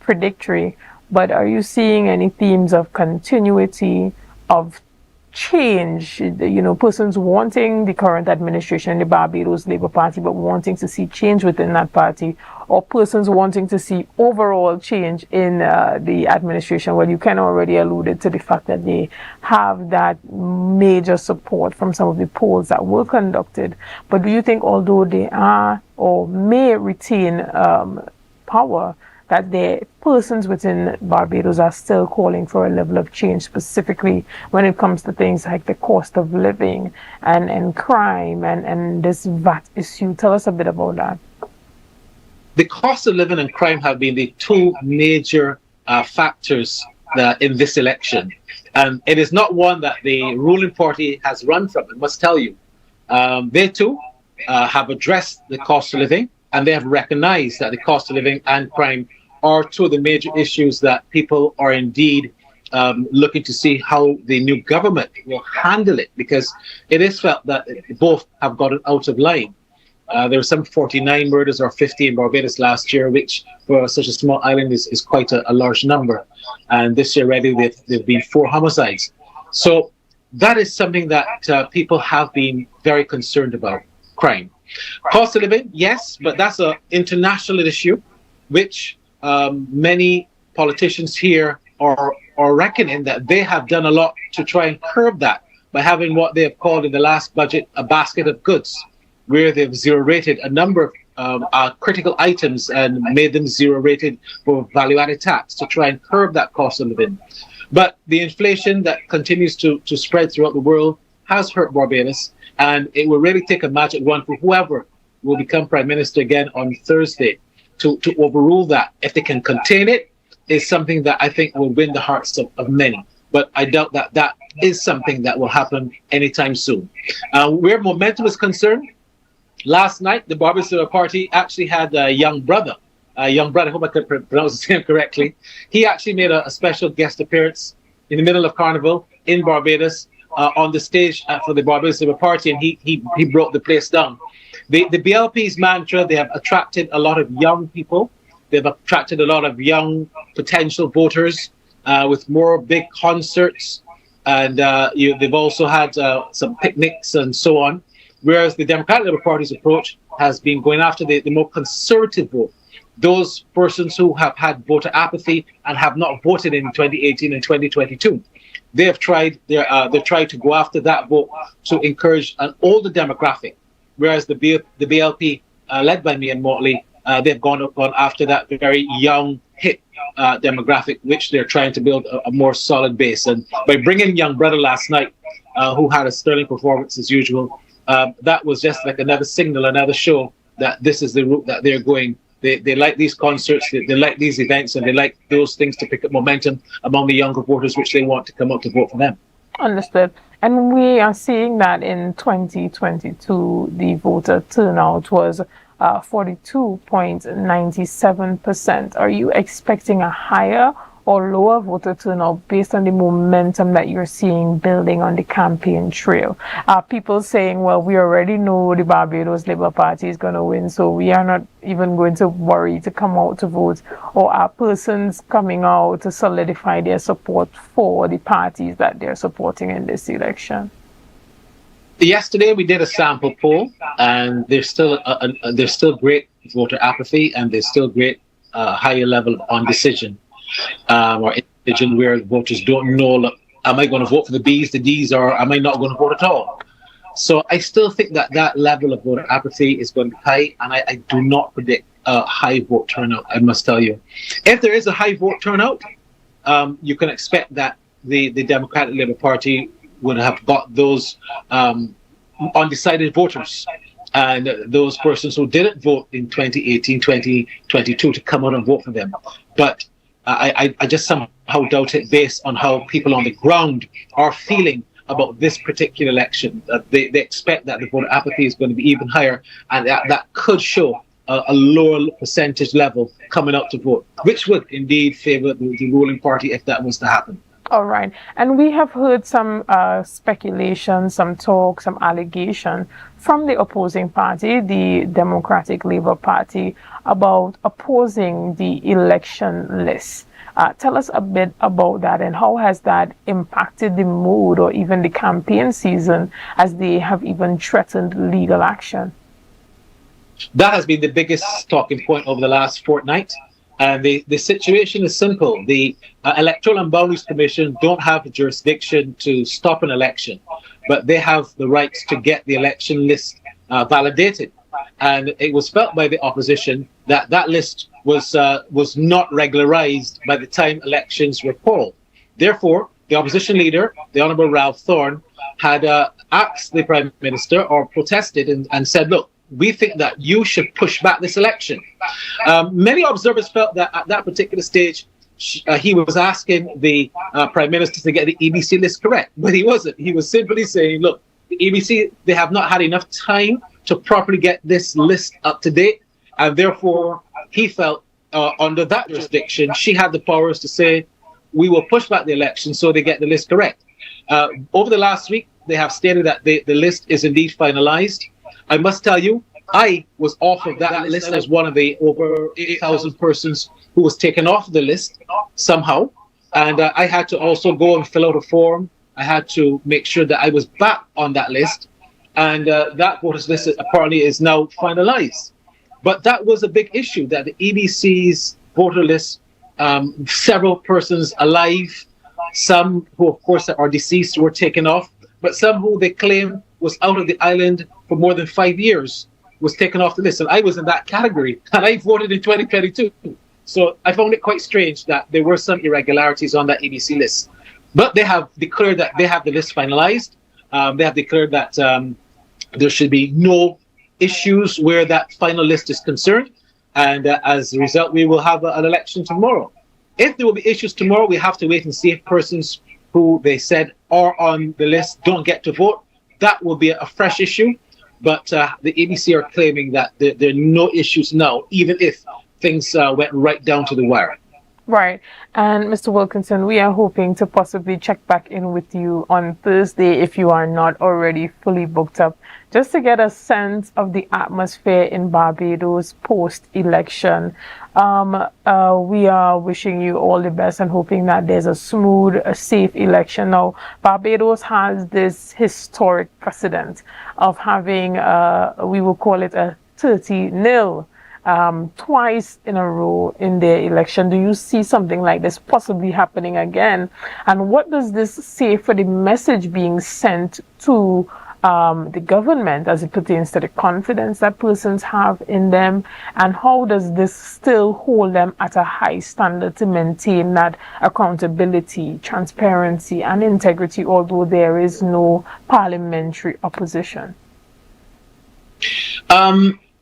predictory, but are you seeing any themes of continuity, of change, persons wanting the current administration, the Barbados Labour Party, but wanting to see change within that party, or persons wanting to see overall change in the administration? Well, you can already alluded to the fact that they have that major support from some of the polls that were conducted. But do you think, although they are or may retain power, that the persons within Barbados are still calling for a level of change, specifically when it comes to things like the cost of living and crime and this VAT issue? Tell us a bit about that. The cost of living and crime have been the two major factors in this election. And it is not one that the ruling party has run from, I must tell you. They too have addressed the cost of living, and they have recognized that the cost of living and crime are two of the major issues that people are indeed looking to see how the new government will handle it, because it is felt that both have gotten out of line. There were some 49 murders or 50 in Barbados last year, which for such a small island is quite a large number. And this year already there've been 4 homicides. So that is something that people have been very concerned about, crime. Cost of living, yes, but that's an international issue, which many politicians here are reckoning that they have done a lot to try and curb that by having what they have called in the last budget a basket of goods, where they've zero-rated a number of critical items and made them zero-rated for value-added tax to try and curb that cost of living. But the inflation that continues to spread throughout the world has hurt Barbados, and it will really take a magic wand for whoever will become Prime Minister again on Thursday to overrule that. If they can contain it, is something that I think will win the hearts of many. But I doubt that is something that will happen anytime soon. Where momentum is concerned, last night the Barbados Labour Party actually had a young brother, I hope I could pronounce his name correctly. He actually made a special guest appearance in the middle of Carnival in Barbados on the stage for the Barbados Labour Party, and he broke the place down. The BLP's mantra, they have attracted a lot of young people. They've attracted a lot of young potential voters with more big concerts, and they've also had some picnics and so on. Whereas the Democratic Labour Party's approach has been going after the more conservative vote, those persons who have had voter apathy and have not voted in 2018 and 2022. They have tried to go after that vote to encourage an older demographic, whereas the BLP, led by me and Motley, they've gone after that very young, hip demographic, which they're trying to build a more solid base. And by bringing young brother last night, who had a sterling performance as usual, that was just like another signal, another show that this is the route that they're going. They like these concerts, they like these events, and they like those things to pick up momentum among the younger voters, which they want to come out to vote for them. Understood. And we are seeing that in 2022, the voter turnout was 42.97%. Are you expecting a higher or lower voter turnout based on the momentum that you're seeing building on the campaign trail? People saying, well, we already know the Barbados Labour Party is going to win, so we are not even going to worry to come out to vote? Or are persons coming out to solidify their support for the parties that they're supporting in this election? Yesterday we did a sample poll, and there's still great voter apathy, and there's still great higher level of indecision. Or indecision where voters don't know, look, am I going to vote for the B's, the D's, or am I not going to vote at all? So I still think that that level of voter apathy is going to be high, and I do not predict a high vote turnout, I must tell you. If there is a high vote turnout, you can expect that the Democratic Labour Party would have got those undecided voters and those persons who didn't vote in 2018, 2022 to come out and vote for them. But I just somehow doubt it based on how people on the ground are feeling about this particular election. They expect that the voter apathy is going to be even higher, and that could show a lower percentage level coming out to vote, which would indeed favor the ruling party if that was to happen. All right. And we have heard some speculation, some talk, some allegation from the opposing party, the Democratic Labour Party, about opposing the election list. Tell us a bit about that, and how has that impacted the mood or even the campaign season, as they have even threatened legal action? That has been the biggest talking point over the last fortnight. And the situation is simple. The Electoral and Boundaries Commission don't have the jurisdiction to stop an election, but they have the rights to get the election list validated. And it was felt by the opposition that that list was not regularized by the time elections were called. Therefore, the opposition leader, the Honourable Ralph Thorne, had asked the Prime Minister, or protested and said, look, we think that you should push back this election. Many observers felt that at that particular stage, he was asking the Prime Minister to get the EBC list correct, but he wasn't. He was simply saying, look, the EBC, they have not had enough time to properly get this list up to date, and therefore he felt under that jurisdiction, she had the powers to say, we will push back the election so they get the list correct. Over the last week, they have stated that the list is indeed finalized. I must tell you, I was off of that list as one of the over 8,000 persons who was taken off the list somehow. And I had to also go and fill out a form. I had to make sure that I was back on that list. And that voters list apparently is now finalized. But that was a big issue, that the EBC's voter list, several persons alive, some who of course are deceased were taken off, but some who they claim was out of the island for more than 5 years was taken off the list. And I was in that category, and I voted in 2022. So I found it quite strange that there were some irregularities on that EBC list. But they have declared that they have the list finalized. They have declared that there should be no issues where that final list is concerned. And as a result, we will have an election tomorrow. If there will be issues tomorrow, we have to wait and see if persons who they said are on the list don't get to vote. That will be a fresh issue. But the ABC are claiming that there are no issues now, even if things went right down to the wire. Right. And Mr. Wilkinson, we are hoping to possibly check back in with you on Thursday if you are not already fully booked up, just to get a sense of the atmosphere in Barbados post-election. We are wishing you all the best and hoping that there's a smooth, a safe election. Now, Barbados has this historic precedent of having, we will call it a 30-0. Twice in a row in their election. Do you see something like this possibly happening again? And what does this say for the message being sent to the government as it pertains to the confidence that persons have in them? And how does this still hold them at a high standard to maintain that accountability, transparency, and integrity, although there is no parliamentary opposition?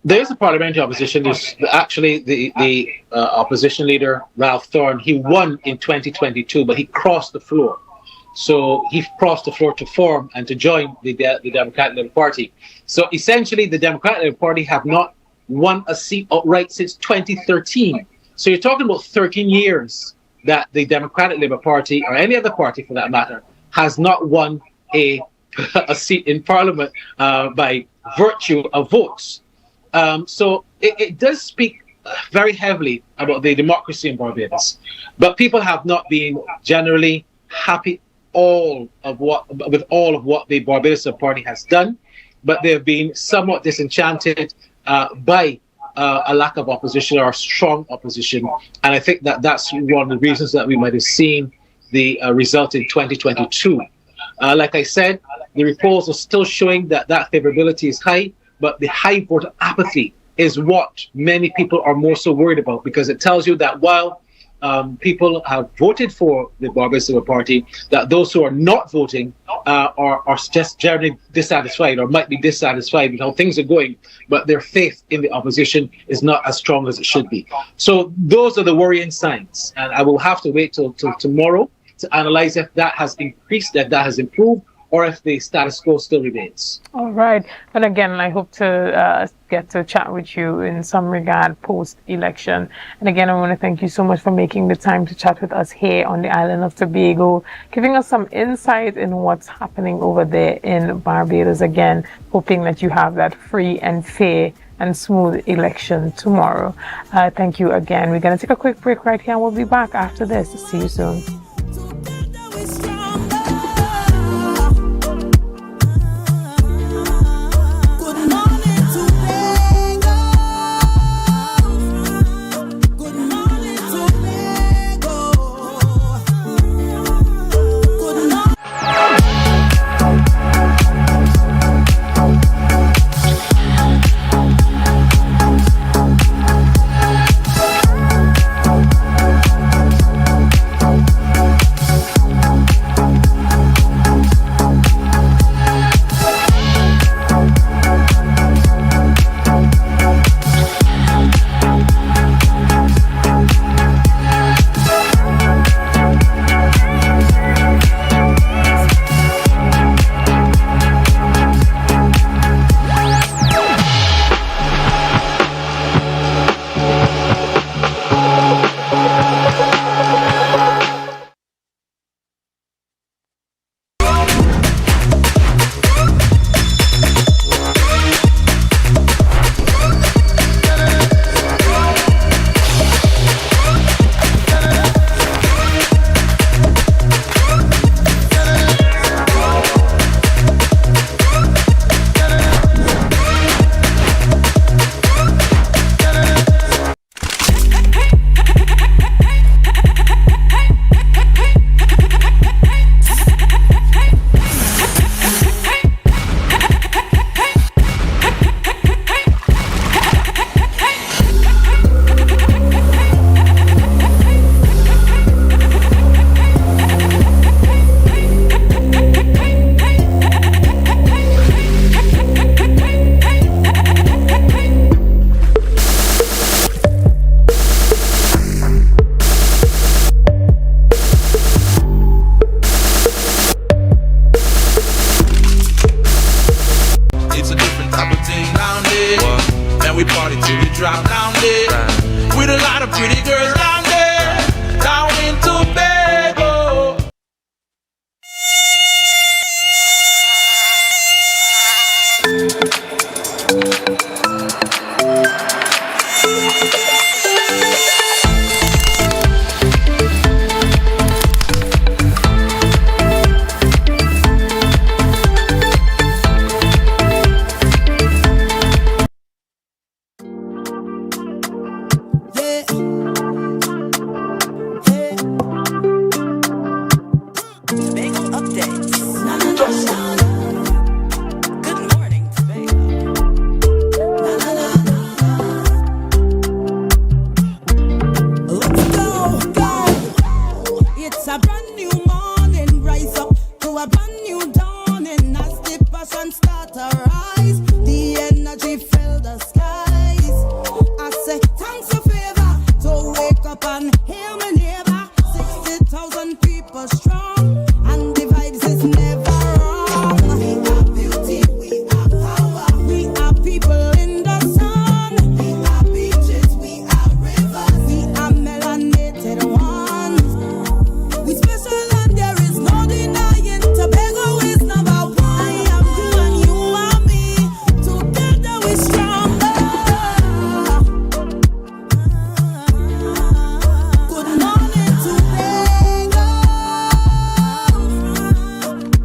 There is a parliamentary opposition. There's actually the opposition leader, Ralph Thorne. He won in 2022, but he crossed the floor. So he crossed the floor to form and to join the Democratic Labour Party. So essentially, the Democratic Labour Party have not won a seat outright since 2013. So you're talking about 13 years that the Democratic Labour Party, or any other party for that matter, has not won a seat in Parliament by virtue of votes. So it does speak very heavily about the democracy in Barbados. But people have not been generally happy with all of what the Barbados Party has done, but they have been somewhat disenchanted by a lack of opposition or strong opposition. And I think that that's one of the reasons that we might have seen the result in 2022. Like I said, the polls are still showing that favorability is high, but the high voter apathy is what many people are more so worried about, because it tells you that while people have voted for the Barbados Labour Party, that those who are not voting are just generally dissatisfied or might be dissatisfied with how things are going, but their faith in the opposition is not as strong as it should be. So those are the worrying signs, and I will have to wait till tomorrow to analyze if that has increased, if that has improved, or if the status quo still remains. All right. And again, I hope to get to chat with you in some regard post-election. And again, I want to thank you so much for making the time to chat with us here on the island of Tobago, giving us some insight in what's happening over there in Barbados. Again, hoping that you have that free and fair and smooth election tomorrow. Thank you again. We're going to take a quick break right here, and we'll be back after this. See you soon.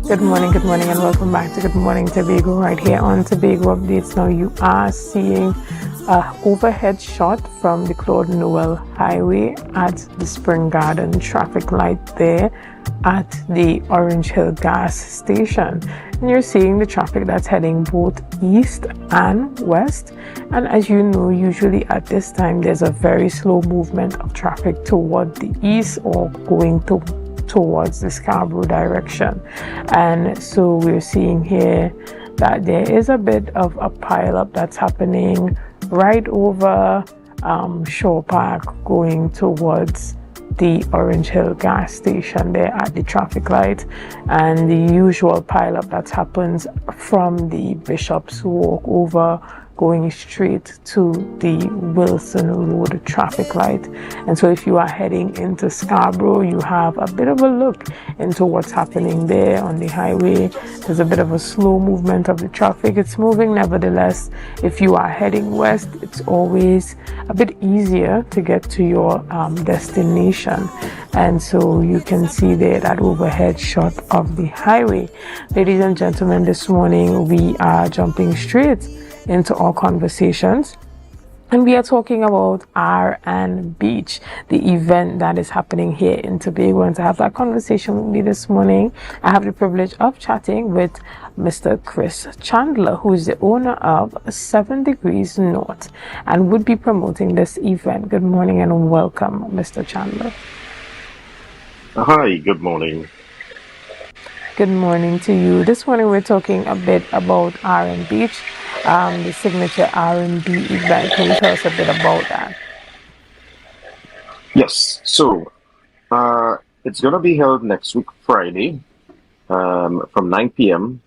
Good morning, and welcome back to Good Morning Tobago right here on Tobago Updates. Now you are seeing an overhead shot from the Claude Noel Highway at the Spring Garden traffic light there at the Orange Hill gas station. And you're seeing the traffic that's heading both east and west. And as you know, usually at this time, there's a very slow movement of traffic toward the east or going towards the Scarborough direction. And so we're seeing here that there is a bit of a pileup that's happening right over Shaw Park going towards the Orange Hill gas station there at the traffic light, and the usual pileup that happens from the Bishop's Walk over going straight to the Wilson Road traffic light. And so if you are heading into Scarborough, you have a bit of a look into what's happening there on the highway. There's a bit of a slow movement of the traffic. It's moving nevertheless. If you are heading west, it's always a bit easier to get to your destination. And so you can see there that overhead shot of the highway. Ladies and gentlemen, this morning we are jumping straight into our conversations, and we are talking about R&B Beach, the event that is happening here in Tobago. And to have that conversation with me this morning, I have the privilege of chatting with Mr. Chris Chandler, who is the owner of 7 Degrees North and would be promoting this event. Good morning and welcome, Mr. Chandler. Hi, good morning. Good morning to you. This morning we're talking a bit about R&B Beach, the signature R&B event. Can you tell us a bit about that? Yes, so it's going to be held next week, Friday, from 9 p.m.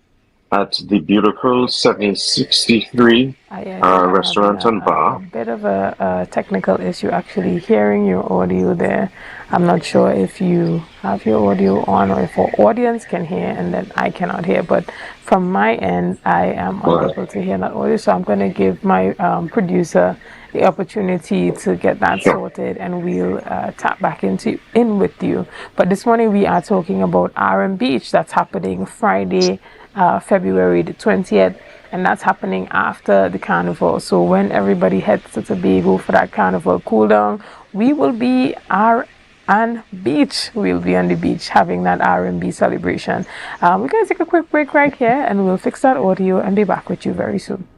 at the beautiful 763 restaurant and bar. A bit of a technical issue actually hearing your audio there. I'm not sure if you have your audio on or if our audience can hear and then I cannot hear, but from my end I am unable to hear that audio, so I'm going to give my producer the opportunity to get that sorted, and we'll tap back in with you. But this morning we are talking about R&B Beach that's happening Friday, February the 20th, and that's happening after the carnival. So when everybody heads to Tobago for that carnival cool down, we will be Beach. We'll be on the beach having that R&B celebration. We're going to take a quick break right here, and we'll fix that audio and be back with you very soon.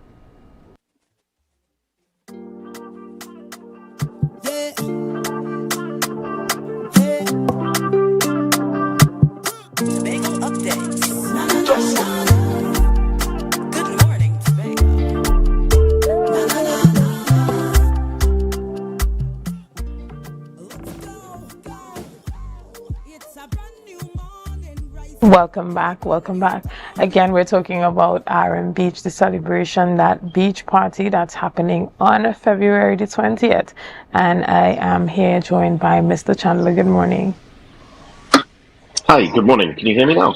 Welcome back. Again, we're talking about R&B Beach, the celebration, that beach party that's happening on February the 20th. And I am here joined by Mr. Chandler. Good morning. Hi, good morning. Can you hear me now?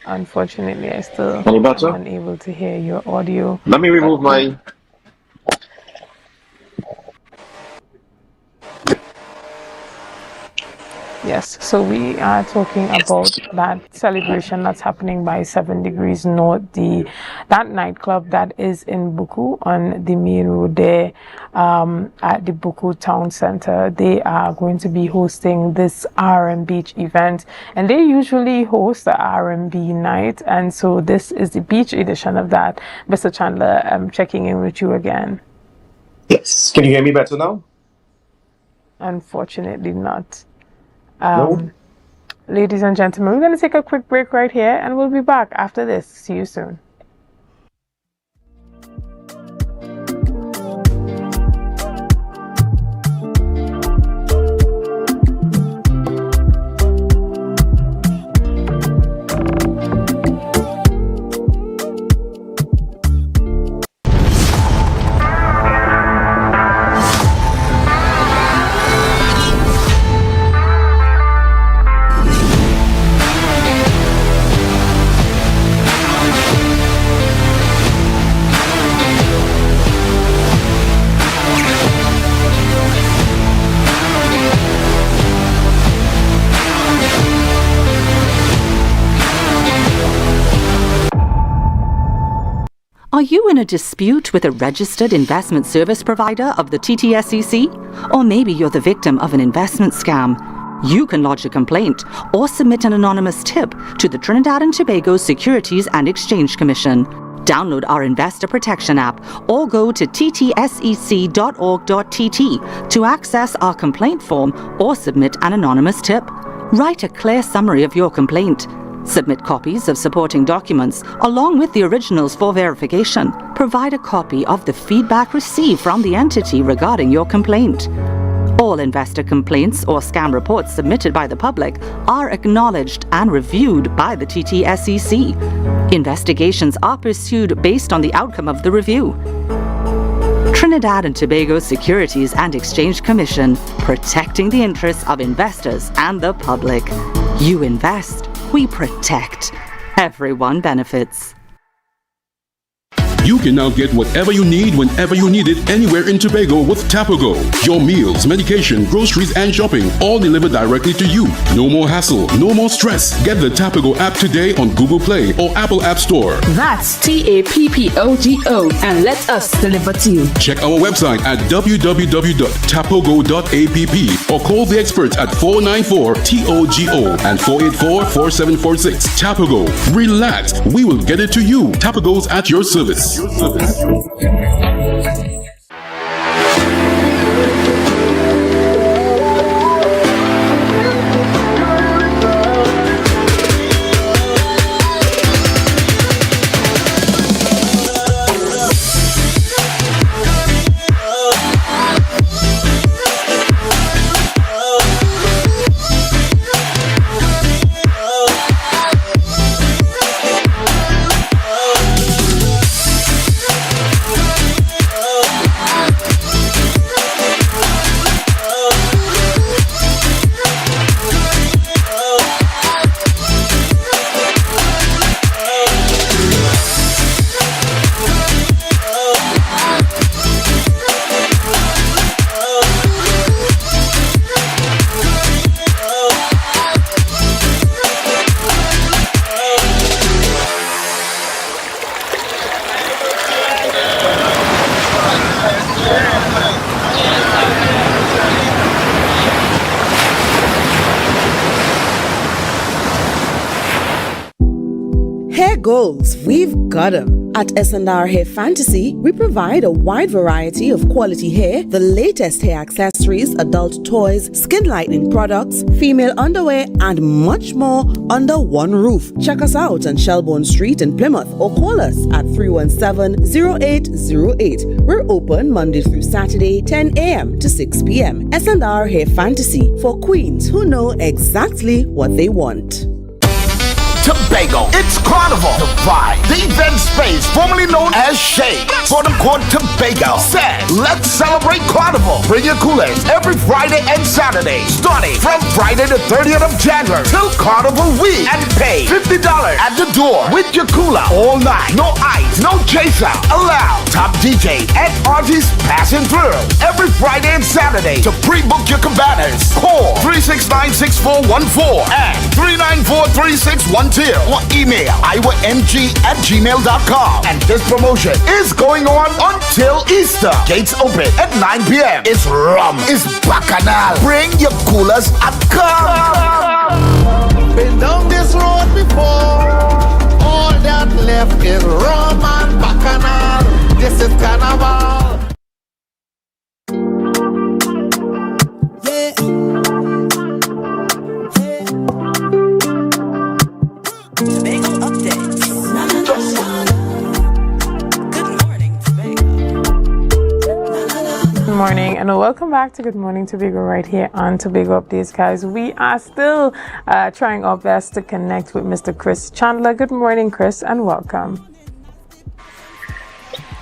Unfortunately, I still Any better? am unable to hear your audio. Let me remove my... Yes, so we are talking about that celebration that's happening by 7 Degrees North, that nightclub that is in Buku on the main road there at the Buku Town Center. They are going to be hosting this R&B Beach event, and they usually host the R&B night, and so this is the beach edition of that. Mr. Chandler, I'm checking in with you again. Yes, can you hear me better now? Unfortunately not. Ladies and gentlemen, we're going to take a quick break right here, and we'll be back after this. See you soon. you in a dispute with a registered investment service provider of the TTSEC? Or maybe you're the victim of an investment scam. You can lodge a complaint or submit an anonymous tip to the Trinidad and Tobago Securities and Exchange Commission. Download our Investor Protection app or go to ttsec.org.tt to access our complaint form or submit an anonymous tip. Write a clear summary of your complaint. Submit copies of supporting documents along with the originals for verification. Provide a copy of the feedback received from the entity regarding your complaint. All investor complaints or scam reports submitted by the public are acknowledged and reviewed by the TTSEC. Investigations are pursued based on the outcome of the review. Trinidad and Tobago Securities and Exchange Commission, protecting the interests of investors and the public. You invest, we protect. Everyone benefits. You can now get whatever you need whenever you need it anywhere in Tobago with Tobago. Your meals, medication, groceries, and shopping all delivered directly to you. No more hassle, no more stress. Get the Tobago app today on Google Play or Apple App Store. That's TAPPOGO and let us deliver to you. Check our website at www.tapogo.app or call the experts at 494-TOGO and 484-4746. Tobago. Relax. We will get it to you. Tobago's at your service. Hair goals, we've got them. At S&R Hair Fantasy, we provide a wide variety of quality hair, the latest hair accessories, adult toys, skin lightening products, female underwear, and much more under one roof. Check us out on Shelbourne Street in Plymouth or call us at 317-0808. We're open Monday through Saturday, 10 a.m. to 6 p.m. S&R Hair Fantasy for queens who know exactly what they want. Tobago. It's Carnival. The Vibe. The event space formerly known as Shade. For the Court Tobago. Said, let's celebrate Carnival. Bring your coolers every Friday and Saturday. Starting from Friday the 30th of January till Carnival week. And pay $50 at the door with your cooler all night. No ice, no chaser. Allowed. Top DJ and artists passing through. Every Friday and Saturday. To pre-book your cabanas. Call 369-6414 and 394-3612. Or email iwamg@gmail.com. And this promotion is going on until Easter. Gates open at 9 p.m. It's rum. It's bacchanal. Bring your coolers and come. Been down this road before. All that left is rum and bacchanal. This is carnival. Good morning and welcome back to Good Morning Tobago right here on Tobago Updates, guys. We are still trying our best to connect with Mr. Chris Chandler. Good morning, Chris, and welcome.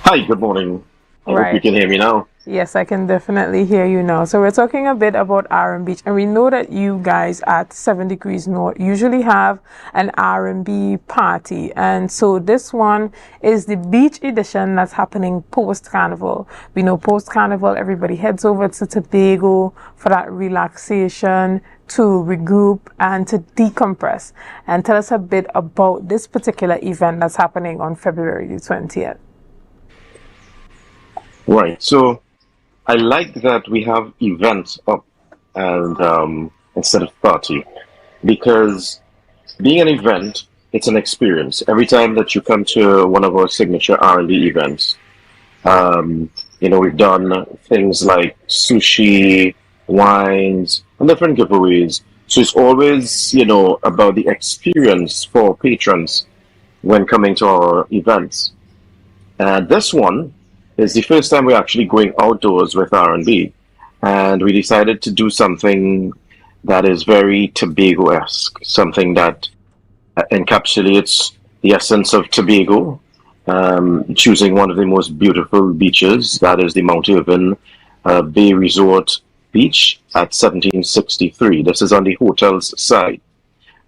Hi, good morning. I hope you can hear me now. Yes, I can definitely hear you now. So we're talking a bit about R&B, and we know that you guys at 7 Degrees North usually have an R&B party, and so this one is the beach edition that's happening post-Carnival. We know post-Carnival everybody heads over to Tobago for that relaxation, to regroup and to decompress. And tell us a bit about this particular event that's happening on February the 20th. Right. So I like that we have events up and instead of party, because being an event, it's an experience. Every time that you come to one of our signature R&B events, we've done things like sushi, wines, and different giveaways. So it's always, about the experience for patrons when coming to our events. And this one is the first time we're actually going outdoors with R&B. And we decided to do something that is very Tobago-esque, something that encapsulates the essence of Tobago, choosing one of the most beautiful beaches, that is the Mount Irvin Bay Resort Beach at 1763. This is on the hotel's side.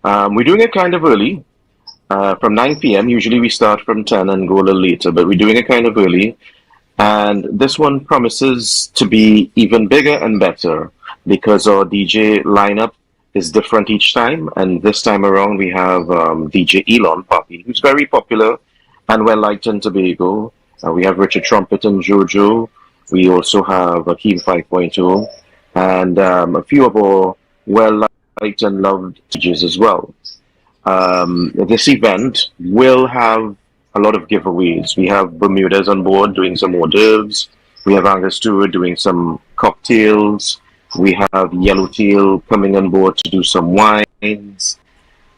We're doing it kind of early, from 9 p.m. Usually we start from 10 and go a little later, but we're doing it kind of early. And this one promises to be even bigger and better because our DJ lineup is different each time. And this time around, we have DJ Elon Poppy, who's very popular and well liked in Tobago. We have Richard Trumpet and JoJo. We also have Akeem 5.0 and a few of our well liked and loved DJs as well. This event will have a lot of giveaways. We have Bermudas on board doing some hors d'oeuvres. We have Angus Stewart doing some cocktails. We have Yellowtail coming on board to do some wines.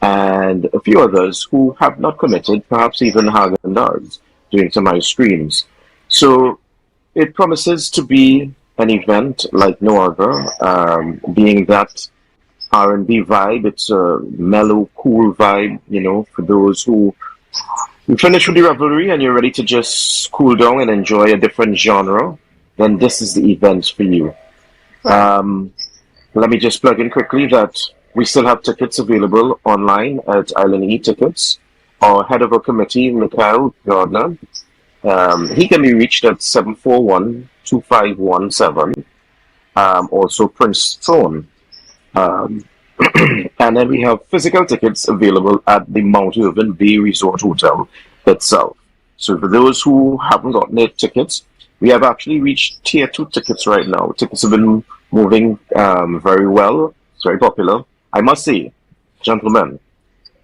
And a few others who have not committed, perhaps even Haagen-Dazs, doing some ice creams. So it promises to be an event like no other, being that R&B vibe. It's a mellow, cool vibe, for those who you finish with the revelry and you're ready to just cool down and enjoy a different genre, then this is the event for you. Let me just plug in quickly that we still have tickets available online at Island E Tickets. Our head of our committee, Mikhail Gardner, he can be reached at 741-2517. Also Prince Throne. And then we have physical tickets available at the Mount Irvin Bay Resort Hotel itself. So for those who haven't gotten their tickets, we have actually reached tier 2 tickets right now. Tickets have been moving very well. It's very popular. I must say, gentlemen,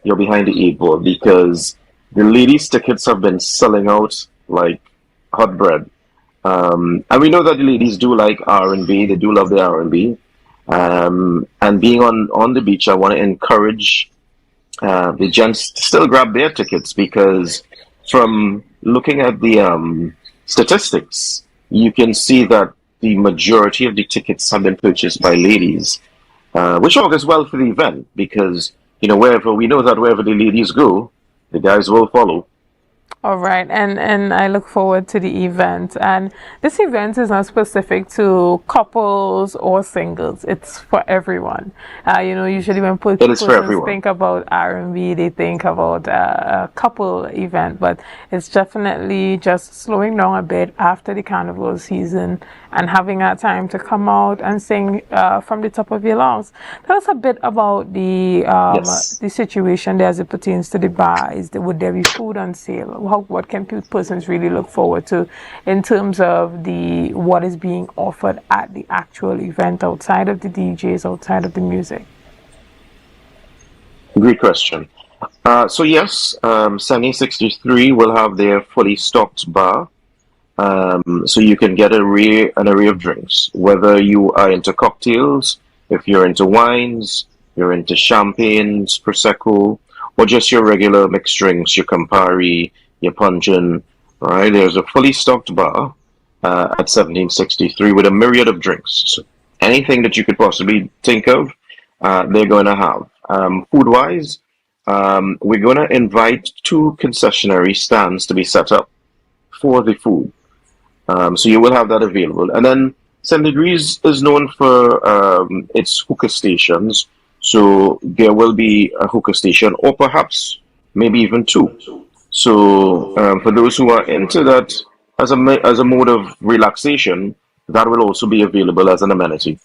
you're behind the 8 ball because the ladies' tickets have been selling out like hot bread. And we know that the ladies do like R&B. They do love the R&B. And being on the beach, I want to encourage the gents to still grab their tickets because from looking at the statistics, you can see that the majority of the tickets have been purchased by ladies, which augurs well for the event because, wherever the ladies go, the guys will follow. All right, and I look forward to the event. And this event is not specific to couples or singles. It's for everyone. Usually when people think about R&B, they think about a couple event, but it's definitely just slowing down a bit after the carnival season and having that time to come out and sing from the top of your lungs. Tell us a bit about the situation there as it pertains to the bar. Would there be food on sale? What can persons really look forward to in terms of what is being offered at the actual event outside of the DJs, outside of the music? Great question. So yes, 1763 will have their fully stocked bar. So you can get an array of drinks, whether you are into cocktails, if you're into wines, you're into champagnes, Prosecco, or just your regular mixed drinks, your Campari, your puncheon, right? There's a fully stocked bar at 1763 with a myriad of drinks. So anything that you could possibly think of, they're going to have. Food-wise, we're going to invite 2 concessionary stands to be set up for the food. So you will have that available. And then 7 Degrees is known for its hookah stations. So there will be a hookah station or perhaps maybe even 2. So for those who are into that as a mode of relaxation, that will also be available as an amenity.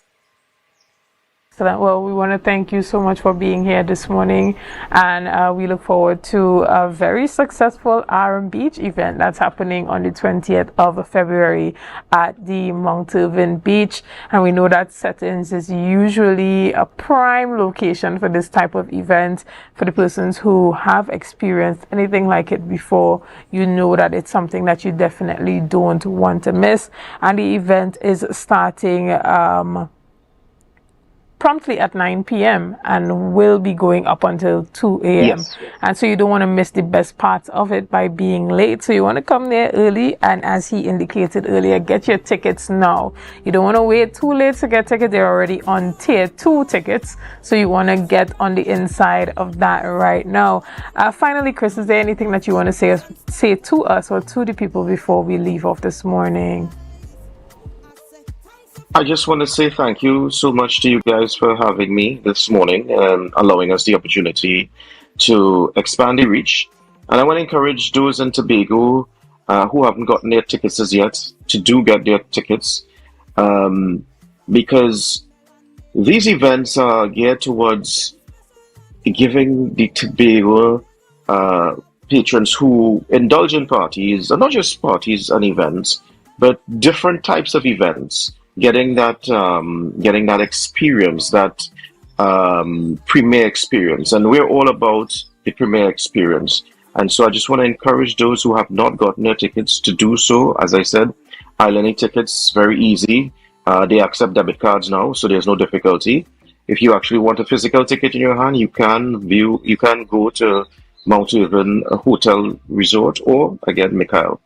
Well, we want to thank you so much for being here this morning, and we look forward to a very successful RM Beach event that's happening on the 20th of February at the Mount Irvin Beach. And we know that Settings is usually a prime location for this type of event. For the persons who have experienced anything like it before, you know that it's something that you definitely don't want to miss. And the event is starting promptly at 9 p.m. and will be going up until 2 a.m. Yes. And so you don't want to miss the best parts of it by being late. So you want to come there early, and as he indicated earlier, get your tickets now. You don't want to wait too late to get tickets. They're already on tier 2 tickets, so you want to get on the inside of that right now. Finally, Chris, is there anything that you want to say to us or to the people before we leave off this morning? I just want to say thank you so much to you guys for having me this morning and allowing us the opportunity to expand the reach. And I want to encourage those in Tobago who haven't gotten their tickets as yet to do get their tickets, because these events are geared towards giving the Tobago patrons who indulge in parties, and not just parties and events, but different types of events, getting that experience, that premier experience. And we're all about the premier experience. And so I just want to encourage those who have not gotten their tickets to do so. As I said, Island tickets, very easy. They accept debit cards now, so there's no difficulty. If you actually want a physical ticket in your hand, you can go to Mount Irvin Hotel Resort, or again, Mikhail.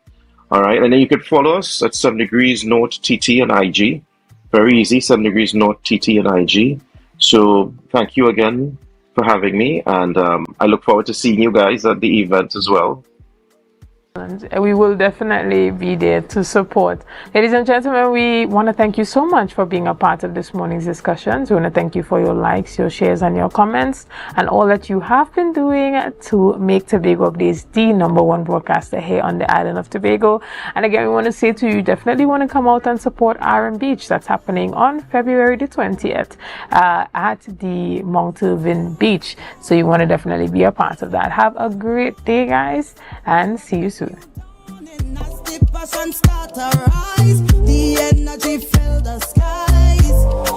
All right, and then you could follow us at 7 Degrees North TT and IG. Very easy, 7 Degrees North TT and IG. So thank you again for having me, and I look forward to seeing you guys at the event as well. And we will definitely be there to support. Ladies and gentlemen, we want to thank you so much for being a part of this morning's discussions. We want to thank you for your likes, your shares, and your comments, and all that you have been doing to make Tobago Updates the #1 broadcaster here on the island of Tobago. And again, we want to say to you, definitely want to come out and support RM Beach. That's happening on February the 20th at the Mount Irvin Beach. So you want to definitely be a part of that. Have a great day, guys, and see you soon. The energy fill the skies.